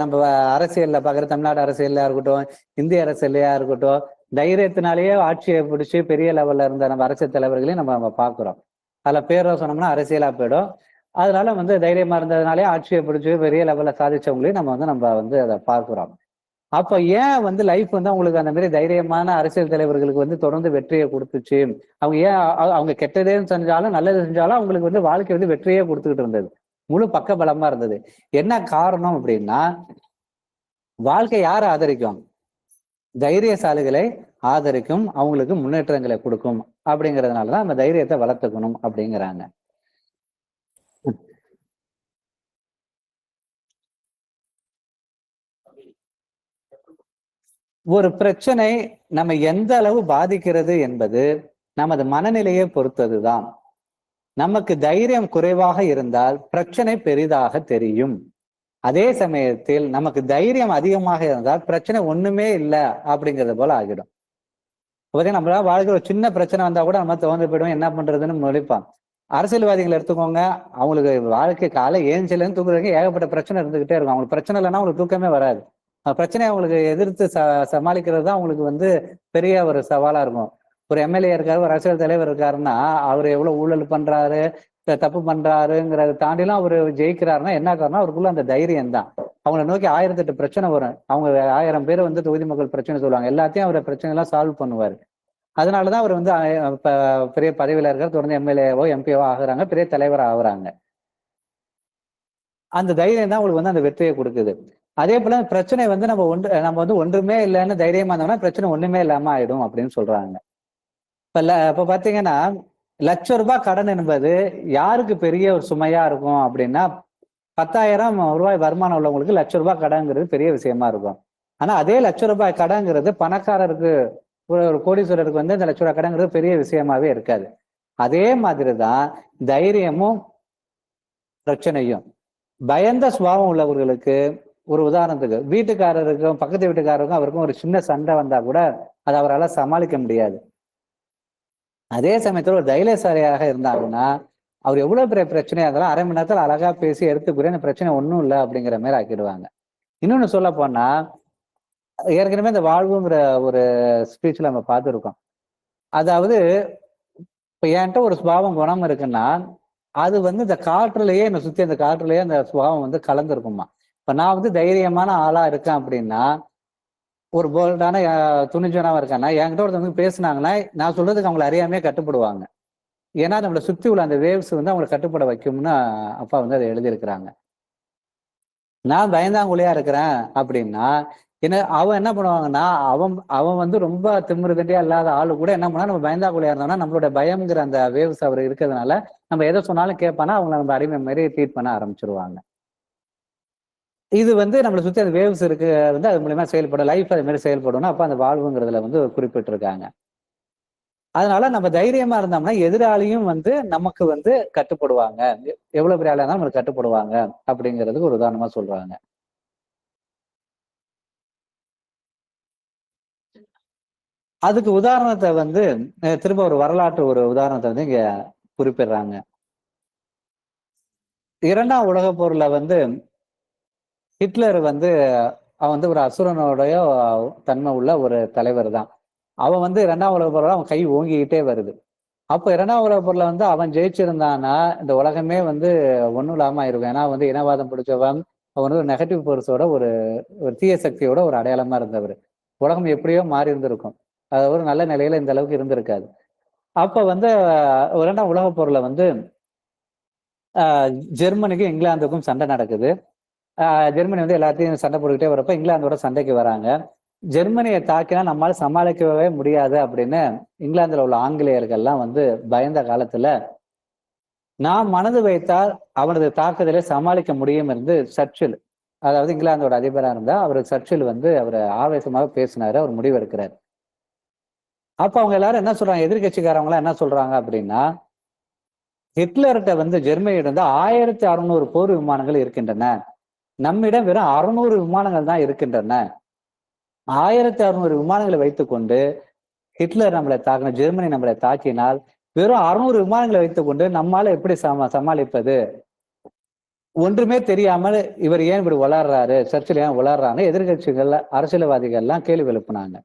நம்ம அரசியல்ல பாக்குற தமிழ்நாடு அரசியல்லயா இருக்கட்டும், இந்திய அரசியல்லயா இருக்கட்டும், தைரியத்தினாலேயே ஆட்சியை பிடிச்சு பெரிய லெவல்ல இருந்த நம்ம அரசியல் தலைவர்களையும் நம்ம பாக்குறோம். அதுல பேர சொன்னோம்னா அரசியலா போயிடும். அதனால வந்து தைரியமா இருந்ததுனாலே ஆட்சியை பிடிச்சு பெரிய லெவல்ல சாதிச்சவங்களையும் நம்ம வந்து அதை பார்க்கிறோம். அப்ப ஏன் வந்து லைஃப் வந்து அவங்களுக்கு அந்த மாதிரி தைரியமான அரசியல் தலைவர்களுக்கு வந்து தொடர்ந்து வெற்றியை கொடுத்துச்சு? அவங்க ஏன் அவங்க கெட்டதே செஞ்சாலும், நல்லது செஞ்சாலும் அவங்களுக்கு வந்து வாழ்க்கை வந்து வெற்றியே கொடுத்துக்கிட்டு இருந்தது. முழு பக்க பலமா இருந்தது. என்ன காரணம் அப்படின்னா, வாழ்க்கை யார ஆதரிக்கும்? தைரியசாலிகளை ஆதரிக்கும், அவங்களுக்கு முன்னேற்றங்களை கொடுக்கும். அப்படிங்கிறதுனாலதான் நம்ம தைரியத்தை வளர்த்துக்கணும் அப்படிங்கிறாங்க. ஒரு பிரச்சனை நம்ம எந்த அளவு பாதிக்கிறது என்பது நமது மனநிலையை பொறுத்ததுதான். நமக்கு தைரியம் குறைவாக இருந்தால் பிரச்சனை பெரிதாக தெரியும். அதே சமயத்தில் நமக்கு தைரியம் அதிகமாக இருந்தால் பிரச்சனை ஒண்ணுமே இல்லை அப்படிங்கிறது போல ஆகிடும். பார்த்தீங்கன்னா நம்மளால வாழ்க்கையில ஒரு சின்ன பிரச்சனை வந்தா கூட நம்ம தோந்து போயிடுவோம், என்ன பண்றதுன்னு முழிப்பான். அரசியல்வாதிகளை எடுத்துக்கோங்க, அவங்களுக்கு வாழ்க்கை காலை ஏஞ்சிலேருந்து தூங்குறதுக்கு ஏகப்பட்ட பிரச்சனை இருந்துகிட்டே இருக்கும். அவங்களுக்கு பிரச்சனை இல்லைன்னா அவங்களுக்கு தூக்கமே வராது. பிரச்சனையை அவங்களுக்கு எதிர்த்து சமாளிக்கிறது தான் அவங்களுக்கு வந்து பெரிய ஒரு சவாலா இருக்கும். ஒரு எம்எல்ஏ இருக்காரு, ஒரு அரசியல் தலைவர் இருக்காருன்னா, அவர் எவ்வளவு ஊழல் பண்றாரு, தப்பு பண்றாருங்கிறத தாண்டிலாம் அவர் ஜெயிக்கிறாருன்னா என்ன காரணம்? அவருக்குள்ள அந்த தைரியம் தான். அவங்களை நோக்கி 1008 பிரச்சனை வரும். அவங்க 1000 பேர் வந்து தொகுதி மக்கள் பிரச்சனை சொல்லுவாங்க. எல்லாத்தையும் அவர் பிரச்சனை எல்லாம் சால்வ் பண்ணுவாரு. அதனாலதான் அவர் வந்து பெரிய பதவியில இருக்காரு, தொடர்ந்து எம்எல்ஏவோ எம்பிஓ ஆகுறாங்க, பெரிய தலைவர் ஆகுறாங்க. அந்த தைரியம் தான் உங்களுக்கு வந்து அந்த வெற்றியை கொடுக்குது. அதே போல பிரச்சனை வந்து நம்ம வந்து ஒன்றுமே இல்லைன்னு தைரியமா இருந்தோம்னா பிரச்சனை ஒண்ணுமே இல்லாம ஆயிடும் அப்படின்னு சொல்றாங்க. இப்ப பாத்தீங்கன்னா, ₹1,00,000 கடன் என்பது யாருக்கு பெரிய ஒரு சுமையா இருக்கும் அப்படின்னா, ₹10,000 வருமானம் உள்ளவங்களுக்கு ₹1,00,000 கடன்ங்கிறது பெரிய விஷயமா இருக்கும். ஆனா அதே ₹1,00,000 கடன்ங்கிறது பணக்காரருக்கு, ஒரு கோடீஸ்வரருக்கு வந்து இந்த ₹1,00,000 கடன்ங்கிறது பெரிய விஷயமாவே இருக்காது. அதே மாதிரிதான் தைரியமும் பிரச்சனையும். பயந்த சுபாவம் உள்ளவர்களுக்கு, ஒரு உதாரணத்துக்கு வீட்டுக்காரருக்கும் பக்கத்து வீட்டுக்காரருக்கும் அவருக்கும் ஒரு சின்ன சண்டை வந்தா கூட அதை அவரால் சமாளிக்க முடியாது. அதே சமயத்துல ஒரு தைரியசாலியாக இருந்தாங்கன்னா, அவர் எவ்வளவு பெரிய பிரச்சனையா இருந்தாலும் 1/2 மணி நேரத்துல அழகா பேசி எடுத்துக்கூடிய அந்த பிரச்சனை ஒண்ணும் இல்லை அப்படிங்கிற மாதிரி ஆக்கிடுவாங்க. இன்னொன்னு சொல்ல போனா, ஏற்கனவே இந்த வாழ்வுங்கிற ஒரு ஸ்பீச்ல நம்ம பார்த்துருக்கோம். அதாவது இப்ப என்கிட்ட ஒரு சுபாவம் குணம் இருக்குன்னா, அது வந்து இந்த காற்றுலயே என்னை சுத்தி அந்த காற்றுலயே அந்த சுபாவம் வந்து கலந்துருக்குமா. இப்ப நான் வந்து தைரியமான ஆளா இருக்கேன் அப்படின்னா, ஒரு போல்டான துணிஞ்சவனா இருக்கேன்னா, என்கிட்ட ஒருத்தவங்க பேசுனாங்கன்னா, நான் சொல்றதுக்கு அவங்களை அறியாமையே கட்டுப்படுவாங்க. ஏன்னா நம்மளை சுத்தி உள்ள அந்த வேவ்ஸ் வந்து அவங்களை கட்டுப்பட வைக்கும்னு அப்பா வந்து அதை எழுதியிருக்கிறாங்க. நான் பயந்தாங்குழியா இருக்கிறேன் அப்படின்னா, அவன் என்ன பண்ணுவாங்கன்னா, அவன் அவன் வந்து ரொம்ப திமிரு தண்டியா இல்லாத ஆளு கூட என்ன பண்ணா, நம்ம பயந்தாங்குழியா இருந்தோம்னா, நம்மளோட பயம்ங்கிற அந்த வேவ்ஸ் அவர் இருக்கிறதுனால, நம்ம எதை சொன்னாலும் கேட்பானா, அவங்கள நம்ம அடிமை மாதிரி ட்ரீட் பண்ண ஆரம்பிச்சிருவாங்க. இது வந்து நம்மளை சுத்தி அந்த வேவ்ஸ் இருக்கு வந்து அது மூலியமா செயல்படும். லைஃப் அது மாதிரி செயல்படும்னா, அப்ப அந்த வாழ்வுங்கிறதுல வந்து குறிப்பிட்டிருக்காங்க. அதனால நம்ம தைரியமா இருந்தோம்னா எதிராளியும் வந்து நமக்கு வந்து கட்டுப்படுவாங்க, எவ்வளவு பெரிய ஆளா இருந்தாலும் நமக்கு கட்டுப்படுவாங்க அப்படிங்கிறதுக்கு ஒரு உதாரணமா சொல்றாங்க. அதுக்கு உதாரணத்தை வந்து திரும்ப ஒரு வரலாற்று ஒரு உதாரணத்தை வந்து இங்க குறிப்பிடுறாங்க. 2ஆம் உலகப் போர்ல வந்து ஹிட்லர் வந்து அவன் வந்து ஒரு அசுரனுடைய தன்மை உள்ள ஒரு தலைவர் தான். அவன் வந்து 2ஆம் உலகப் போர்ல அவன் கை ஓங்கிக்கிட்டே வருது. அப்ப 2ஆம் உலகப் போர்ல வந்து அவன் ஜெயிச்சிருந்தான்னா இந்த உலகமே வந்து ஒண்ணும் இல்லாம ஆயிருக்கும். ஏன்னா வந்து இனவாதம் பிடிச்சவன், அவன் வந்து ஒரு நெகட்டிவ் போர்ஸோட ஒரு ஒரு தீய சக்தியோட ஒரு அடையாளமா இருந்தவர். உலகம் எப்படியோ மாறி இருந்திருக்கும். அது ஒரு நல்ல நிலையில இந்த அளவுக்கு இருந்திருக்காது. அப்ப வந்து 2ஆம் உலகப் போர்ல வந்து ஜெர்மனிக்கும் இங்கிலாந்துக்கும் சண்டை நடக்குது. ஜெர்மனி வந்து எல்லாத்தையும் சண்டை போட்டுக்கிட்டே வரப்ப இங்கிலாந்தோட சண்டைக்கு வராங்க. ஜெர்மனியை தாக்கினா நம்மால சமாளிக்கவே முடியாது அப்படின்னு இங்கிலாந்துல உள்ள ஆங்கிலேயர்கள்லாம் வந்து பயந்த காலத்துல நாம் மனது வைத்தால் அவனது தாக்குதலை சமாளிக்க முடியும் என்று சர்ச்சில், அதாவது இங்கிலாந்தோட அதிபரா இருந்தா அவர் சர்ச்சில் வந்து அவர் ஆவேசமாக பேசினாரு, அவர் முடிவு எடுக்கிறார். அப்ப அவங்க எல்லாரும் என்ன சொல்றாங்க, எதிர்கட்சிக்காரவங்க எல்லாம் என்ன சொல்றாங்க அப்படின்னா, ஹிட்லர்கிட்ட வந்து ஜெர்மனியிடம் 1600 போர் விமானங்கள் இருக்கின்றன, நம்மிடம் வெறும் 600 விமானங்கள் தான் இருக்கின்றன. 1600 விமானங்களை வைத்துக்கொண்டு ஹிட்லர் நம்மளை தாக்கின, ஜெர்மனி நம்மளை தாக்கினால் வெறும் 600 விமானங்களை வைத்துக்கொண்டு நம்மால எப்படி சமாளிப்பது? ஒன்றுமே தெரியாமல் இவர் ஏன் இப்படி உளர்றாரு, சர்ச்சில் ஏன் உளர்றாங்க, எதிர்கட்சிகள் அரசியல்வாதிகள் எல்லாம் கேள்வி எழுப்புனாங்க.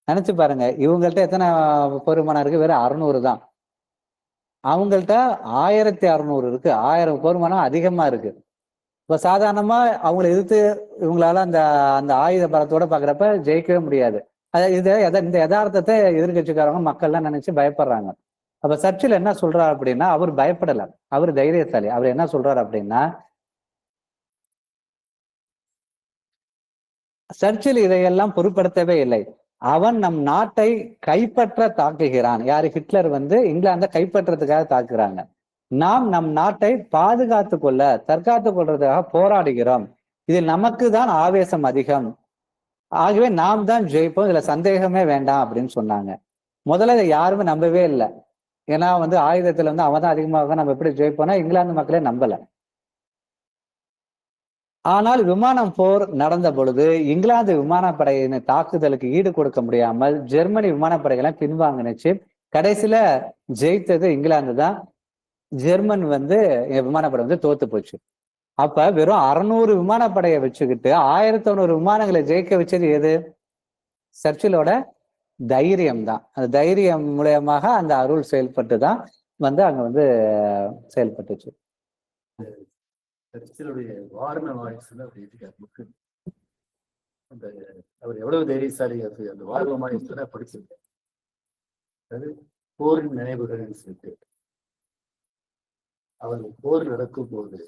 நினைச்சு பாருங்க, இவங்கள்ட்ட எத்தனை போர் விமானம் இருக்கு? வெறும் 600 தான். அவங்கள்ட்ட 1600 இருக்கு. 1000 போர் விமானம் அதிகமா இருக்கு. இப்ப சாதாரணமா அவங்களை எதிர்த்து இவங்களால அந்த அந்த ஆயுத பலத்தோட பாக்குறப்ப ஜெயிக்கவே முடியாது. இந்த யதார்த்தத்தை எதிர்கட்சிக்காரங்க மக்கள் எல்லாம் நினைச்சு பயப்படுறாங்க. அப்ப சர்ச்சில் என்ன சொல்றாரு அப்படின்னா, அவர் பயப்படல, அவர் தைரியசாலி. அவர் என்ன சொல்றாரு அப்படின்னா, சர்ச்சில் இதையெல்லாம் பொருட்படுத்தவே இல்லை. அவன் நம் நாட்டை கைப்பற்ற தாக்குகிறான். யாரு? ஹிட்லர் வந்து இங்கிலாந்தை கைப்பற்றதுக்காக தாக்குறாங்க. நாம் நம் நாட்டை பாதுகாத்து கொள்ள, தற்காத்துக் கொள்றதுக்காக போராடுகிறோம். இதில் நமக்கு தான் ஆவேசம் அதிகம். ஆகவே நாம் தான் ஜெயிப்போம், இதுல சந்தேகமே வேண்டாம் அப்படின்னு சொன்னாங்க. முதல்ல இதை யாருமே நம்பவே இல்லை. ஏன்னா வந்து ஆயுதத்துல வந்து அவன் தான் அதிகமாக, நம்ம எப்படி ஜெயிப்போம்னா இங்கிலாந்து மக்களே நம்பல. ஆனால் விமானம் போர் நடந்த பொழுது இங்கிலாந்து விமானப்படையின் தாக்குதலுக்கு ஈடு கொடுக்க முடியாமல் ஜெர்மனி விமானப்படைகளை பின்வாங்கினுச்சு. கடைசியில ஜெயித்தது இங்கிலாந்து தான். ஜெர்மன் வந்து விமானப்படை வந்து தோத்து போச்சு. அப்ப வெறும் 600 விமானப்படையை வச்சுக்கிட்டு 1600 விமானங்களை ஜெயிக்க வச்சது எது? சர்ச்சிலோட தைரியம் தான். அந்த தைரியம் மூலியமாக அந்த அருள் செயல்பட்டு தான் வந்து அங்க வந்து செயல்பட்டுச்சு. சர்ச்சிலுடைய வாரண வாய்ஸ்ல அப்படி இருக்காரு. அந்த அவர் எவ்வளவு தைரியசாலி, அது அந்த வாரண வாய்ஸ்ல படிச்சிருக்காரு. அது போரின் நினைவுகள் சொல்லிட்டு அவர் போர் நடக்கும் போது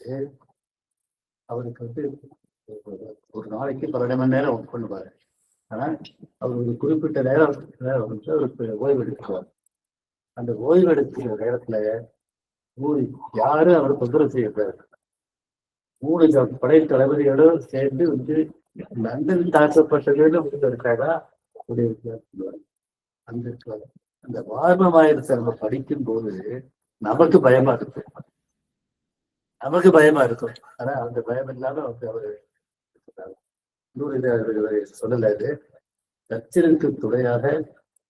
அவருக்கு வந்து ஒரு நாளைக்கு 12 மணி நேரம் ஒர்க் பண்ணுவாரு. ஆனா அவர் ஒரு குறிப்பிட்ட நேரம் வந்து அவருக்கு ஓய்வு எடுக்குவார். அந்த ஓய்வு எடுக்கிற நேரத்துல யாரும் அவர் தொந்தரவு செய்யக்கூடாது. 3 படை தளபதியோடு சேர்ந்து வந்து லண்டன் தாக்கப்பட்டதுன்னு இருக்காரா அந்த அந்த வாரணமாயிரத்தை நம்ம படிக்கும் போது நமக்கு பயமா இருக்கும், ஆனா அந்த பயம் இல்லாம வந்து அவரு இன்னொரு இதை சொல்லல. இது சர்ச்சிலுக்கு துணையாக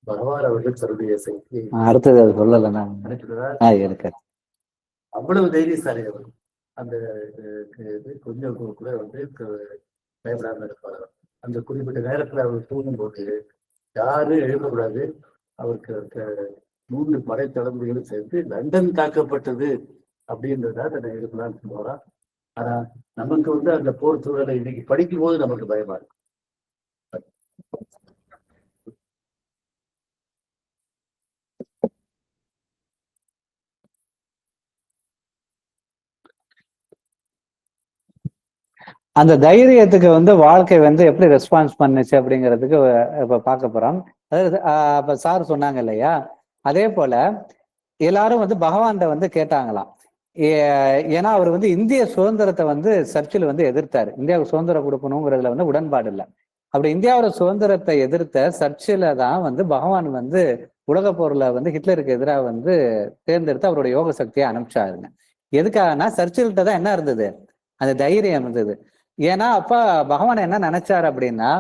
பகவான் அவர்கள் தன்னுடைய சக்தியை அடுத்தது அது சொல்லல அவ்வளவு தைரியசாலி அவர். அந்த கொஞ்சம் கூட வந்து பயப்படாம இருப்பார். அந்த குறிப்பிட்ட நேரத்துல அவர் தூங்கும் போது யாரும் எழுதக்கூடாது. அவருக்கு 3 படை தளபதிகளும் சேர்ந்து லண்டன் தாக்கப்பட்டது அப்படின்றதா அதை எழுதலாம்னு போறான். ஆனா நமக்கு வந்து அந்த போர் சூழலை இன்னைக்கு படிக்கும் போது நமக்கு பயமா இருக்கு. அந்த தைரியத்துக்கு வந்து வாழ்க்கை வந்து எப்படி ரெஸ்பான்ஸ் பண்ணுச்சு அப்படிங்கிறதுக்கு இப்ப பார்க்க போறோம். அதாவது இப்ப சார் சொன்னாங்க இல்லையா, அதே போல எல்லாரும் வந்து பகவான்கிட்ட வந்து கேட்டாங்களாம். ஏன்னா அவர் வந்து இந்திய சுதந்திரத்தை வந்து சர்ச்சில் வந்து எதிர்த்தாரு. இந்தியாவுக்கு சுதந்திரம் கொடுக்கணுங்கிறதுல வந்து உடன்பாடு இல்லை. அப்படி இந்தியாவோட சுதந்திரத்தை எதிர்த்த சர்ச்சில தான் வந்து பகவான் வந்து உலக போர்ல வந்து ஹிட்லருக்கு எதிராக வந்து தேர்ந்தெடுத்து அவருடைய யோக சக்தியை அனுப்பிச்சாருங்க. எதுக்காகனா சர்ச்சில்கிட்ட தான் என்ன இருந்தது, அந்த தைரியம் இருந்தது. ஏன்னா அப்ப பகவான் என்ன நினைச்சாரு அப்படின்னா,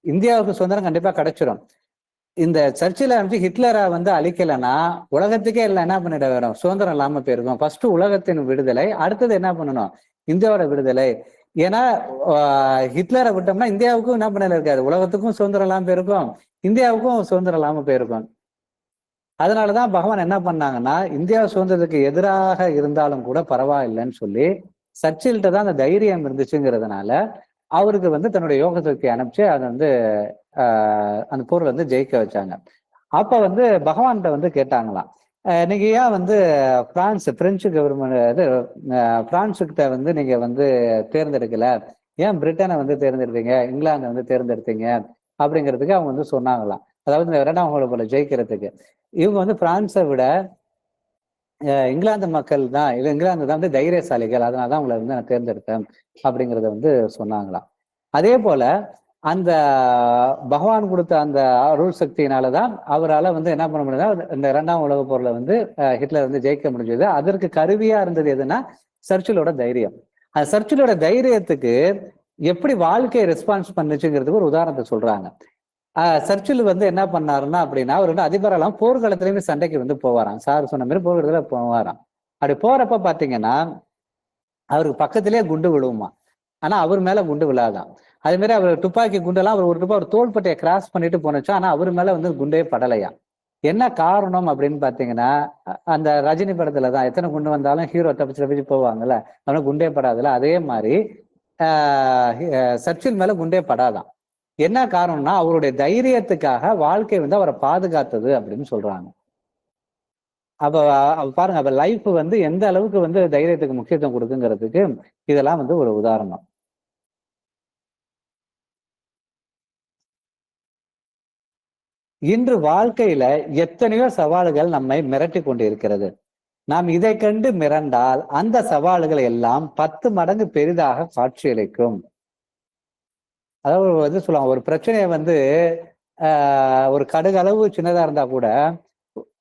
இந்தியாவுக்கு சுதந்திரம் கண்டிப்பா கிடைச்சிடும். இந்த சர்ச்சில் அனுப்பிச்சு ஹிட்லரை வந்து அழிக்கலைன்னா உலகத்துக்கே இல்லை என்ன பண்ணிட வரும், சுதந்திரம் இல்லாம போயிருக்கும். ஃபர்ஸ்ட் உலகத்தின் விடுதலை, அடுத்தது என்ன பண்ணணும், இந்தியாவோட விடுதலை. ஏன்னா ஹிட்லரை விட்டோம்னா இந்தியாவுக்கும் என்ன பண்ணல இருக்காது, உலகத்துக்கும் சுதந்திரம் இல்லாம போயிருக்கும், இந்தியாவுக்கும் சுதந்திரம் இல்லாம போயிருக்கும். அதனாலதான் பகவான் என்ன பண்ணாங்கன்னா, இந்தியா சுதந்திரத்துக்கு எதிராக இருந்தாலும் கூட பரவாயில்லைன்னு சொல்லி சர்ச்சில்கிட்ட தான் அந்த தைரியம் இருந்துச்சுங்கிறதுனால அவருக்கு வந்து தன்னுடைய யோக சக்தியை அனுப்பிச்சு அதை வந்து அந்த போர்ல வந்து ஜெயிக்க வச்சாங்க. அப்ப வந்து பகவான்கிட்ட வந்து கேட்டாங்களாம், நீங்க ஏன் வந்து பிரெஞ்சு கவர்மெண்ட் இது பிரான்ஸுக்கிட்ட வந்து நீங்க வந்து தேர்ந்தெடுக்கல, ஏன் பிரிட்டனை வந்து தேர்ந்தெடுத்தீங்க, இங்கிலாந்தை வந்து தேர்ந்தெடுத்தீங்க அப்படிங்கிறதுக்கு அவங்க வந்து சொன்னாங்களாம். அதாவது இந்த 2ஆம் உலக போர்ல ஜெயிக்கிறதுக்கு இவங்க வந்து பிரான்ஸை விட இங்கிலாந்து மக்கள் தான், இங்கிலாந்து தான் வந்து தைரியசாலிகள், அதனாலதான் உங்களை வந்து நான் தேர்ந்தெடுத்தேன் அப்படிங்கிறத வந்து சொன்னாங்களாம். அதே போல அந்த பகவான் கொடுத்த அந்த அருள் சக்தியினாலதான் அவரால் வந்து என்ன பண்ண முடியுதா, இந்த 2ஆம் உலக போர்ல வந்து ஹிட்லர் வந்து ஜெயிக்க முடிஞ்சது. அதற்கு கருவியா இருந்தது எதுனா சர்ச்சிலோட தைரியம். அந்த சர்ச்சிலோட தைரியத்துக்கு எப்படி வாழ்க்கையை ரெஸ்பான்ஸ் பண்ணுச்சுங்கிறதுக்கு ஒரு உதாரணத்தை சொல்றாங்க. சர்ச்சில் வந்து என்ன பண்ணாருன்னா அப்படின்னா, அவர் வந்து அதிபரெல்லாம் போர்க்களத்திலயுமே சண்டைக்கு வந்து போவாராம். சார் சொன்ன மாதிரி போர்க்களத்துல போவாராம். அப்படி போறப்ப பாத்தீங்கன்னா அவருக்கு பக்கத்திலேயே குண்டு விழுவுமா, ஆனா அவர் மேல குண்டு விழாதான். அதே மாதிரி அவர் துப்பாக்கி குண்டெல்லாம் அவர் ஒரு ஒரு தோள்பட்டையை கிராஸ் பண்ணிட்டு போனச்சா, ஆனா அவர் மேல வந்து குண்டே படலையா. என்ன காரணம் அப்படின்னு பாத்தீங்கன்னா, அந்த ரஜினி படத்துல தான் எத்தனை குண்டு வந்தாலும் ஹீரோ தப்பிச்சு தப்பிச்சு போவாங்கல்ல, அவனை குண்டே படாதுல்ல, அதே மாதிரி சர்ச்சில் மேல குண்டே படாதான். என்ன காரணம்னா அவருடைய தைரியத்துக்காக வாழ்க்கை வந்து அவரை பாதுகாத்தது அப்படின்னு சொல்றாங்க. அப்ப பாருங்க, அப்ப லைஃப் வந்து எந்த அளவுக்கு வந்து தைரியத்துக்கு முக்கியத்துவம் கொடுக்குங்கிறதுக்கு இதெல்லாம் வந்து ஒரு உதாரணம். இன்று வாழ்க்கையில எத்தனையோ சவால்கள் நம்மை மிரட்டி கொண்டு இருக்கிறது. நாம் இதை கண்டு மிரண்டால் அந்த சவால்கள் எல்லாம் 10 மடங்கு பெரிதாக காட்சியளிக்கும். அதாவது வந்து சொல்லுவாங்க, ஒரு பிரச்சனையை வந்து ஒரு கடுகளவு சின்னதா இருந்தா கூட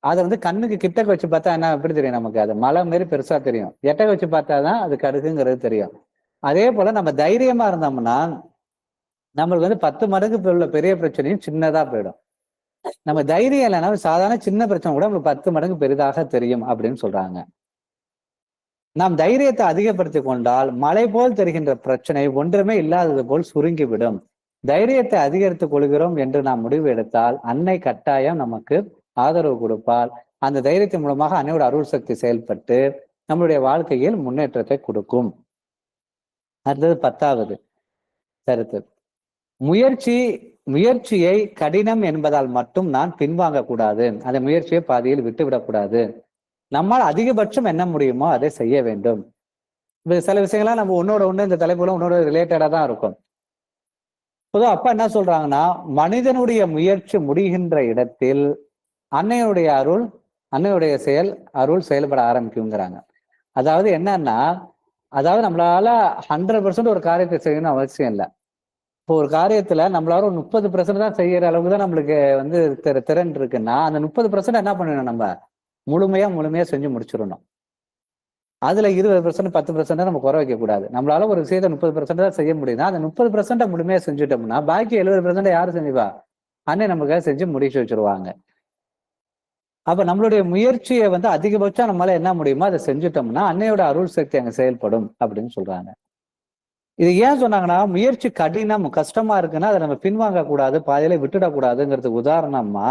அதை வந்து கண்ணுக்கு கிட்டக்க வச்சு பார்த்தா என்ன எப்படி தெரியும், நமக்கு அது மலை மாரி பெருசா தெரியும். எட்ட வச்சு பார்த்தாதான் அது கடுகுங்கிறது தெரியும். அதே போல நம்ம தைரியமா இருந்தோம்னா நம்மளுக்கு வந்து 10 மடங்கு உள்ள பெரிய பிரச்சனையும் சின்னதா போயிடும். நம்ம தைரியம் இல்லைன்னா சாதாரண சின்ன பிரச்சனை கூட நம்மளுக்கு 10 மடங்கு பெரிதாக தெரியும் அப்படின்னு சொல்றாங்க. நாம் தைரியத்தை அதிகப்படுத்தி கொண்டால் மலை போல் தெரிகின்ற பிரச்சனை ஒன்றுமே இல்லாதது போல் சுருங்கிவிடும். தைரியத்தை அதிகரித்துக் கொள்கிறோம் என்று நாம் முடிவு எடுத்தால் அன்னை கட்டாயம் நமக்கு ஆதரவு கொடுப்பால். அந்த தைரியத்தின் மூலமாக அன்னையோட அருள் சக்தி செயல்பட்டு நம்மளுடைய வாழ்க்கையில் முன்னேற்றத்தை கொடுக்கும். அடுத்தது 10வது கருத்து, முயற்சியை கடினம் என்பதால் மட்டும் நான் பின்வாங்க கூடாது. அந்த முயற்சியை பாதியில் விட்டுவிடக்கூடாது. நம்மால் அதிகபட்சம் என்ன முடியுமோ அதை செய்ய வேண்டும். சில விஷயங்கள்லாம் நம்ம ஒன்னோட ஒண்ணு இந்த தலைப்புல ஒன்னோட ரிலேட்டடா தான் இருக்கும். பொதுவா அப்பா என்ன சொல்றாங்கன்னா, மனிதனுடைய முயற்சி முடிகின்ற இடத்தில் அன்னையுடைய அருள் செயல்பட ஆரம்பிக்குங்கிறாங்க. அதாவது என்னன்னா, அதாவது நம்மளால 100% ஒரு காரியத்தை செய்யணும்னு அவசியம் இல்லை. இப்போ ஒரு காரியத்துல நம்மளால ஒரு 30% தான் செய்யற அளவுக்கு தான் நம்மளுக்கு வந்து திறன் இருக்குன்னா, அந்த 30% என்ன பண்ணணும், நம்ம முழுமையா செஞ்சு முடிச்சிடணும். அதுல 20% 10% நம்ம குறை வைக்க கூடாது. நம்மளால ஒரு விஷயத்தை 30% தான் செய்ய முடியுதுன்னா அந்த 30% முழுமையா செஞ்சுட்டோம்னா பாக்கி 70% யாரு செஞ்சுவா, அன்னை நமக்காக செஞ்சு முடிச்சு வச்சிருவாங்க. அப்ப நம்மளுடைய முயற்சியை வந்து அதிகபட்சம் நம்மளால என்ன முடியுமோ அதை செஞ்சுட்டோம்னா அன்னையோட அருள் சக்தி அங்க செயல்படும் அப்படின்னு சொல்றாங்க. இது ஏன் சொன்னாங்கன்னா, முயற்சி கடினம் கஷ்டமா இருக்குன்னா அதை நம்ம பின்வாங்க கூடாது, பாதையில விட்டுடக்கூடாதுங்கிறதுக்கு உதாரணமா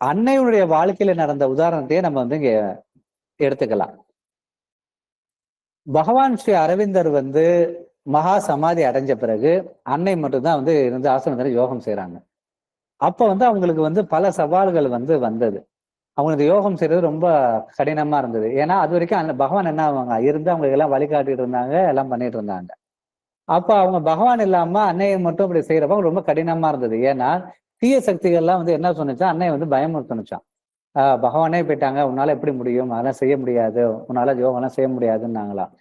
அன்னையுடைய வாழ்க்கையில நடந்த உதாரணத்தையே நம்ம வந்து இங்க எடுத்துக்கலாம். பகவான் ஸ்ரீ அரவிந்தர் வந்து மகா சமாதி அடைஞ்ச பிறகு அன்னை மட்டும்தான் வந்து இருந்து ஆசிரமத்தில் யோகம் செய்யறாங்க. அப்ப வந்து அவங்களுக்கு வந்து பல சவால்கள் வந்து வந்தது. அவங்களுக்கு யோகம் செய்யறது ரொம்ப கடினமா இருந்தது. ஏன்னா அது வரைக்கும் பகவான் என்ன ஆவாங்க இருந்து அவங்களுக்கு எல்லாம் வழிகாட்டிட்டு இருந்தாங்க, எல்லாம் பண்ணிட்டு இருந்தாங்க. அப்ப அவங்க பகவான் இல்லாம அன்னையை மட்டும் இப்படி செய்யறப்ப ரொம்ப கடினமா இருந்தது. ஏன்னா தீய சக்திகள்லாம் வந்து என்ன சொன்னிச்சா, அன்னையை வந்து பயமுறுத்தணுச்சான். பகவானே போயிட்டாங்க, உன்னால எப்படி முடியும், அதெல்லாம் செய்ய முடியாது, உன்னால யோகம்லாம் செய்ய முடியாதுன்னாங்களாம்.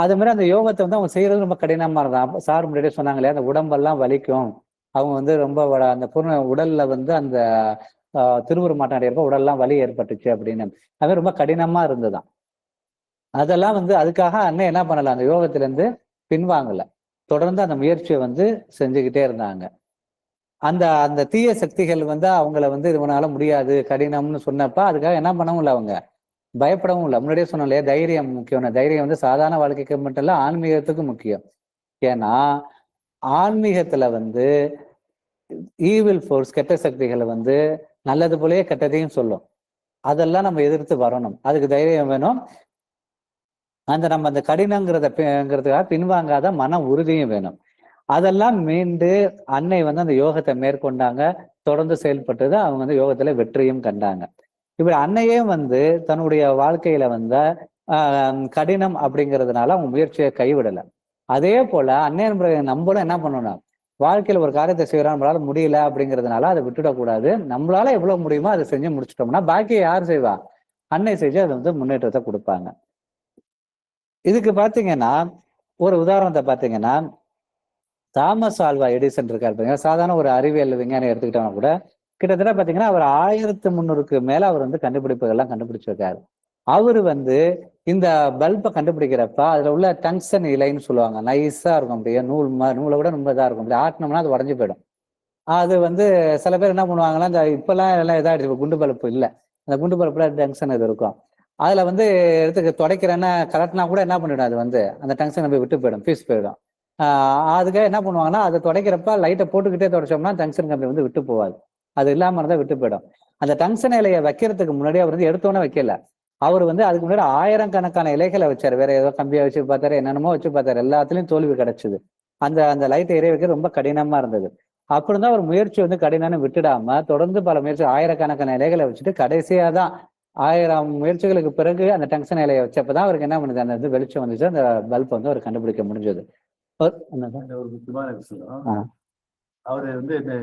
அது மாதிரி அந்த யோகத்தை வந்து அவங்க செய்யறது ரொம்ப கடினமா இருந்தான். சார் முன்னாடியே சொன்னாங்க இல்லையா, அந்த உடம்பெல்லாம் வலிக்கும், அவங்க வந்து ரொம்ப அந்த பூர்ண உடல்ல வந்து அந்த திருவுரு மாட்டம் அடையிறப்ப உடல்லாம் வலி ஏற்பட்டுச்சு அப்படின்னு. அது ரொம்ப கடினமா இருந்ததுதான். அதெல்லாம் வந்து அதுக்காக அண்ணன் என்ன பண்ணல, அந்த யோகத்துல இருந்து பின்வாங்கல. தொடர்ந்து அந்த முயற்சியை வந்து செஞ்சுக்கிட்டே இருந்தாங்க. அந்த அந்த தீய சக்திகள் வந்து அவங்கள வந்து இவனால முடியாது, கடினம்னு சொன்னப்ப அதுக்காக என்ன பண்ணவும் இல்லை, அவங்க பயப்படவும் இல்லை. முன்னாடியே சொன்னோம் இல்லையா, தைரியம் முக்கியம். தைரியம் வந்து சாதாரண வாழ்க்கைக்கு மட்டும் இல்ல, ஆன்மீகத்துக்கும் முக்கியம். ஏன்னா ஆன்மீகத்துல வந்து ஈவில் ஃபோர்ஸ், கெட்ட சக்திகளை வந்து நல்லது போலயே கெட்டதையும் சொல்லும். அதெல்லாம் நம்ம எதிர்த்து வரணும். அதுக்கு தைரியம் வேணும். நம்ம அந்த கடினங்கிறதுக்காக பின்வாங்காத மன உறுதியும் வேணும். அதெல்லாம் மீண்டு அன்னை வந்து அந்த யோகத்தை மேற்கொண்டாங்க. தொடர்ந்து செயல்பட்டது. அவங்க வந்து யோகத்துல வெற்றியும் கண்டாங்க. இப்படி அன்னையே வந்து தன்னுடைய வாழ்க்கையில வந்த கடினம் அப்படிங்கிறதுனால அவங்க முயற்சியை கைவிடல. அதே போல அன்னையன் நம்மளும் என்ன பண்ணணும், வாழ்க்கையில ஒரு காரியத்தை செய்யறோம், நம்மளால முடியல அப்படிங்கிறதுனால அதை விட்டுடக்கூடாது. நம்மளால எவ்வளவு முடியுமோ அதை செஞ்சு முடிச்சிட்டோம்னா பாக்கியை யார் செய்வா, அன்னை செஞ்சு அதை வந்து முன்னேற்றத்தை கொடுப்பாங்க. இதுக்கு பாத்தீங்கன்னா ஒரு உதாரணத்தை பாத்தீங்கன்னா, தாமஸ் ஆல்வா எடிசன் இருக்காரு பாத்தீங்கன்னா, சாதாரண ஒரு அறிவியல் விஞ்ஞானி எடுத்துக்கிட்டோம்னா கூட கிட்டத்தட்ட பாத்தீங்கன்னா அவர் 1300க்கு மேல அவர் வந்து கண்டுபிடிப்புகள்லாம் கண்டுபிடிச்சிருக்காரு. அவரு வந்து இந்த பல்பை கண்டுபிடிக்கிறப்ப அதுல உள்ள டங்ஸ்டன் இலைன்னு சொல்லுவாங்க, நைஸா இருக்கும், அப்படியே நூலை விட ரொம்ப இதா இருக்கும், அப்படி ஆட்டினோம்னா அது உடஞ்சு போயிடும். அது வந்து சில பேர் என்ன பண்ணுவாங்கன்னா, இந்த இப்பெல்லாம் எல்லாம் இதாகிடுச்சு, குண்டு பல்பு இல்லை, அந்த குண்டு பல்புல டங்ஸ்டன் இது இருக்கும். அதுல வந்து எடுத்து துடைக்கிறேன்னா கலட்டினா கூட என்ன பண்ணிடும், அது வந்து அந்த டங்ஸ்டன் போய் விட்டு போயிடும், பீஸ் போயிடும். அதுக்காக என்ன பண்ணுவாங்கன்னா, அதை துடைக்கிறப்ப லைட்டை போட்டுக்கிட்டே துடைச்சோம்னா டங்ஸ்டன் கம்பி வந்து விட்டு போவாது, அது இல்லாம இருந்தா விட்டு போயிடும். அந்த டங்ஸ்டன் இலையை வைக்கிறதுக்கு முன்னாடி அவர் வந்து எடுத்தோன்னே வைக்கல, அவர் வந்து அதுக்கு முன்னாடி 1000கணக்கான இலைகளை வச்சாரு. வேற ஏதோ கம்பியை வச்சு பார்த்தாரு, என்னென்னமோ வச்சு பார்த்தாரு, எல்லாத்துலயும் தோல்வி கிடைச்சது. அந்த லைட்டை எரிய வைக்க ரொம்ப கடினமா இருந்தது. அப்படிதான் ஒரு முயற்சி வந்து கடினம்னு விட்டுடாம தொடர்ந்து பல முயற்சி, 1000கணக்கான இலைகளை வச்சுட்டு கடைசியா தான் 1000 முயற்சிகளுக்கு பிறகு அந்த டங்ஸ்டன் இலையை வச்சப்பதான் அவருக்கு என்ன பண்ணுது, அந்த இது வெளிச்சம் வந்துச்சு, அந்த பல்ப் வந்து அவர் கண்டுபிடிக்க முடிஞ்சது. ஒரு முக்கியமான விஷயம், அவரு வந்து இந்த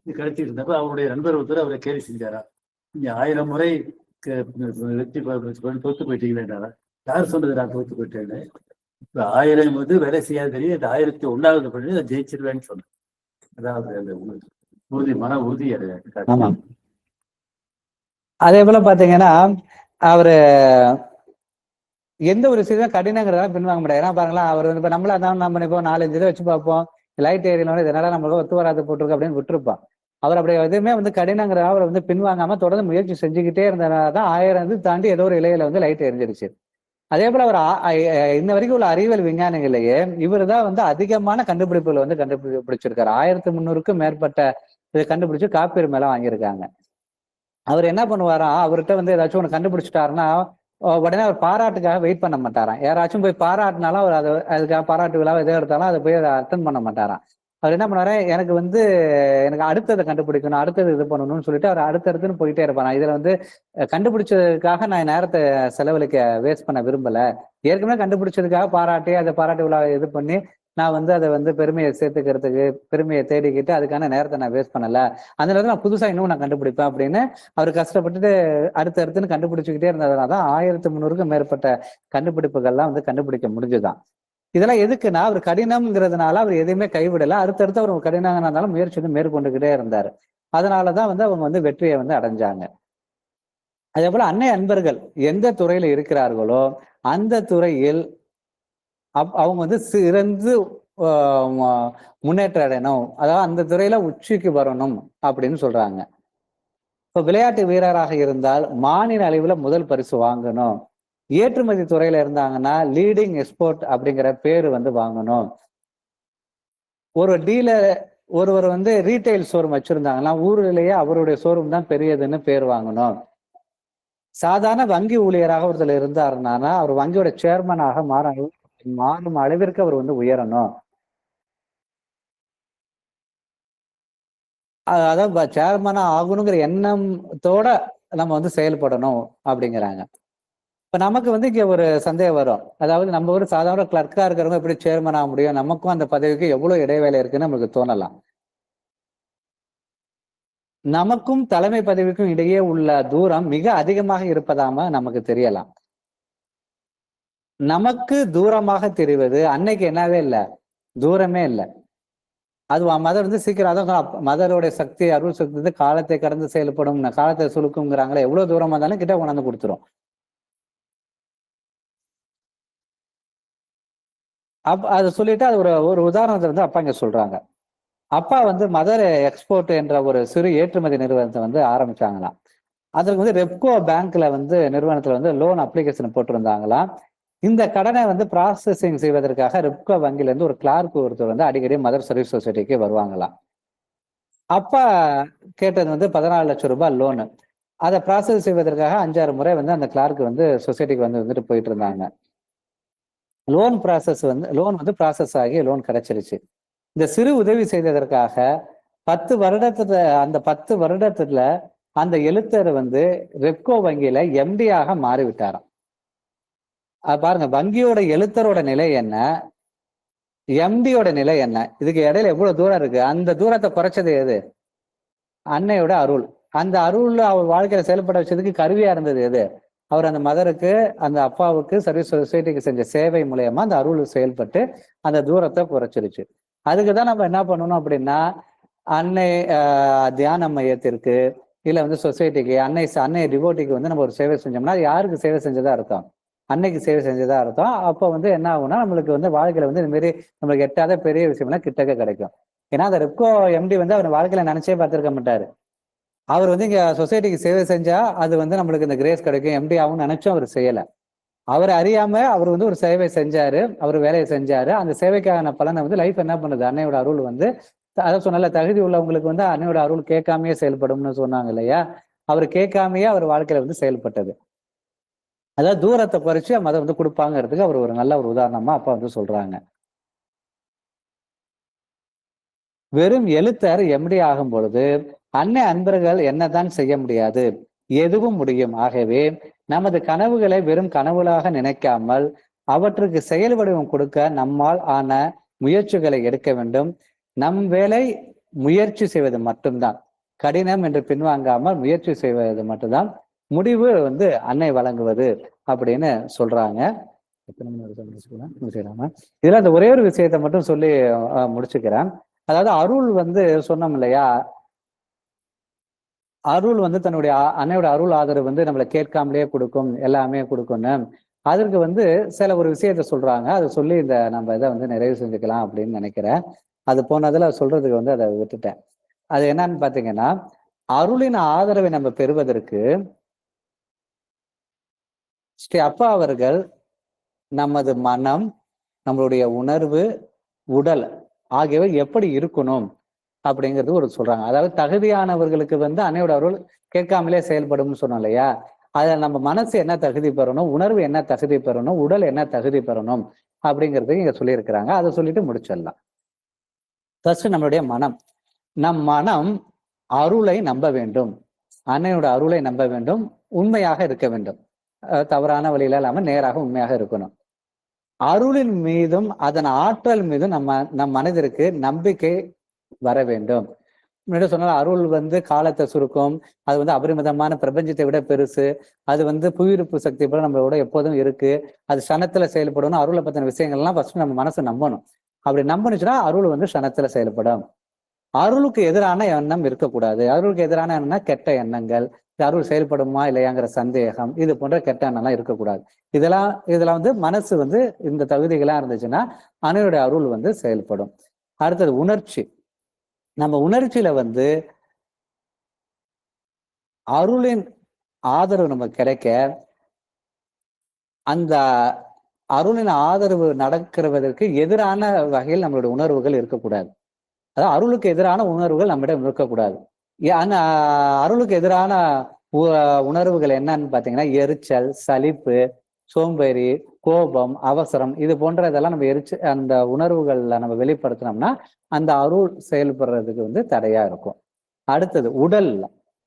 கிடைச்சிட்டு இருந்தப்ப அவருடைய நண்பர் ஒருத்தர் அவரை கேள்வி செஞ்சாரா, நீங்க 1000 முறை வெற்றி தோத்து போயிட்டீங்களா, யார் சொன்னது நான் தோத்து போயிட்டேன்னு, இப்ப 1000 வந்து வேலை செய்யாது தெரியும், இந்த 1001வது பண்ணி நான் ஜெயிச்சிருவேன்னு சொன்னேன். அதாவது அந்த உறுதி, மன உறுதி. அதே போல பாத்தீங்கன்னா அவரு எந்த ஒரு விஷயம் கடினங்கிறதால பின்வாங்க முடியாது. ஏன்னா பாருங்களா, அவர் வந்து இப்ப நம்மளா தான் நம்ம இப்போ 4-5 இதை வச்சு பார்ப்போம், லைட் ஏறினோட இதனால நம்மளுக்கு ஒத்து வராது போட்டிருக்கு அப்படின்னு விட்டுருப்பான். அவர் அப்படி எதுவுமே வந்து கடினங்கிறதால அவர் வந்து பின்வாங்காம தொடர்ந்து முயற்சி செஞ்சுக்கிட்டே இருந்ததுனாலதான் 1000 தாண்டி ஏதோ ஒரு இலையில வந்து லைட் எரிஞ்சிருச்சு. அதே போல அவர் இன்ன வரைக்கும் உள்ள அறிவியல் விஞ்ஞானிகளையே இவர் தான் வந்து அதிகமான கண்டுபிடிப்புகளை வந்து கண்டுபிடிச்சிருக்காரு. 1300க்கும் மேற்பட்ட இதை கண்டுபிடிச்சு காப்பீடு மேல வாங்கியிருக்காங்க. அவர் என்ன பண்ணுவாராம், அவர்கிட்ட வந்து ஏதாச்சும் ஒண்ணு கண்டுபிடிச்சிட்டாருன்னா உடனே அவர் பாராட்டுக்காக வெயிட் பண்ண மாட்டாராம். யாராச்சும் போய் பாராட்டினாலும் அவர் அதுக்காக பாராட்டு விழாவை எதை எடுத்தாலும் அதை போய் அட்டன் பண்ண மாட்டாராம். அவர் என்ன பண்ணாரு, எனக்கு அடுத்ததை கண்டுபிடிக்கணும், அடுத்தது இது பண்ணணும்னு சொல்லிட்டு அவர் அடுத்தடுத்துன்னு போயிட்டே இருப்பாராம். இதுல வந்து கண்டுபிடிச்சதுக்காக நான் நேரத்தை செலவழிக்க வேஸ்ட் பண்ண விரும்பல, ஏற்கனவே கண்டுபிடிச்சதுக்காக பாராட்டி அதை பாராட்டு விழாவை இது பண்ணி நான் வந்து அதை வந்து பெருமையை சேர்த்துக்கிறதுக்கு, பெருமையை தேடிக்கிட்டு அதுக்கான நேரத்தை நான் வேஸ்ட் பண்ணல, அந்த நேரத்தில் நான் புதுசா இன்னும் நான் கண்டுபிடிப்பேன் அப்படின்னு அவர் கஷ்டப்பட்டுட்டு அடுத்தடுத்துன்னு கண்டுபிடிச்சுக்கிட்டே இருந்ததுனாலதான் 1300க்கும் மேற்பட்ட கண்டுபிடிப்புகள்லாம் வந்து கண்டுபிடிக்க முடிஞ்சுதான். இதெல்லாம் எதுக்குன்னா, அவர் கடினம்ங்கிறதுனால அவர் எதையுமே கைவிடல, அடுத்தடுத்து அவர் கடினங்கிறதுனால முயற்சி வந்து மேற்கொண்டுகிட்டே இருந்தாரு. அதனாலதான் வந்து அவங்க வந்து வெற்றியை வந்து அடைஞ்சாங்க. அதே போல அன்னை அன்பர்கள் எந்த துறையில இருக்கிறார்களோ அந்த துறையில் அவங்க வந்து சிறந்து முன்னேற்றம் அடையணும், அதாவது அந்த துறையில உச்சிக்கு வரணும் அப்படின்னு சொல்றாங்க. இப்ப விளையாட்டு வீரராக இருந்தால் மாநில அளவுல முதல் பரிசு வாங்கணும், ஏற்றுமதி துறையில இருந்தாங்கன்னா லீடிங் எக்ஸ்போர்ட் அப்படிங்கிற பேரு வந்து வாங்கணும், ஒரு டீலர் ஒருவர் வந்து ரீட்டைல் ஷோரூம் வச்சிருந்தாங்கன்னா ஊரிலேயே அவருடைய ஷோரூம் தான் பெரியதுன்னு பேர் வாங்கணும், சாதாரண வங்கி ஊழியராக ஒருத்தர் இருந்தாருன்னா அவர் வங்கியோட சேர்மனாக மாறும் அளவிற்கு அவர் வந்து உயரணும், அதாவது சேர்மனா ஆகணுங்கிற எண்ணத்தோட நம்ம வந்து செயல்படணும் அப்படிங்கிறாங்க. இப்ப நமக்கு வந்து இங்க ஒரு சந்தேகம் வரும், அதாவது நம்ம ஒரு சாதாரண கிளர்க்கா இருக்கிறவங்க எப்படி சேர்மன் ஆக முடியும், நமக்கும் அந்த பதவிக்கு எவ்வளவு இடைவேளை இருக்குன்னு நமக்கு தோணலாம். நமக்கும் தலைமை பதவிக்கும் இடையே உள்ள தூரம் மிக அதிகமாக இருப்பதாம நமக்கு தெரியலாம். நமக்கு தூரமாக தெரிவது அன்னைக்கு என்னவே இல்லை, தூரமே இல்லை. அது மதர் வந்து சீக்கிரம், அதான் மதரோடைய சக்தி, அருள் சக்தி வந்து காலத்தை கடந்து செயல்படும், காலத்தை சுருக்குங்கிறாங்களே, எவ்வளவு தூரமா இருந்தாலும் கிட்ட கொண்டாந்து கொடுத்துரும். அதை சொல்லிட்டு அது ஒரு உதாரணத்தை வந்து அப்பா இங்க சொல்றாங்க. அப்பா வந்து மதர் எக்ஸ்போர்ட் என்ற ஒரு சிறு ஏற்றுமதி நிறுவனத்தை வந்து ஆரம்பிச்சாங்களாம். அதற்கு வந்து ரெப்கோ பேங்க்ல வந்து நிறுவனத்துல வந்து லோன் அப்ளிகேஷன் போட்டிருந்தாங்களாம். இந்த கடனை வந்து ப்ராசஸிங் செய்வதற்காக ரெப்கோ வங்கில இருந்து ஒரு கிளார்க் ஒருத்தர் வந்து அடிக்கடி மதர் சர்வீஸ் சொசைட்டிக்கு வருவாங்களாம். அப்பா கேட்டது வந்து 14 லட்சம் ரூபாய் லோனு. அதை ப்ராசஸ் செய்வதற்காக 5-6 முறை வந்து அந்த கிளார்க் வந்து சொசைட்டிக்கு வந்துட்டு போயிட்டு இருந்தாங்க. லோன் வந்து ப்ராசஸ் ஆகி லோன் கிடைச்சிருச்சு. இந்த சிறு உதவி செய்ததற்காக 10 வருடத்துல அந்த எழுத்தர் வந்து ரெப்கோ வங்கியில எம்டியாக மாறிவிட்டாராம். பாருங்க, வங்கியோட எழுத்தரோட நிலை என்ன, எம்டியோட நிலை என்ன, இதுக்கு இடையில எவ்வளவு தூரம் இருக்கு. அந்த தூரத்தை குறைச்சது எது? அன்னையோட அருள். அந்த அருள் அவர் வாழ்க்கையில செயல்பட வச்சதுக்கு கருவியா இருந்தது எது? அவர் அந்த மதருக்கு, அந்த அப்பாவுக்கு, சர்வீஸ் சொசைட்டிக்கு செஞ்ச சேவை மூலயமா அந்த அருள் செயல்பட்டு அந்த தூரத்தை குறைச்சிருச்சு. அதுக்குதான் நம்ம என்ன பண்ணணும் அப்படின்னா, அன்னை தியான மையத்திற்கு இல்ல வந்து சொசைட்டிக்கு, அன்னை டிவோட்டிக்கு வந்து நம்ம ஒரு சேவை செஞ்சோம்னா யாருக்கு சேவை செஞ்சதா அர்த்தம்? அன்னைக்கு சேவை செஞ்சதா அர்த்தம். அப்ப வந்து என்ன ஆகும்னா, நம்மளுக்கு வந்து வாழ்க்கையில வந்து இந்த மாதிரி நம்மளுக்கு எட்டாத பெரிய விஷயம்லாம் கிட்டக்க கிடைக்கும். ஏன்னா அந்த ரெப்கோ எம்டி வந்து அவர் வாழ்க்கையில நினைச்சே பார்த்திருக்க மாட்டாரு. அவர் வந்து இங்க சொசைட்டிக்கு சேவை செஞ்சா அது வந்து நம்மளுக்கு இந்த கிரேஸ் கிடைக்கும், எம்டி ஆகும்னு நினைச்சும் அவர் செய்யல. அவர் அறியாம அவர் வந்து ஒரு சேவை செஞ்சாரு, அவர் வேலையை செஞ்சாரு. அந்த சேவைக்கான பலனை வந்து லைஃப் என்ன பண்ணுது, அன்னையோட அருள் வந்து, அதான் சொன்னால தகுதி உள்ளவங்களுக்கு வந்து அன்னையோட அருள் கேட்காமையே செயல்படும்னு சொன்னாங்க இல்லையா? அவர் கேட்காமையே அவர் வாழ்க்கையில வந்து செயல்பட்டது. அதாவது தூரத்தை குறைச்சு அதை வந்து கொடுப்பாங்கிறதுக்கு அவர் ஒரு நல்ல ஒரு உதாரணமா அப்பா வந்து சொல்றாங்க. வெறும் எழுத்தர் எம்டி ஆகும் பொழுது அன்னை அன்பர்கள் என்னதான் செய்ய முடியாது, எதுவும் முடியும். ஆகவே நமது கனவுகளை வெறும் கனவுகளாக நினைக்காமல் அவற்றுக்கு செயல் வடிவம் கொடுக்க நம்மால் ஆன முயற்சிகளை எடுக்க வேண்டும். நம் வேலை முயற்சி செய்வது மட்டும்தான், கடினம் என்று பின்வாங்காமல் முயற்சி செய்வது மட்டும்தான், முடிவு வந்து அன்னை வழங்குவது அப்படின்னு சொல்றாங்க. இதுல அந்த ஒரே ஒரு விஷயத்தை மட்டும் சொல்லி முடிச்சுக்கிறேன். அதாவது அருள் வந்து சொன்னோம் இல்லையா, அருள் வந்து தன்னுடைய அன்னையோட அருள் ஆதரவு வந்து நம்மளை கேட்காமலே கொடுக்கும், எல்லாமே கொடுக்கும்னு. அதற்கு வந்து சில ஒரு விஷயத்த சொல்றாங்க. அதை சொல்லி நம்ம இதை வந்து நிறைவு செஞ்சுக்கலாம் அப்படின்னு நினைக்கிறேன். அது போனதுல சொல்றதுக்கு வந்து அதை விட்டுட்டேன். அது என்னன்னு பாத்தீங்கன்னா, அருளின் ஆதரவை நம்ம பெறுவதற்கு ஸ்ரீ அப்பா அவர்கள் நமது மனம், நம்மளுடைய உணர்வு, உடல் ஆகியவை எப்படி இருக்கணும் அப்படிங்கிறது ஒரு சொல்றாங்க. அதாவது தகுதியானவர்களுக்கு வந்து அன்னையோட அருள் கேட்காமலே செயல்படும் சொன்னோம் இல்லையா? அதுல நம்ம மனசு என்ன தகுதி பெறணும், உணர்வு என்ன தகுதி பெறணும், உடல் என்ன தகுதி பெறணும் அப்படிங்கிறது இங்க சொல்லியிருக்கிறாங்க. அதை சொல்லிட்டு முடிச்சிடலாம். ஃபர்ஸ்ட் நம்மளுடைய மனம். நம் மனம் அருளை நம்ப வேண்டும், அன்னையோட அருளை நம்ப வேண்டும், உண்மையாக இருக்க வேண்டும். தவறான வழியில இல்லாம நேராக உண்மையாக இருக்கணும். அருளின் மீதும் அதன் ஆற்றல் மீதும் நம் மனதிற்கு நம்பிக்கை வர வேண்டும். முன்னாடி சொன்னால் அருள் வந்து காலத்தை சுருக்கும், அது வந்து அபரிமிதமான பிரபஞ்சத்தை விட பெருசு, அது வந்து புவியிருப்பு சக்தி போல நம்மளோட எப்போதும் இருக்கு, அது சனத்துல செயல்படணும். அருளை பத்தின விஷயங்கள்லாம் ஃபர்ஸ்ட் நம்ம மனசு நம்பணும். அப்படி நம்பணுச்சுன்னா அருள் வந்து சனத்துல செயல்படும். அருளுக்கு எதிரான எண்ணம் இருக்கக்கூடாது. அருளுக்கு எதிரான எண்ணம்னா கெட்ட எண்ணங்கள், அருள் செயல்படுமா இல்லையாங்கிற சந்தேகம், இது போன்ற கெட்ட எண்ணம்லாம் இருக்கக்கூடாது. இதெல்லாம் வந்து மனசு வந்து இந்த தகுதிகள்லாம் இருந்துச்சுன்னா அன்னையோட அருள் வந்து செயல்படும். அடுத்தது உணர்ச்சி. நம்ம உணர்ச்சியில வந்து அருளின் ஆதரவு நமக்கு கிடைக்க, அந்த அருளின் ஆதரவு நடக்கிறதற்கு எதிரான வகையில் நம்மளுடைய உணர்வுகள் இருக்கக்கூடாது. அதாவது அருளுக்கு எதிரான உணர்வுகள் நம்மிடம் இருக்கக்கூடாது. அருளுக்கு எதிரான உணர்வுகள் என்னன்னு பாத்தீங்கன்னா, எரிச்சல், சலிப்பு, சோம்பேறி, கோபம், அவசரம், இது போன்ற இதெல்லாம் நம்ம அந்த உணர்வுகள்ல நம்ம வெளிப்படுத்தினோம்னா அந்த அருள் செயல்படுறதுக்கு வந்து தடையா இருக்கும். அடுத்தது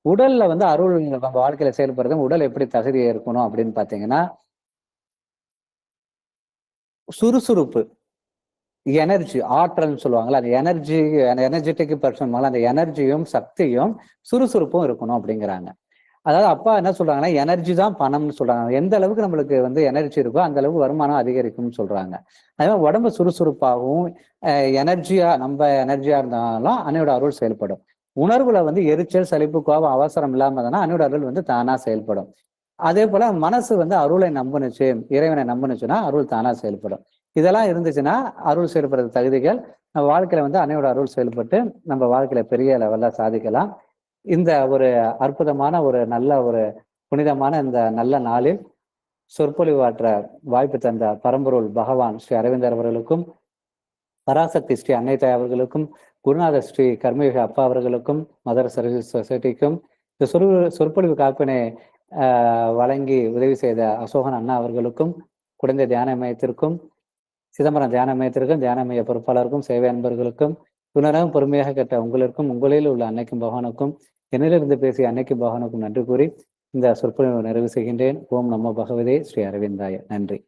உடல்ல வந்து அருள் நம்ம வாழ்க்கையில செயல்படுறது, உடல் எப்படி தகுதியா இருக்கணும் அப்படின்னு பாத்தீங்கன்னா, சுறுசுறுப்பு, எனர்ஜி, ஆற்றல்னு சொல்லுவாங்கல்ல, அந்த எனர்ஜெட்டிக் பர்சன், அந்த எனர்ஜியும் சக்தியும் சுறுசுறுப்பும் இருக்கணும் அப்படிங்கிறாங்க. அதாவது அப்பா என்ன சொல்றாங்கன்னா, எனர்ஜி தான் பணம்னு சொல்றாங்க. எந்த அளவுக்கு நம்மளுக்கு வந்து எனர்ஜி இருக்கோ, அந்த அளவுக்கு வருமானம் அதிகரிக்கும்னு சொல்றாங்க. அதே மாதிரி உடம்பு சுறுசுறுப்பாகவும், நம்ம எனர்ஜியா இருந்தாலும் அன்னையோட அருள் செயல்படும். உணர்வுல வந்து எரிச்சல், சலிப்பு, கோபம், அவசரம் இல்லாம இருந்ததுன்னா அன்னையோட அருள் வந்து தானா செயல்படும். அதே போல மனசு வந்து அருளை நம்புனுச்சு, இறைவனை நம்புனுச்சுன்னா அருள் தானா செயல்படும். இதெல்லாம் இருந்துச்சுன்னா அருள் செயல்படுற தகுதிகள் நம்ம வாழ்க்கையில வந்து அன்னையோட அருள் செயல்பட்டு நம்ம வாழ்க்கையில பெரிய லெவல்ல சாதிக்கலாம். இந்த ஒரு அற்புதமான ஒரு நல்ல ஒரு புனிதமான இந்த நல்ல நாளில் சொற்பொழிவாற்ற வாய்ப்பு தந்த பரம்பொருள் பகவான் ஸ்ரீ அரவிந்தர் அவர்களுக்கும், பராசக்தி ஸ்ரீ அன்னை தாய் அவர்களுக்கும், குருநாதர் ஸ்ரீ கர்மயோகி அப்பா அவர்களுக்கும், மதர் சர்வீஸ் சொசைட்டிக்கும், இந்த சொற்பொழிவு காப்பினை வழங்கி உதவி செய்த அசோகன் அண்ணா அவர்களுக்கும், குழந்தை தியான மையத்திற்கும், சிதம்பரம் தியான மையத்திற்கும், தியான மைய பொறுப்பாளருக்கும், சேவை அன்பர்களுக்கும், துணராகவும் பொறுமையாக கேட்ட உங்களுக்கும், உங்களில் உள்ள அன்னைக்கும் பகவானுக்கும், என்னிலிருந்து பேசிய அன்னைக்கும் பகவானுக்கும் நன்றி கூறி இந்த சொற்பொழிவை நிறைவு செய்கின்றேன். ஓம் நமோ பகவதே ஸ்ரீ அரவிந்தாய. நன்றி.